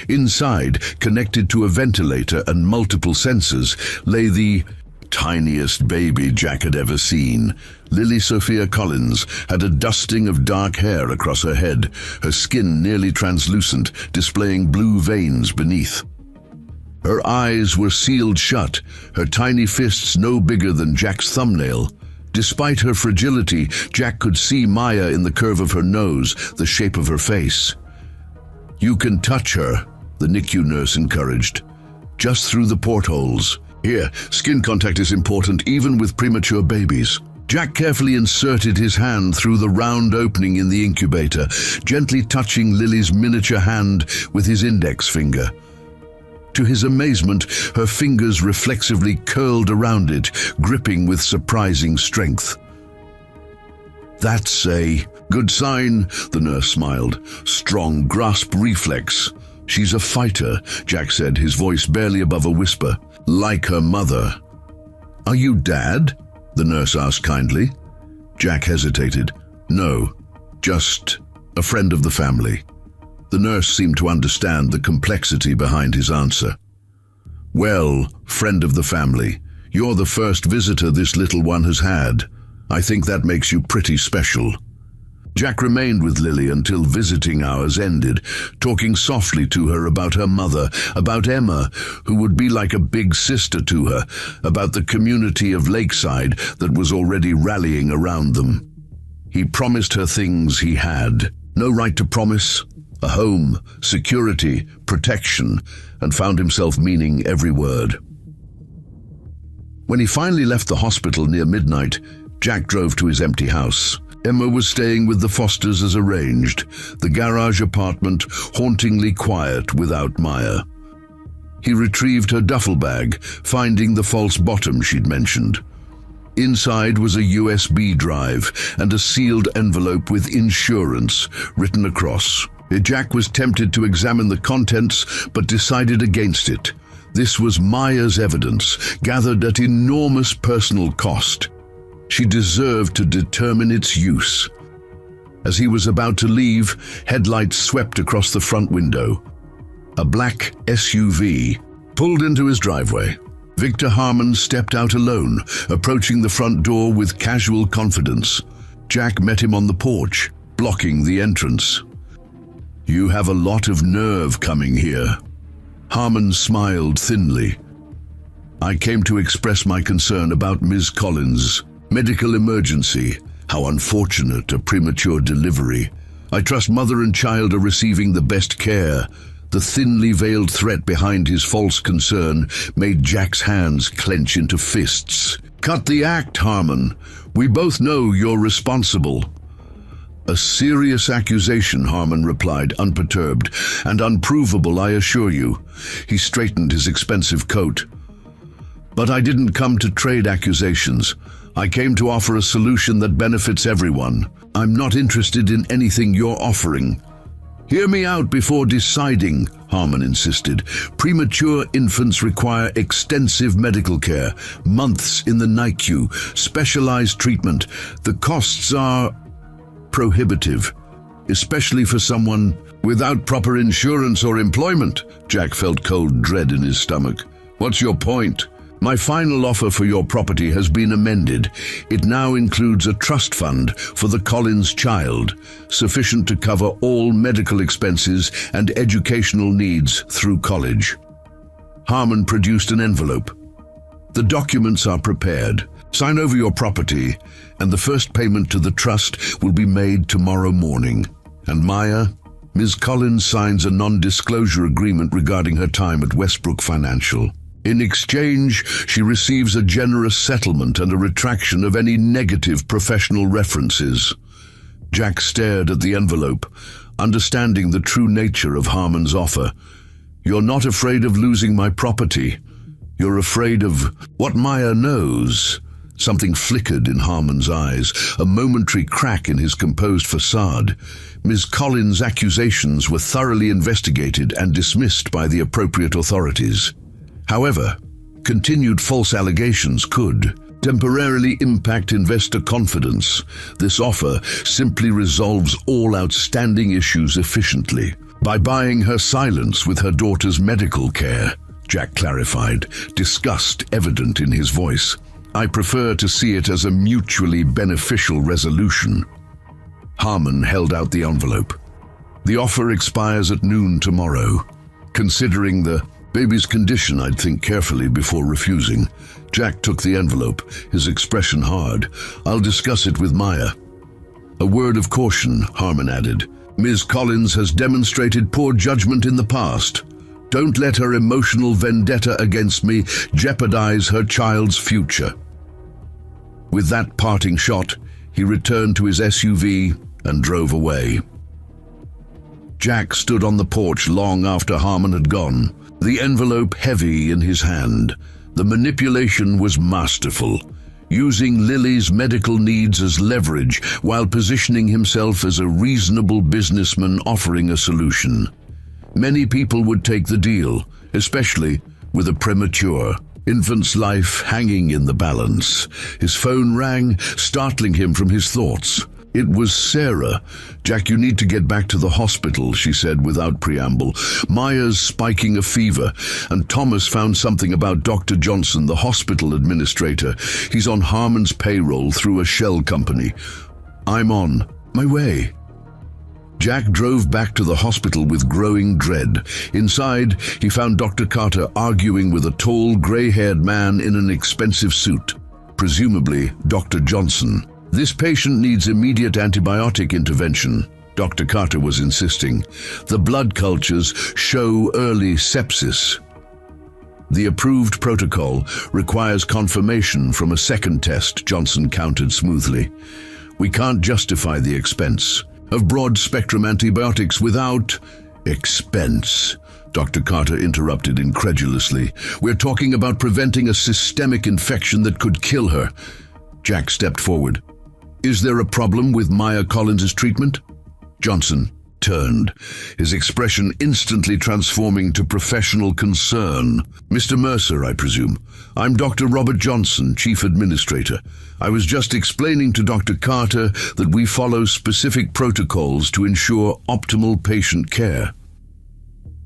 Inside, connected to a ventilator and multiple sensors, lay the tiniest baby Jack had ever seen. Lily Sophia Collins had a dusting of dark hair across her head, her skin nearly translucent, displaying blue veins beneath. Her eyes were sealed shut, her tiny fists no bigger than Jack's thumbnail. Despite her fragility, Jack could see Maya in the curve of her nose, the shape of her face. You can touch her, the NICU nurse encouraged. Just through the portholes. Here, skin contact is important even with premature babies. Jack carefully inserted his hand through the round opening in the incubator, gently touching Lily's miniature hand with his index finger. To his amazement, her fingers reflexively curled around it, gripping with surprising strength. That's a good sign, the nurse smiled. Strong grasp reflex. She's a fighter, Jack said, his voice barely above a whisper. Like her mother. Are you Dad? The nurse asked kindly. Jack hesitated. No, just a friend of the family. The nurse seemed to understand the complexity behind his answer. Well, friend of the family, you're the first visitor this little one has had. I think that makes you pretty special. Jack remained with Lily until visiting hours ended, talking softly to her about her mother, about Emma, who would be like a big sister to her, about the community of Lakeside that was already rallying around them. He promised her things he had. No right to promise, a home, security, protection, and found himself meaning every word. When he finally left the hospital near midnight, Jack drove to his empty house. Emma was staying with the Fosters as arranged, the garage apartment hauntingly quiet without Maya. He retrieved her duffel bag, finding the false bottom she'd mentioned. Inside was a USB drive and a sealed envelope with insurance written across. Jack was tempted to examine the contents, but decided against it. This was Maya's evidence, gathered at enormous personal cost. She deserved to determine its use. As he was about to leave, headlights swept across the front window. A black SUV pulled into his driveway. Victor Harmon stepped out alone, approaching the front door with casual confidence. Jack met him on the porch, blocking the entrance. You have a lot of nerve coming here. Harmon smiled thinly. I came to express my concern about Ms. Collins. Medical emergency. How unfortunate, a premature delivery. I trust mother and child are receiving the best care. The thinly veiled threat behind his false concern made Jack's hands clench into fists. Cut the act, Harmon. We both know you're responsible. A serious accusation, Harmon replied, unperturbed, and unprovable, I assure you. He straightened his expensive coat. But I didn't come to trade accusations. I came to offer a solution that benefits everyone. I'm not interested in anything you're offering. Hear me out before deciding, Harmon insisted. Premature infants require extensive medical care, months in the NICU, specialized treatment. The costs are prohibitive, especially for someone without proper insurance or employment. Jack felt cold dread in his stomach. What's your point? My final offer for your property has been amended. It now includes a trust fund for the Collins child, sufficient to cover all medical expenses and educational needs through college. Harmon produced an envelope. The documents are prepared. Sign over your property, and the first payment to the trust will be made tomorrow morning. And Maya, Ms. Collins signs a non-disclosure agreement regarding her time at Westbrook Financial. In exchange, she receives a generous settlement and a retraction of any negative professional references. Jack stared at the envelope, understanding the true nature of Harmon's offer. You're not afraid of losing my property. You're afraid of what Maya knows. Something flickered in Harmon's eyes, a momentary crack in his composed facade. Ms. Collins' accusations were thoroughly investigated and dismissed by the appropriate authorities. However, continued false allegations could temporarily impact investor confidence. This offer simply resolves all outstanding issues efficiently. By buying her silence with her daughter's medical care, Jack clarified, disgust evident in his voice. I prefer to see it as a mutually beneficial resolution. Harmon held out the envelope. The offer expires at noon tomorrow. Considering the baby's condition, I'd think carefully before refusing. Jack took the envelope, his expression hard. I'll discuss it with Maya. A word of caution, Harmon added. Ms. Collins has demonstrated poor judgment in the past. Don't let her emotional vendetta against me jeopardize her child's future. With that parting shot, he returned to his SUV and drove away. Jack stood on the porch long after Harmon had gone, the envelope heavy in his hand. The manipulation was masterful, using Lily's medical needs as leverage while positioning himself as a reasonable businessman offering a solution. Many people would take the deal, especially with a premature infant's life hanging in the balance. His phone rang, startling him from his thoughts. It was Sarah. Jack, you need to get back to the hospital, she said without preamble. Maya's spiking a fever, and Thomas found something about Dr. Johnson, the hospital administrator. He's on Harmon's payroll through a shell company. I'm on my way. Jack drove back to the hospital with growing dread. Inside, he found Dr. Carter arguing with a tall, gray-haired man in an expensive suit, presumably Dr. Johnson. This patient needs immediate antibiotic intervention, Dr. Carter was insisting. The blood cultures show early sepsis. The approved protocol requires confirmation from a second test, Johnson countered smoothly. We can't justify the expense of broad-spectrum antibiotics without expense, Dr. Carter interrupted incredulously. We're talking about preventing a systemic infection that could kill her. Jack stepped forward. Is there a problem with Maya Collins' treatment? Johnson turned, his expression instantly transforming to professional concern. Mr. Mercer, I presume. I'm Dr. Robert Johnson, Chief Administrator. I was just explaining to Dr. Carter that we follow specific protocols to ensure optimal patient care.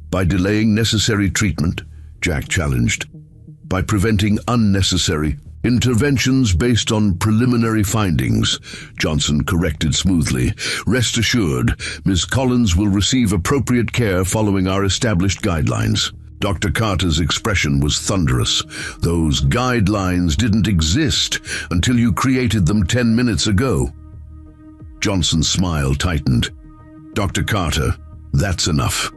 By delaying necessary treatment, Jack challenged. By preventing unnecessary interventions based on preliminary findings, Johnson corrected smoothly. Rest assured, Ms. Collins will receive appropriate care following our established guidelines. Dr. Carter's expression was thunderous. Those guidelines didn't exist until you created them 10 minutes ago. Johnson's smile tightened. Dr. Carter, that's enough.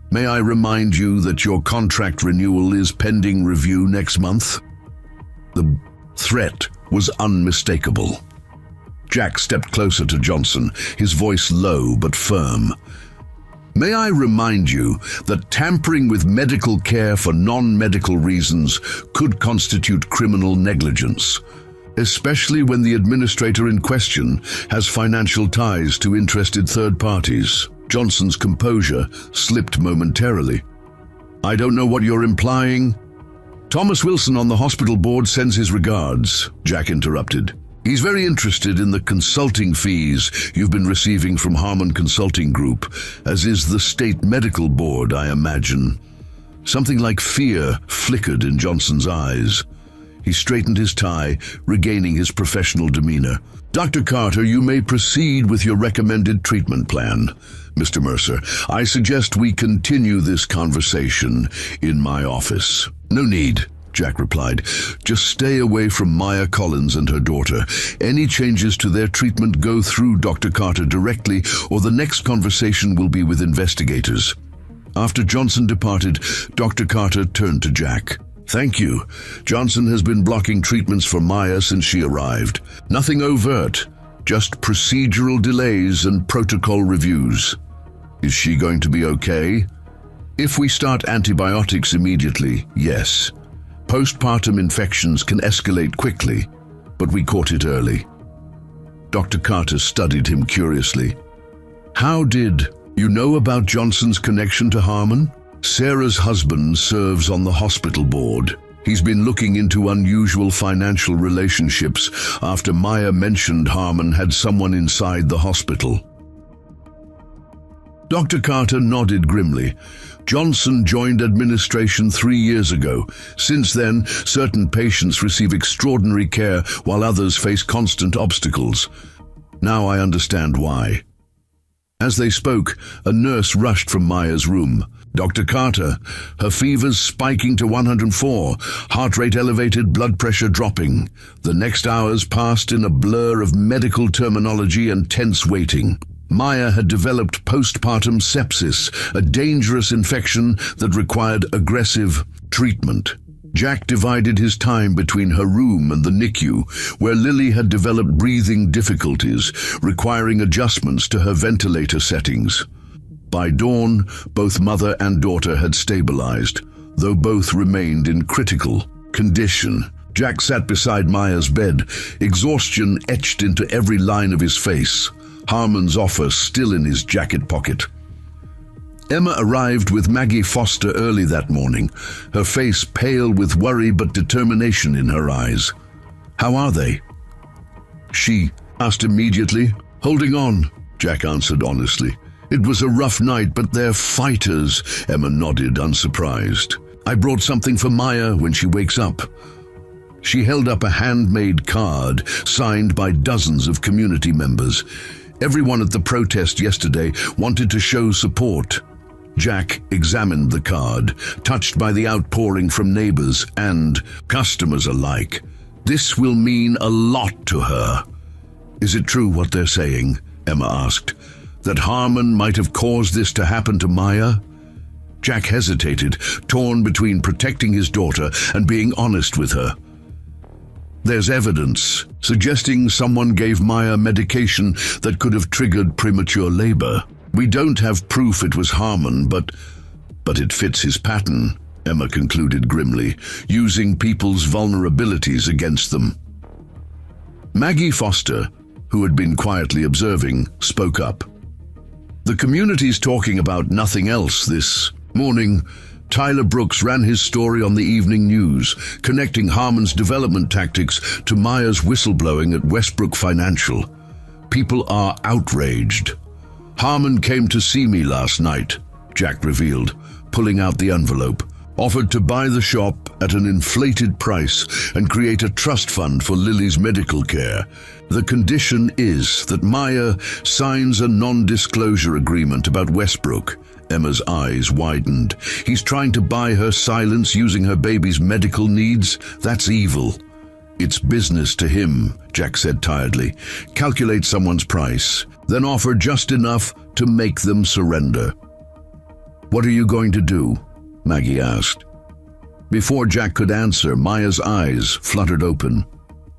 May I remind you that your contract renewal is pending review next month? The threat was unmistakable. Jack stepped closer to Johnson, his voice low but firm. May I remind you that tampering with medical care for non-medical reasons could constitute criminal negligence, especially when the administrator in question has financial ties to interested third parties. Johnson's composure slipped momentarily. I don't know what you're implying. Thomas Wilson on the hospital board sends his regards, Jack interrupted. He's very interested in the consulting fees you've been receiving from Harmon Consulting Group, as is the State Medical Board, I imagine. Something like fear flickered in Johnson's eyes. He straightened his tie, regaining his professional demeanor. Dr. Carter, you may proceed with your recommended treatment plan. Mr. Mercer, I suggest we continue this conversation in my office. No need, Jack replied. Just stay away from Maya Collins and her daughter. Any changes to their treatment go through Dr. Carter directly, or the next conversation will be with investigators. After Johnson departed, Dr. Carter turned to Jack. Thank you. Johnson has been blocking treatments for Maya since she arrived. Nothing overt, just procedural delays and protocol reviews. Is she going to be okay? If we start antibiotics immediately, yes. Postpartum infections can escalate quickly, but we caught it early. Dr. Carter studied him curiously. How did you know about Johnson's connection to Harmon? Sarah's husband serves on the hospital board. He's been looking into unusual financial relationships after Maya mentioned Harmon had someone inside the hospital. Dr. Carter nodded grimly. Johnson joined administration 3 years ago. Since then, certain patients receive extraordinary care while others face constant obstacles. Now I understand why. As they spoke, a nurse rushed from Maya's room. Dr. Carter, her fever's spiking to 104, heart rate elevated, blood pressure dropping. The next hours passed in a blur of medical terminology and tense waiting. Maya had developed postpartum sepsis, a dangerous infection that required aggressive treatment. Jack divided his time between her room and the NICU, where Lily had developed breathing difficulties, requiring adjustments to her ventilator settings. By dawn, both mother and daughter had stabilized, though both remained in critical condition. Jack sat beside Maya's bed, exhaustion etched into every line of his face, Harmon's offer still in his jacket pocket. Emma arrived with Maggie Foster early that morning, her face pale with worry but determination in her eyes. How are they? She asked immediately. Holding on, Jack answered honestly. It was a rough night, but they're fighters, Emma nodded, unsurprised. I brought something for Maya when she wakes up. She held up a handmade card signed by dozens of community members. Everyone at the protest yesterday wanted to show support. Jack examined the card, touched by the outpouring from neighbors and customers alike. This will mean a lot to her. Is it true what they're saying? Emma asked. That Harmon might have caused this to happen to Maya? Jack hesitated, torn between protecting his daughter and being honest with her. There's evidence suggesting someone gave Maya medication that could have triggered premature labor. We don't have proof it was Harmon, but it fits his pattern, Emma concluded grimly, using people's vulnerabilities against them. Maggie Foster, who had been quietly observing, spoke up. The community's talking about nothing else this morning. Tyler Brooks ran his story on the evening news, connecting Harmon's development tactics to Maya's whistleblowing at Westbrook Financial. People are outraged. Harmon came to see me last night, Jack revealed, pulling out the envelope. Offered to buy the shop at an inflated price and create a trust fund for Lily's medical care. The condition is that Maya signs a non-disclosure agreement about Westbrook. Emma's eyes widened. He's trying to buy her silence using her baby's medical needs? That's evil. It's business to him, Jack said tiredly. Calculate someone's price, then offer just enough to make them surrender. What are you going to do? Maggie asked. Before Jack could answer, Maya's eyes fluttered open.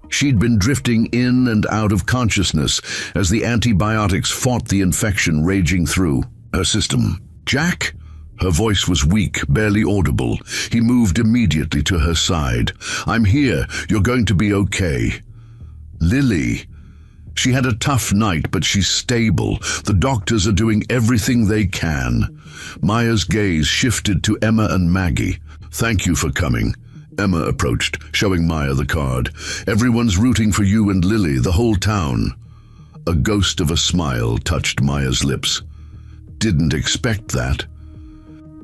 She'd been drifting in and out of consciousness as the antibiotics fought the infection raging through her system. Jack? Her voice was weak, barely audible. He moved immediately to her side. I'm here. You're going to be okay. Lily. She had a tough night, but she's stable. The doctors are doing everything they can. Maya's gaze shifted to Emma and Maggie. Thank you for coming. Emma approached, showing Maya the card. Everyone's rooting for you and Lily, the whole town. A ghost of a smile touched Maya's lips. Didn't expect that.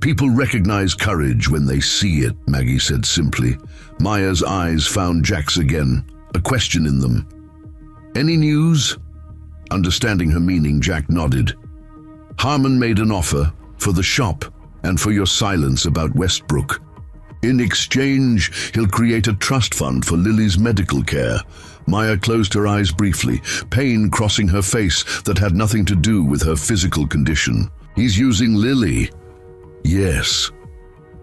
People recognize courage when they see it, Maggie said simply. Maya's eyes found Jack's again, a question in them. Any news? Understanding her meaning, Jack nodded. Harmon made an offer for the shop and for your silence about Westbrook. In exchange, he'll create a trust fund for Lily's medical care. Maya closed her eyes briefly, pain crossing her face that had nothing to do with her physical condition. He's using Lily. Yes.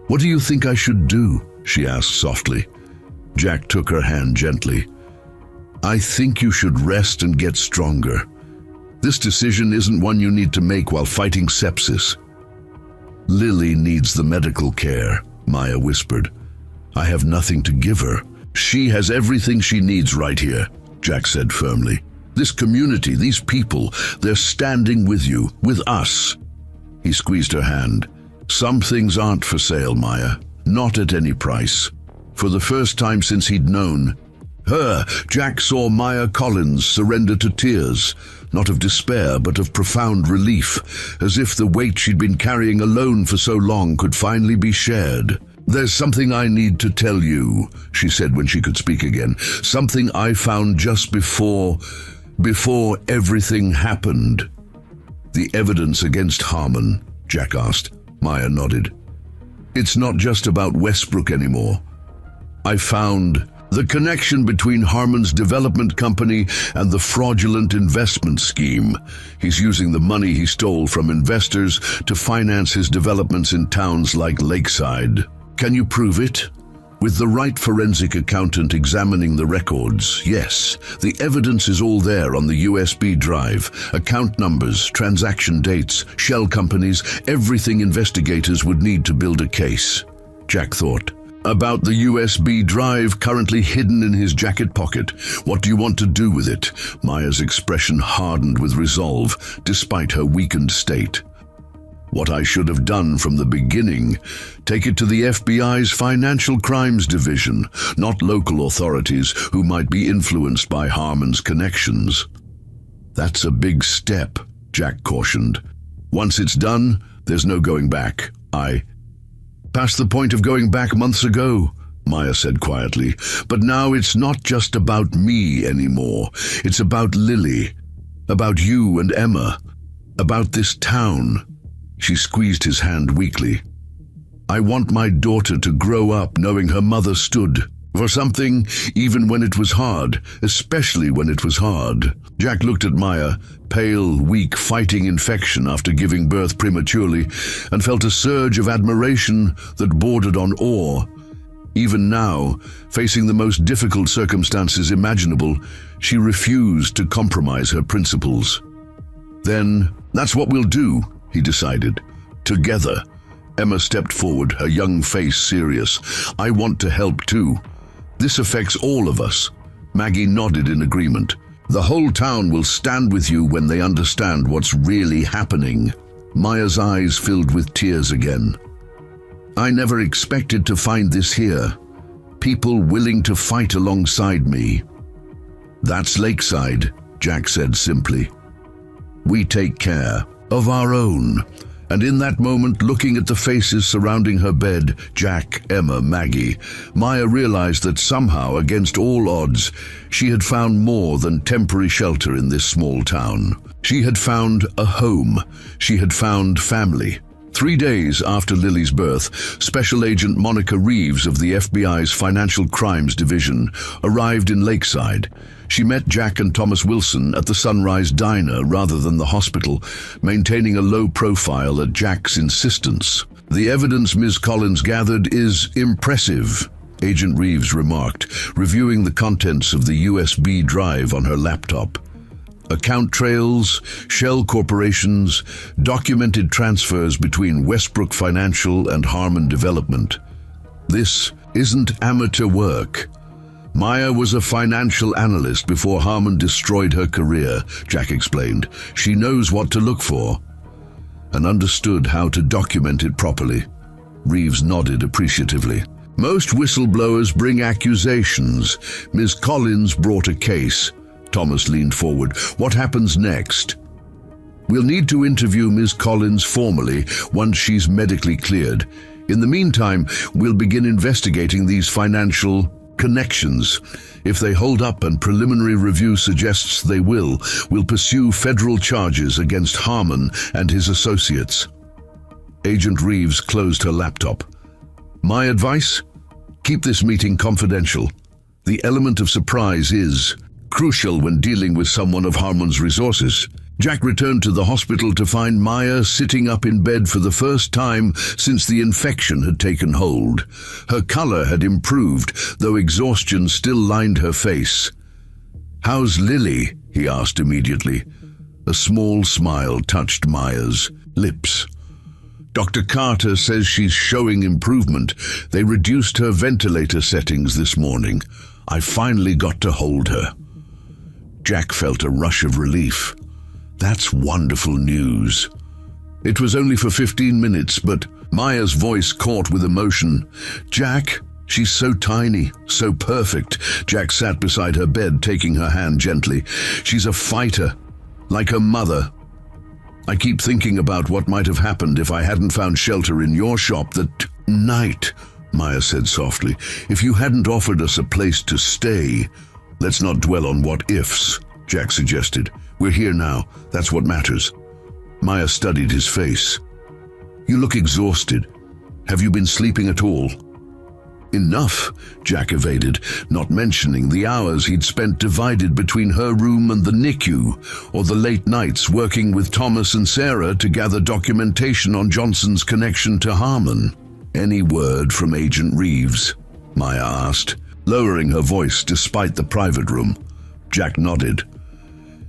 What do you think I should do? She asked softly. Jack took her hand gently. I think you should rest and get stronger. This decision isn't one you need to make while fighting sepsis. Lily needs the medical care, Maya whispered. I have nothing to give her. She has everything she needs right here, Jack said firmly. This community, these people, they're standing with you, with us. He squeezed her hand. Some things aren't for sale, Maya. Not at any price. For the first time since he'd known her, Jack saw Maya Collins surrender to tears, not of despair but of profound relief, as if the weight she'd been carrying alone for so long could finally be shared. There's something I need to tell you, she said when she could speak again. Something I found just before everything happened. The evidence against Harmon, Jack asked. Maya nodded. It's not just about Westbrook anymore. I found the connection between Harmon's development company and the fraudulent investment scheme. He's using the money he stole from investors to finance his developments in towns like Lakeside. Can you prove it? With the right forensic accountant examining the records, yes. The evidence is all there on the USB drive. Account numbers, transaction dates, shell companies, everything investigators would need to build a case. Jack thought. About the USB drive currently hidden in his jacket pocket. What do you want to do with it? Maya's expression hardened with resolve, despite her weakened state. What I should have done from the beginning. Take it to the FBI's Financial Crimes Division, not local authorities who might be influenced by Harmon's connections. That's a big step, Jack cautioned. Once it's done, there's no going back. I passed the point of going back months ago, Maya said quietly. But now it's not just about me anymore. It's about Lily, about you and Emma, about this town. She squeezed his hand weakly. I want my daughter to grow up knowing her mother stood for something, even when it was hard, especially when it was hard. Jack looked at Maya, pale, weak, fighting infection after giving birth prematurely, and felt a surge of admiration that bordered on awe. Even now, facing the most difficult circumstances imaginable, she refused to compromise her principles. Then, that's what we'll do, he decided. Together. Emma stepped forward, her young face serious. I want to help too. This affects all of us. Maggie nodded in agreement. The whole town will stand with you when they understand what's really happening. Maya's eyes filled with tears again. I never expected to find this here. People willing to fight alongside me. That's Lakeside, Jack said simply. We take care of our own. And in that moment, looking at the faces surrounding her bed, Jack, Emma, Maggie, Maya realized that somehow, against all odds, she had found more than temporary shelter in this small town. She had found a home. She had found family. 3 days after Lily's birth, Special Agent Monica Reeves of the FBI's Financial Crimes Division arrived in Lakeside. She met Jack and Thomas Wilson at the Sunrise Diner rather than the hospital, maintaining a low profile at Jack's insistence. "The evidence Ms. Collins gathered is impressive," Agent Reeves remarked, reviewing the contents of the USB drive on her laptop. Account trails, shell corporations, documented transfers between Westbrook Financial and Harmon Development. "This isn't amateur work. Maya was a financial analyst before Harmon destroyed her career," Jack explained. "She knows what to look for and understood how to document it properly." Reeves nodded appreciatively. "Most whistleblowers bring accusations. Ms. Collins brought a case." Thomas leaned forward. "What happens next?" "We'll need to interview Ms. Collins formally once she's medically cleared. In the meantime, we'll begin investigating these financial connections. If they hold up and preliminary review suggests they will, we'll pursue federal charges against Harmon and his associates." Agent Reeves closed her laptop. "My advice? Keep this meeting confidential. The element of surprise is crucial when dealing with someone of Harmon's resources." Jack returned to the hospital to find Maya sitting up in bed for the first time since the infection had taken hold. Her color had improved, though exhaustion still lined her face. "How's Lily?" he asked immediately. A small smile touched Maya's lips. "Dr. Carter says she's showing improvement. They reduced her ventilator settings this morning. I finally got to hold her." Jack felt a rush of relief. That's wonderful news. It was only for 15 minutes, but Maya's voice caught with emotion. "Jack, she's so tiny, so perfect." Jack sat beside her bed, taking her hand gently. "She's a fighter, like her mother. I keep thinking about what might have happened if I hadn't found shelter in your shop that night," Maya said softly. "If you hadn't offered us a place to stay." "Let's not dwell on what ifs," Jack suggested. "We're here now. That's what matters." Maya studied his face. "You look exhausted. Have you been sleeping at all?" "Enough," Jack evaded, not mentioning the hours he'd spent divided between her room and the NICU, or the late nights working with Thomas and Sarah to gather documentation on Johnson's connection to Harmon. "Any word from Agent Reeves?" Maya asked, lowering her voice despite the private room. Jack nodded.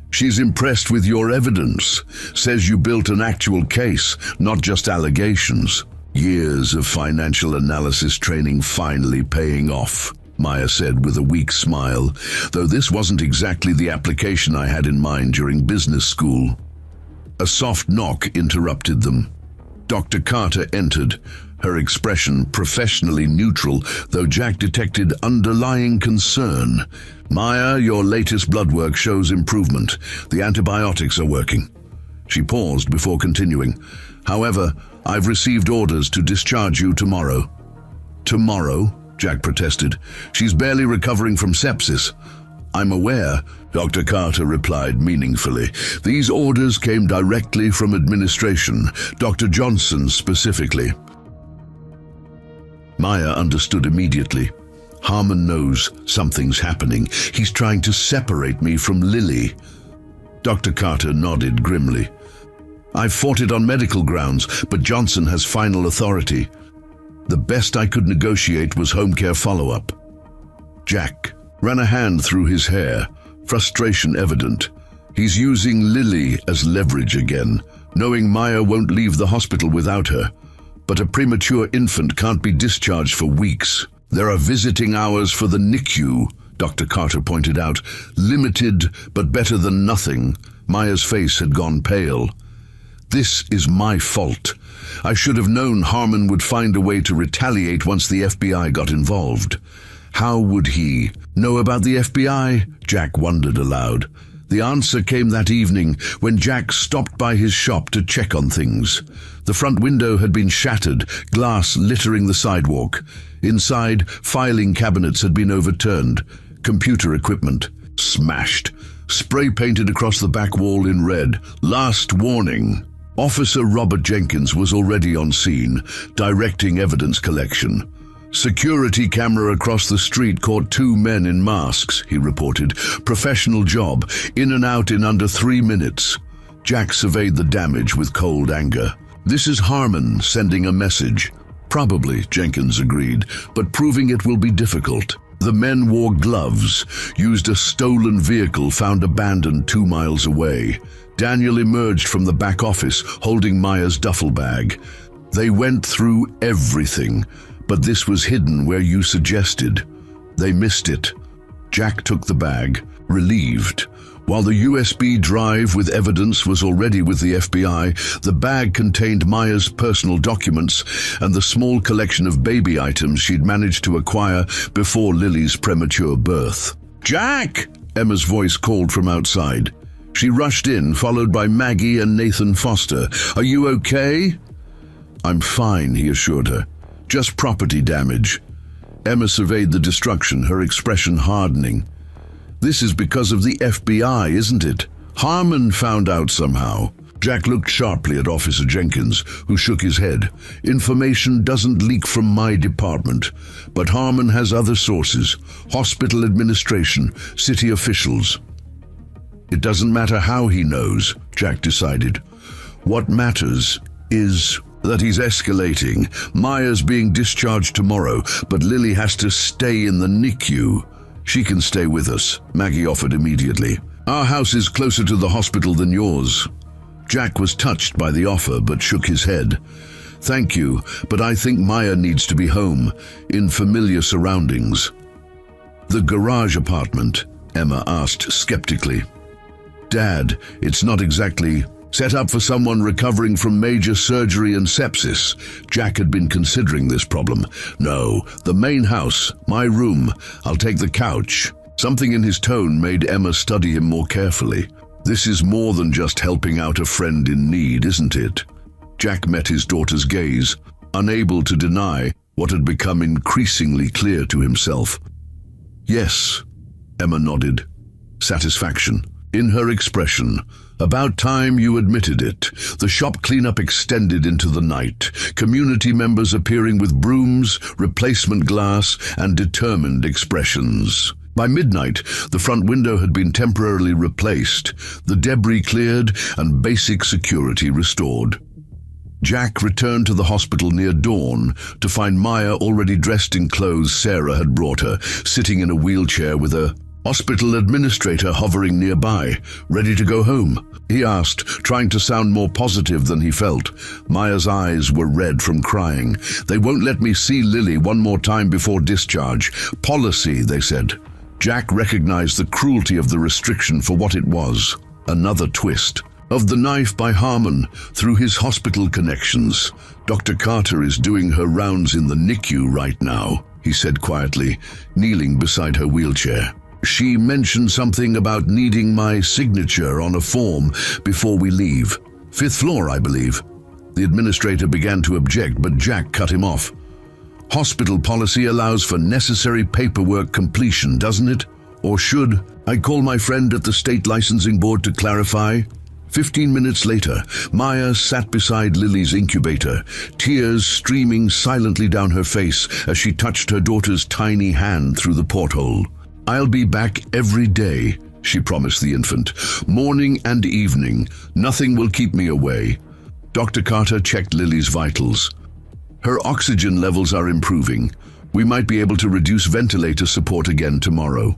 "She's impressed with your evidence. Says you built an actual case, not just allegations. Years of financial analysis training finally paying off," Maya said with a weak smile, "though this wasn't exactly the application I had in mind during business school." A soft knock interrupted them. Dr. Carter entered, her expression professionally neutral, though Jack detected underlying concern. "Maya, your latest blood work shows improvement. The antibiotics are working." She paused before continuing. "However, I've received orders to discharge you tomorrow." "Tomorrow?" Jack protested. "She's barely recovering from sepsis." "I'm aware," Dr. Carter replied meaningfully. "These orders came directly from administration, Dr. Johnson specifically." Maya understood immediately. "Harmon knows something's happening. He's trying to separate me from Lily." Dr. Carter nodded grimly. "I've fought it on medical grounds, but Johnson has final authority. The best I could negotiate was home care follow-up." Jack ran a hand through his hair, frustration evident. He's using Lily as leverage again, knowing Maya won't leave the hospital without her. But a premature infant can't be discharged for weeks. There are visiting hours for the NICU, Dr. Carter pointed out. Limited, but better than nothing. Maya's face had gone pale. "This is my fault. I should have known Harmon would find a way to retaliate once the FBI got involved." How would he know about the FBI? Jack wondered aloud. The answer came that evening when Jack stopped by his shop to check on things. The front window had been shattered, glass littering the sidewalk. Inside, filing cabinets had been overturned. Computer equipment smashed. Spray painted across the back wall in red. "Last warning." Officer Robert Jenkins was already on scene, directing evidence collection. "Security camera across the street caught 2 men in masks," he reported. "Professional job, in and out in under 3 minutes." Jack surveyed the damage with cold anger. "This is Harmon sending a message." "Probably," Jenkins agreed, "but proving it will be difficult." The men wore gloves, used a stolen vehicle found abandoned 2 miles away. Daniel emerged from the back office, holding Maya's duffel bag. "They went through everything, but this was hidden where you suggested. They missed it." Jack took the bag, relieved. While the USB drive with evidence was already with the FBI, the bag contained Maya's personal documents and the small collection of baby items she'd managed to acquire before Lily's premature birth. "Jack!" Emma's voice called from outside. She rushed in, followed by Maggie and Nathan Foster. "Are you okay?" "I'm fine," he assured her. "Just property damage." Emma surveyed the destruction, her expression hardening. "This is because of the FBI, isn't it? Harmon found out somehow." Jack looked sharply at Officer Jenkins, who shook his head. "Information doesn't leak from my department, but Harmon has other sources: hospital administration, city officials." "It doesn't matter how he knows," Jack decided. "What matters is that he's escalating. Maya's being discharged tomorrow, but Lily has to stay in the NICU. She can stay with us," Maggie offered immediately. "Our house is closer to the hospital than yours." Jack was touched by the offer but shook his head. "Thank you, but I think Maya needs to be home, in familiar surroundings." "The garage apartment?" Emma asked skeptically. "Dad, it's not exactly set up for someone recovering from major surgery and sepsis." Jack had been considering this problem. "No, the main house, my room. I'll take the couch." Something in his tone made Emma study him more carefully. "This is more than just helping out a friend in need, isn't it?" Jack met his daughter's gaze, unable to deny what had become increasingly clear to himself. "Yes," Emma nodded. Satisfaction in her expression. "About time you admitted it." The shop cleanup extended into the night, community members appearing with brooms, replacement glass, and determined expressions. By midnight, the front window had been temporarily replaced, the debris cleared, and basic security restored. Jack returned to the hospital near dawn to find Maya already dressed in clothes Sarah had brought her, sitting in a wheelchair with a hospital administrator hovering nearby. "Ready to go home?" he asked, trying to sound more positive than he felt. Maya's eyes were red from crying. "They won't let me see Lily one more time before discharge. Policy, they said." Jack recognized the cruelty of the restriction for what it was: another twist of the knife by Harmon through his hospital connections. "Dr. Carter is doing her rounds in the NICU right now," he said quietly, kneeling beside her wheelchair. "She mentioned something about needing my signature on a form before we leave. 5th floor, I believe." The administrator began to object, but Jack cut him off. "Hospital policy allows for necessary paperwork completion, doesn't it? Or should I call my friend at the state licensing board to clarify?" 15 minutes later, Maya sat beside Lily's incubator, tears streaming silently down her face as she touched her daughter's tiny hand through the porthole. "I'll be back every day," she promised the infant. "Morning and evening. Nothing will keep me away." Dr. Carter checked Lily's vitals. "Her oxygen levels are improving. We might be able to reduce ventilator support again tomorrow."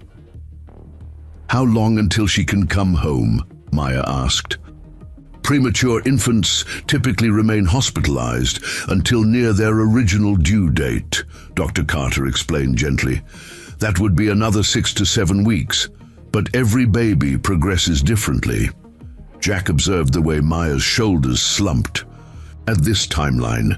"How long until she can come home?" Maya asked. "Premature infants typically remain hospitalized until near their original due date," Dr. Carter explained gently. "That would be another 6 to 7 weeks, but every baby progresses differently." Jack observed the way Maya's shoulders slumped. "At this timeline,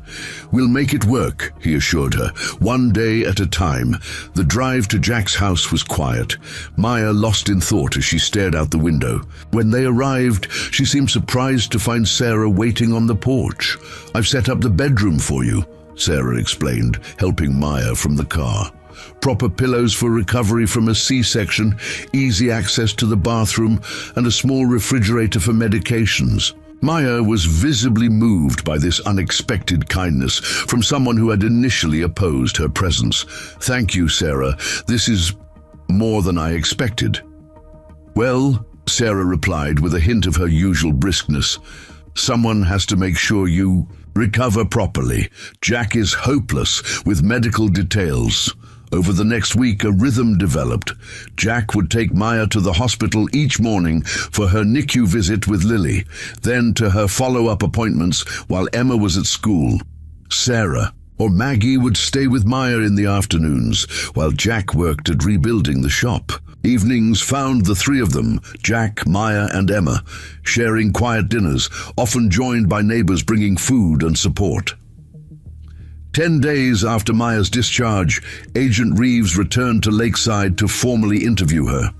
we'll make it work," he assured her, "one day at a time." The drive to Jack's house was quiet. Maya lost in thought as she stared out the window. When they arrived, she seemed surprised to find Sarah waiting on the porch. "I've set up the bedroom for you," Sarah explained, helping Maya from the car. "Proper pillows for recovery from a C-section, easy access to the bathroom, and a small refrigerator for medications." Maya was visibly moved by this unexpected kindness from someone who had initially opposed her presence. "Thank you, Sarah. This is more than I expected." "Well," Sarah replied with a hint of her usual briskness, "someone has to make sure you recover properly. Jack is hopeless with medical details." Over the next week, a rhythm developed. Jack would take Maya to the hospital each morning for her NICU visit with Lily, then to her follow-up appointments while Emma was at school. Sarah or Maggie would stay with Maya in the afternoons, while Jack worked at rebuilding the shop. Evenings found the three of them, Jack, Maya, and Emma, sharing quiet dinners, often joined by neighbors bringing food and support. 10 days after Maya's discharge, Agent Reeves returned to Lakeside to formally interview her.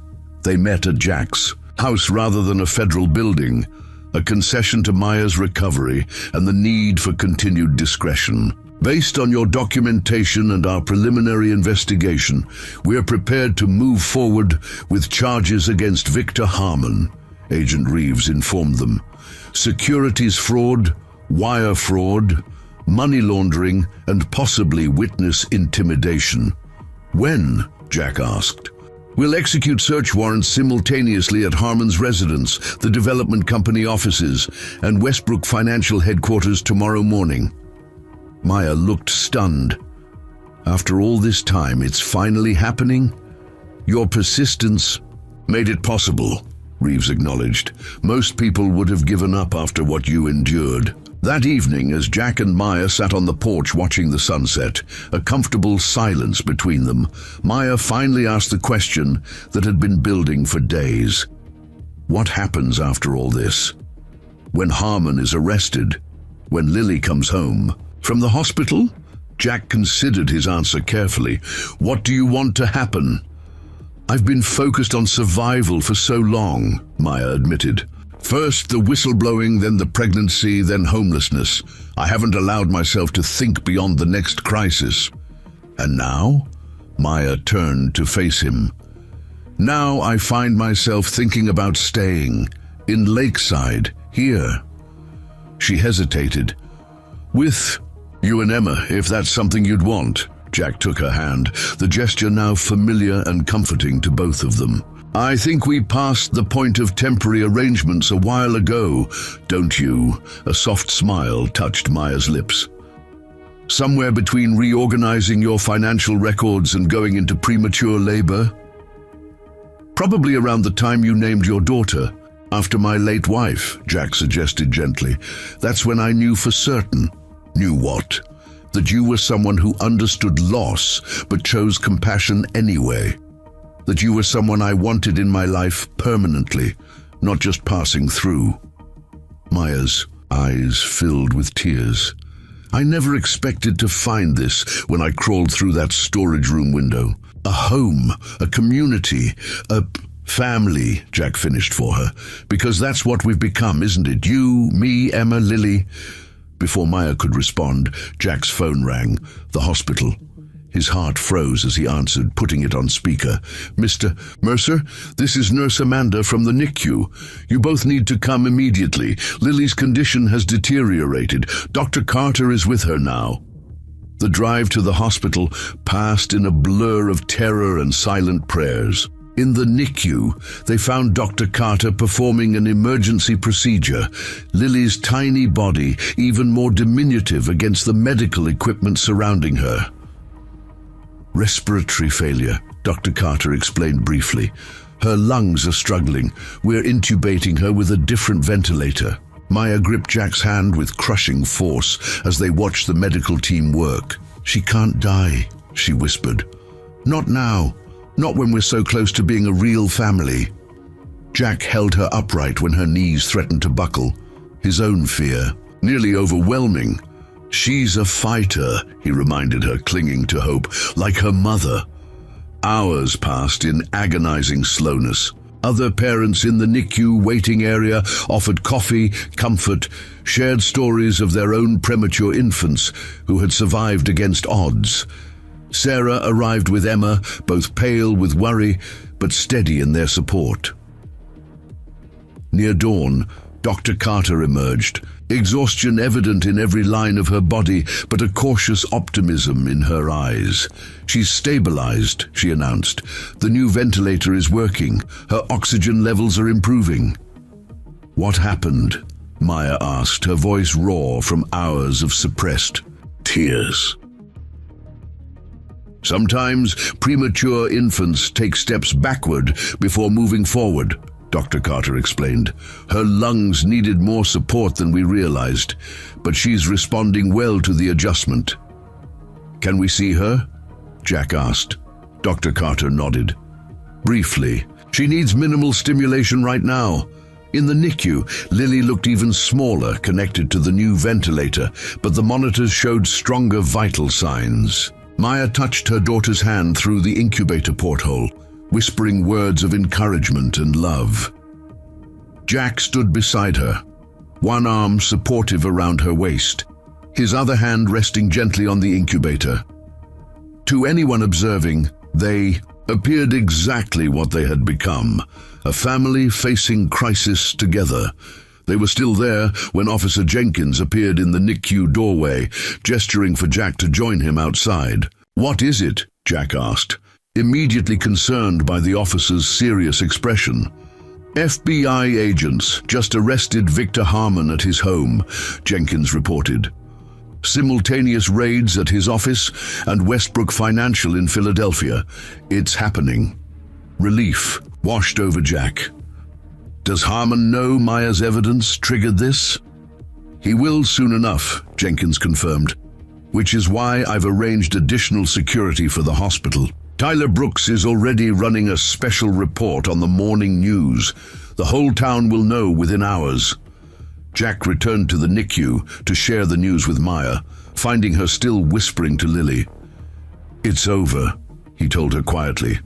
They met at Jack's house rather than a federal building, a concession to Maya's recovery and the need for continued discretion. "Based on your documentation and our preliminary investigation, we are prepared to move forward with charges against Victor Harmon," Agent Reeves informed them. "Securities fraud, wire fraud, money laundering, and possibly witness intimidation." "When?" Jack asked. "We'll execute search warrants simultaneously at Harmon's residence, the development company offices, and Westbrook Financial headquarters tomorrow morning." Maya looked stunned. "After all this time, it's finally happening?" "Your persistence made it possible," Reeves acknowledged. "Most people would have given up after what you endured." That evening, as Jack and Maya sat on the porch watching the sunset, a comfortable silence between them, Maya finally asked the question that had been building for days. What happens after all this? When Harmon is arrested? When Lily comes home? From the hospital? Jack considered his answer carefully. "What do you want to happen?" "I've been focused on survival for so long," Maya admitted. "First the whistleblowing, then the pregnancy, then homelessness. I haven't allowed myself to think beyond the next crisis." "And now?" Maya turned to face him. "Now I find myself thinking about staying in Lakeside, here." She hesitated. "With you and Emma, if that's something you'd want." Jack took her hand, the gesture now familiar and comforting to both of them. "I think we passed the point of temporary arrangements a while ago, don't you?" A soft smile touched Maya's lips. "Somewhere between reorganizing your financial records and going into premature labor?" "Probably around the time you named your daughter after my late wife," Jack suggested gently. "That's when I knew for certain." "Knew what?" "That you were someone who understood loss but chose compassion anyway. That you were someone I wanted in my life permanently, not just passing through." Maya's eyes filled with tears. "I never expected to find this when I crawled through that storage room window. A home, a community, a family," Jack finished for her. "Because that's what we've become, isn't it? You, me, Emma, Lily." Before Maya could respond, Jack's phone rang. The hospital. His heart froze as he answered, putting it on speaker. "Mr. Mercer, this is Nurse Amanda from the NICU. You both need to come immediately. Lily's condition has deteriorated. Dr. Carter is with her now." The drive to the hospital passed in a blur of terror and silent prayers. In the NICU, they found Dr. Carter performing an emergency procedure, Lily's tiny body even more diminutive against the medical equipment surrounding her. "Respiratory failure," Dr. Carter explained briefly. "Her lungs are struggling. We're intubating her with a different ventilator." Maya gripped Jack's hand with crushing force as they watched the medical team work. "She can't die," she whispered. "Not now. Not when we're so close to being a real family." Jack held her upright when her knees threatened to buckle. His own fear, nearly overwhelming. "She's a fighter," he reminded her, clinging to hope, "like her mother." Hours passed in agonizing slowness. Other parents in the NICU waiting area offered coffee, comfort, shared stories of their own premature infants who had survived against odds. Sarah arrived with Emma, both pale with worry, but steady in their support. Near dawn, Dr. Carter emerged, exhaustion evident in every line of her body, but a cautious optimism in her eyes. "She's stabilized," she announced. "The new ventilator is working. Her oxygen levels are improving." "What happened?" Maya asked, her voice raw from hours of suppressed tears. "Sometimes premature infants take steps backward before moving forward," Dr. Carter explained. "Her lungs needed more support than we realized, but she's responding well to the adjustment." "Can we see her?" Jack asked. Dr. Carter nodded. "Briefly. She needs minimal stimulation right now." In the NICU, Lily looked even smaller, connected to the new ventilator, but the monitors showed stronger vital signs. Maya touched her daughter's hand through the incubator porthole, whispering words of encouragement and love. Jack stood beside her, one arm supportive around her waist, his other hand resting gently on the incubator. To anyone observing, they appeared exactly what they had become, a family facing crisis together. They were still there when Officer Jenkins appeared in the NICU doorway, gesturing for Jack to join him outside. "What is it?" Jack asked, immediately concerned by the officer's serious expression. "FBI agents just arrested Victor Harmon at his home," Jenkins reported. "Simultaneous raids at his office and Westbrook Financial in Philadelphia. It's happening." Relief washed over Jack. "Does Harmon know Maya's evidence triggered this?" "He will soon enough," Jenkins confirmed, "which is why I've arranged additional security for the hospital. Tyler Brooks is already running a special report on the morning news. The whole town will know within hours." Jack returned to the NICU to share the news with Maya, finding her still whispering to Lily. "It's over," he told her quietly.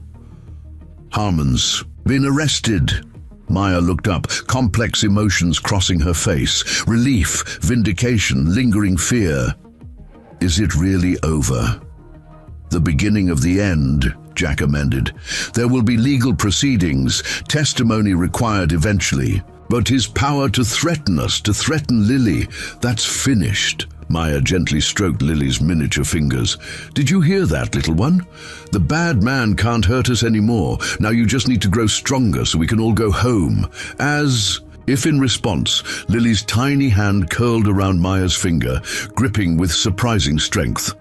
"Harmon's been arrested." Maya looked up, complex emotions crossing her face. Relief, vindication, lingering fear. "Is it really over?" "The beginning of the end," Jack amended. "There will be legal proceedings, testimony required eventually. But his power to threaten us, to threaten Lily, that's finished." Maya gently stroked Lily's miniature fingers. "Did you hear that, little one? The bad man can't hurt us anymore. Now you just need to grow stronger so we can all go home." If in response, Lily's tiny hand curled around Maya's finger, gripping with surprising strength.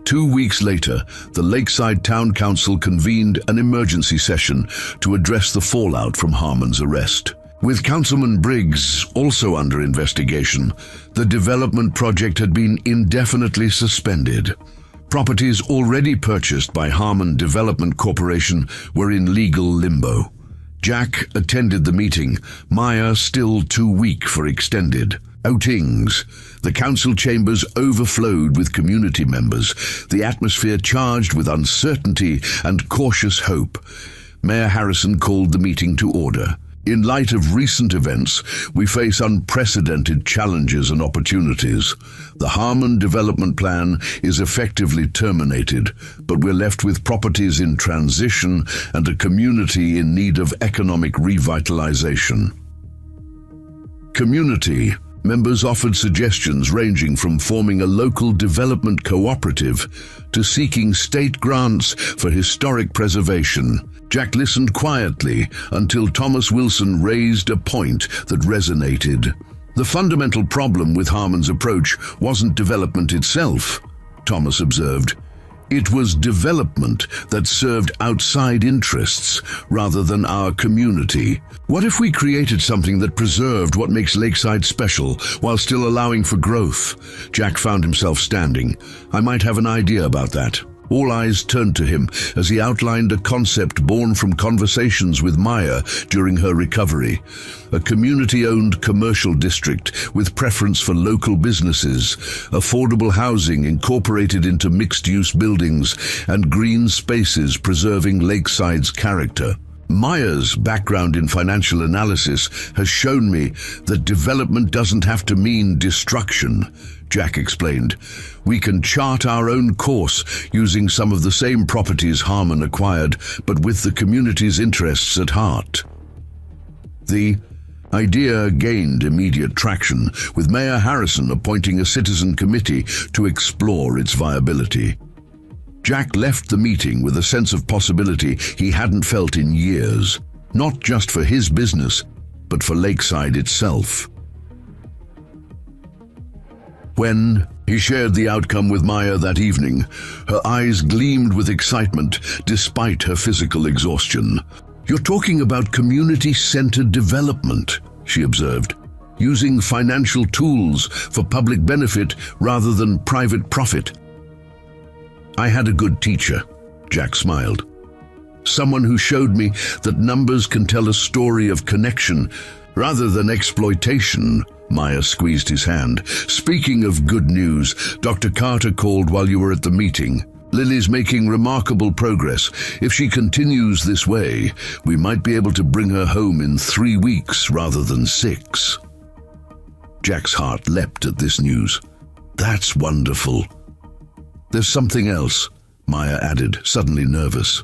2 weeks later, the Lakeside Town Council convened an emergency session to address the fallout from Harmon's arrest. With Councilman Briggs also under investigation, the development project had been indefinitely suspended. Properties already purchased by Harmon Development Corporation were in legal limbo. Jack attended the meeting, Maya still too weak for extended outings. The council chambers overflowed with community members, the atmosphere charged with uncertainty and cautious hope. Mayor Harrison called the meeting to order. "In light of recent events, we face unprecedented challenges and opportunities. The Harmon Development Plan is effectively terminated, but we're left with properties in transition and a community in need of economic revitalization." Community members offered suggestions ranging from forming a local development cooperative to seeking state grants for historic preservation. Jack listened quietly until Thomas Wilson raised a point that resonated. "The fundamental problem with Harmon's approach wasn't development itself," Thomas observed. "It was development that served outside interests rather than our community. What if we created something that preserved what makes Lakeside special while still allowing for growth?" Jack found himself standing. "I might have an idea about that." All eyes turned to him as he outlined a concept born from conversations with Maya during her recovery. A community-owned commercial district with preference for local businesses, affordable housing incorporated into mixed-use buildings, and green spaces preserving Lakeside's character. Maya's background in financial analysis has shown me that development doesn't have to mean destruction, Jack explained. "We can chart our own course using some of the same properties Harmon acquired, but with the community's interests at heart." The Idea gained immediate traction, with Mayor Harrison appointing a citizen committee to explore its viability. Jack left the meeting with a sense of possibility he hadn't felt in years, not just for his business, but for Lakeside itself. When he shared the outcome with Maya that evening, her eyes gleamed with excitement despite her physical exhaustion. "You're talking about community-centered development," she observed, "using financial tools for public benefit rather than private profit." "I had a good teacher," Jack smiled. "Someone who showed me that numbers can tell a story of connection rather than exploitation." Maya squeezed his hand. "Speaking of good news, Dr. Carter called while you were at the meeting. Lily's making remarkable progress. If she continues this way, we might be able to bring her home in 3 weeks rather than 6. Jack's heart leapt at this news. "That's wonderful." "There's something else," Maya added, suddenly nervous.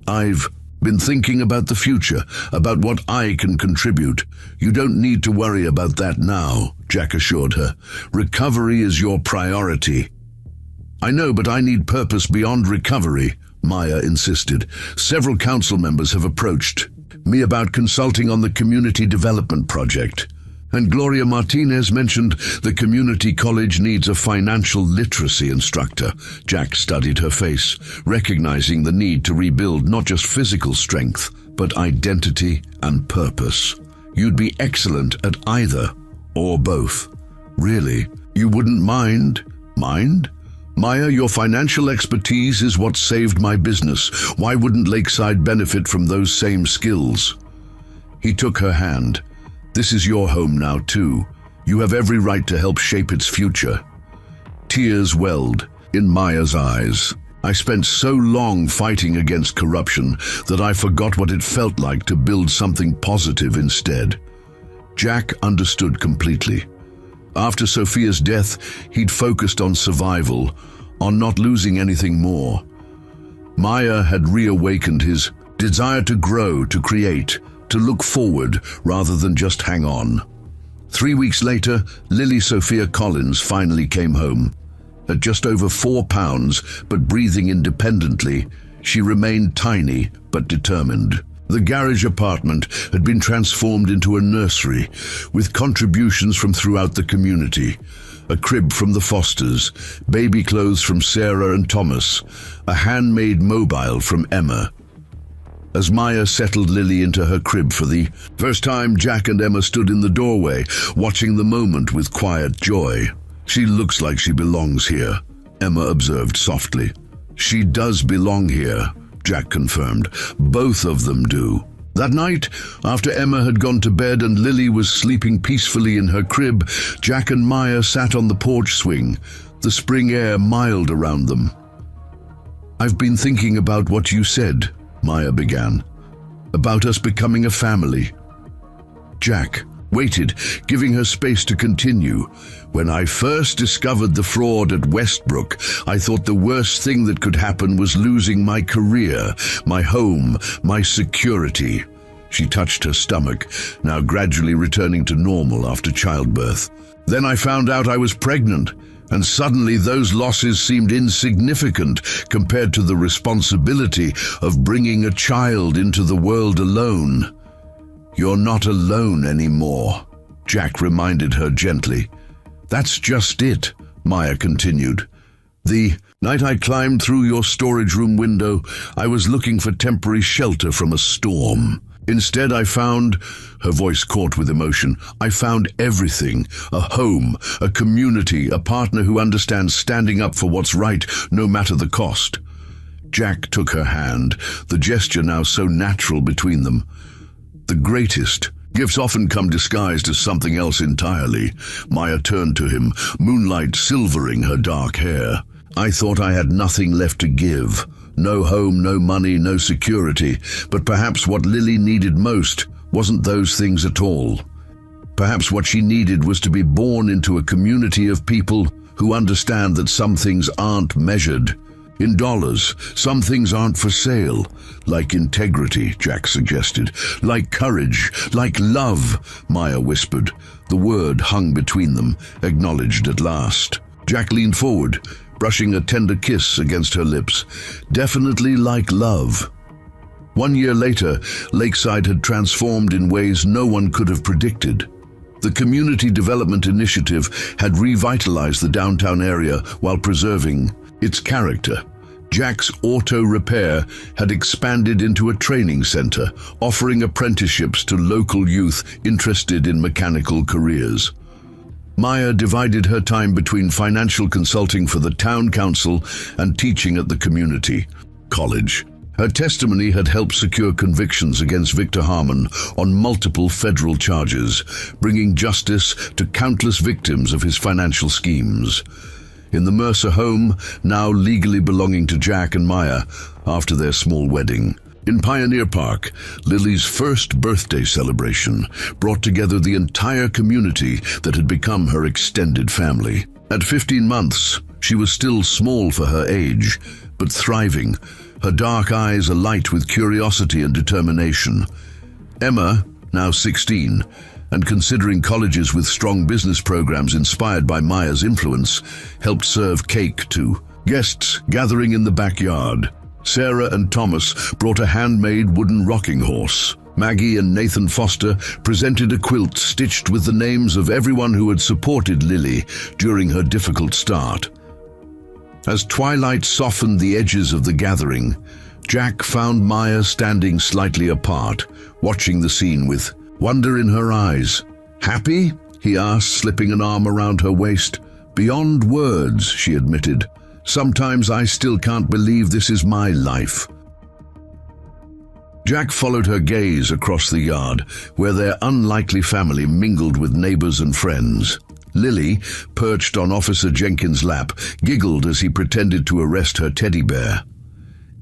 "I've been thinking about the future, about what I can contribute. You don't need to worry about that now," Jack assured her. "Recovery is your priority." "I know, but I need purpose beyond recovery," Maya insisted. "Several council members have approached me about consulting on the community development project. And Gloria Martinez mentioned the community college needs a financial literacy instructor." Jack studied her face, recognizing the need to rebuild not just physical strength, but identity and purpose. "You'd be excellent at either, or both." "Really? You wouldn't mind?" "Mind? Maya, your financial expertise is what saved my business. Why wouldn't Lakeside benefit from those same skills?" He took her hand. "This is your home now, too. You have every right to help shape its future." Tears welled in Maya's eyes. "I spent so long fighting against corruption that I forgot what it felt like to build something positive instead." Jack understood completely. After Sophia's death, he'd focused on survival, on not losing anything more. Maya had reawakened his desire to grow, to create, to look forward rather than just hang on. 3 weeks later, Lily Sophia Collins finally came home. At just over 4 pounds, but breathing independently, she remained tiny but determined. The garage apartment had been transformed into a nursery, with contributions from throughout the community. A crib from the Fosters, baby clothes from Sarah and Thomas, a handmade mobile from Emma. As Maya settled Lily into her crib for the first time, Jack and Emma stood in the doorway, watching the moment with quiet joy. "She looks like she belongs here," Emma observed softly. "She does belong here," Jack confirmed. "Both of them do." That night, after Emma had gone to bed and Lily was sleeping peacefully in her crib, Jack and Maya sat on the porch swing, the spring air mild around them. "I've been thinking about what you said," Maya began, "about us becoming a family." Jack waited, giving her space to continue. "When I first discovered the fraud at Westbrook, I thought the worst thing that could happen was losing my career, my home, my security." She touched her stomach, now gradually returning to normal after childbirth. "Then I found out I was pregnant, and suddenly those losses seemed insignificant compared to the responsibility of bringing a child into the world alone." "You're not alone anymore," Jack reminded her gently. "That's just it," Maya continued. "The night I climbed through your storage room window, I was looking for temporary shelter from a storm. Instead, I found," her voice caught with emotion, "I found everything: a home, a community, a partner who understands standing up for what's right, no matter the cost." Jack took her hand, the gesture now so natural between them. "The greatest gifts often come disguised as something else entirely." Maya turned to him, moonlight silvering her dark hair. "I thought I had nothing left to give. No home, no money, no security. But perhaps what Lily needed most wasn't those things at all. Perhaps what she needed was to be born into a community of people who understand that some things aren't measured In dollars. Some things aren't for sale. Like integrity, Jack suggested. Like courage. Like love, Maya whispered. The word hung between them, acknowledged at last. Jack leaned forward, brushing a tender kiss against her lips. Definitely like love. 1 year later, Lakeside had transformed in ways no one could have predicted. The Community Development Initiative had revitalized the downtown area while preserving its character. Jack's Auto Repair had expanded into a training center, offering apprenticeships to local youth interested in mechanical careers. Maya divided her time between financial consulting for the town council and teaching at the community college. Her testimony had helped secure convictions against Victor Harmon on multiple federal charges, bringing justice to countless victims of his financial schemes. In the Mercer home, now legally belonging to Jack and Maya after their small wedding. In Pioneer Park, Lily's first birthday celebration brought together the entire community that had become her extended family. At 15 months, she was still small for her age, but thriving, her dark eyes alight with curiosity and determination. Emma, now 16, and considering colleges with strong business programs inspired by Maya's influence, helped serve cake to guests gathering in the backyard. Sarah and Thomas brought a handmade wooden rocking horse. Maggie and Nathan Foster presented a quilt stitched with the names of everyone who had supported Lily during her difficult start. As twilight softened the edges of the gathering, Jack found Maya standing slightly apart, watching the scene with wonder in her eyes. "Happy?" he asked, slipping an arm around her waist. "Beyond words," she admitted. "Sometimes I still can't believe this is my life." Jack followed her gaze across the yard, where their unlikely family mingled with neighbors and friends. Lily, perched on Officer Jenkins' lap, giggled as he pretended to arrest her teddy bear.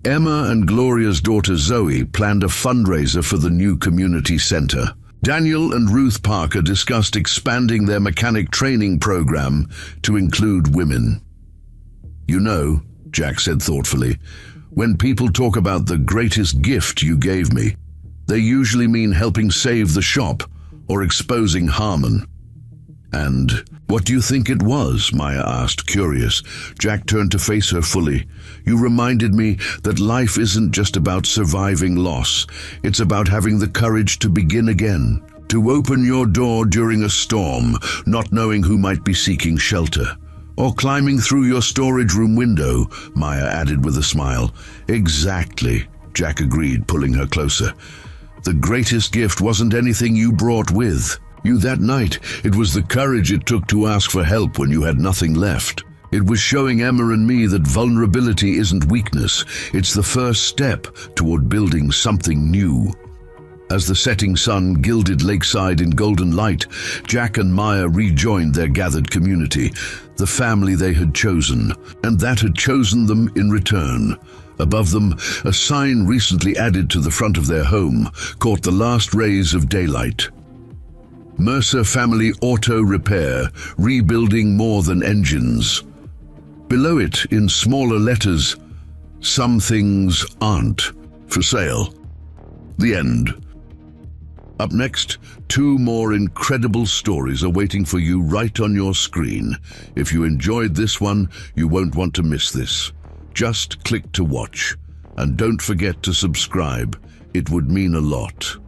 Emma and Gloria's daughter Zoe planned a fundraiser for the new community center. Daniel and Ruth Parker discussed expanding their mechanic training program to include women. "You know," Jack said thoughtfully, "when people talk about the greatest gift you gave me, they usually mean helping save the shop or exposing Harmon." "And what do you think it was?" Maya asked, curious. Jack turned to face her fully. "You reminded me that life isn't just about surviving loss. It's about having the courage to begin again, to open your door during a storm, not knowing who might be seeking shelter. Or climbing through your storage room window," Maya added with a smile. "Exactly," Jack agreed, pulling her closer. "The greatest gift wasn't anything you brought with you that night. It was the courage it took to ask for help when you had nothing left. It was showing Emma and me that vulnerability isn't weakness. It's the first step toward building something new." As the setting sun gilded Lakeside in golden light, Jack and Maya rejoined their gathered community, the family they had chosen, and that had chosen them in return. Above them, a sign recently added to the front of their home caught the last rays of daylight. "Mercer Family Auto Repair, rebuilding more than engines." Below it, in smaller letters, "Some things aren't for sale." The end. Up next, 2 more incredible stories are waiting for you right on your screen. If you enjoyed this one, you won't want to miss this. Just click to watch. And don't forget to subscribe. It would mean a lot.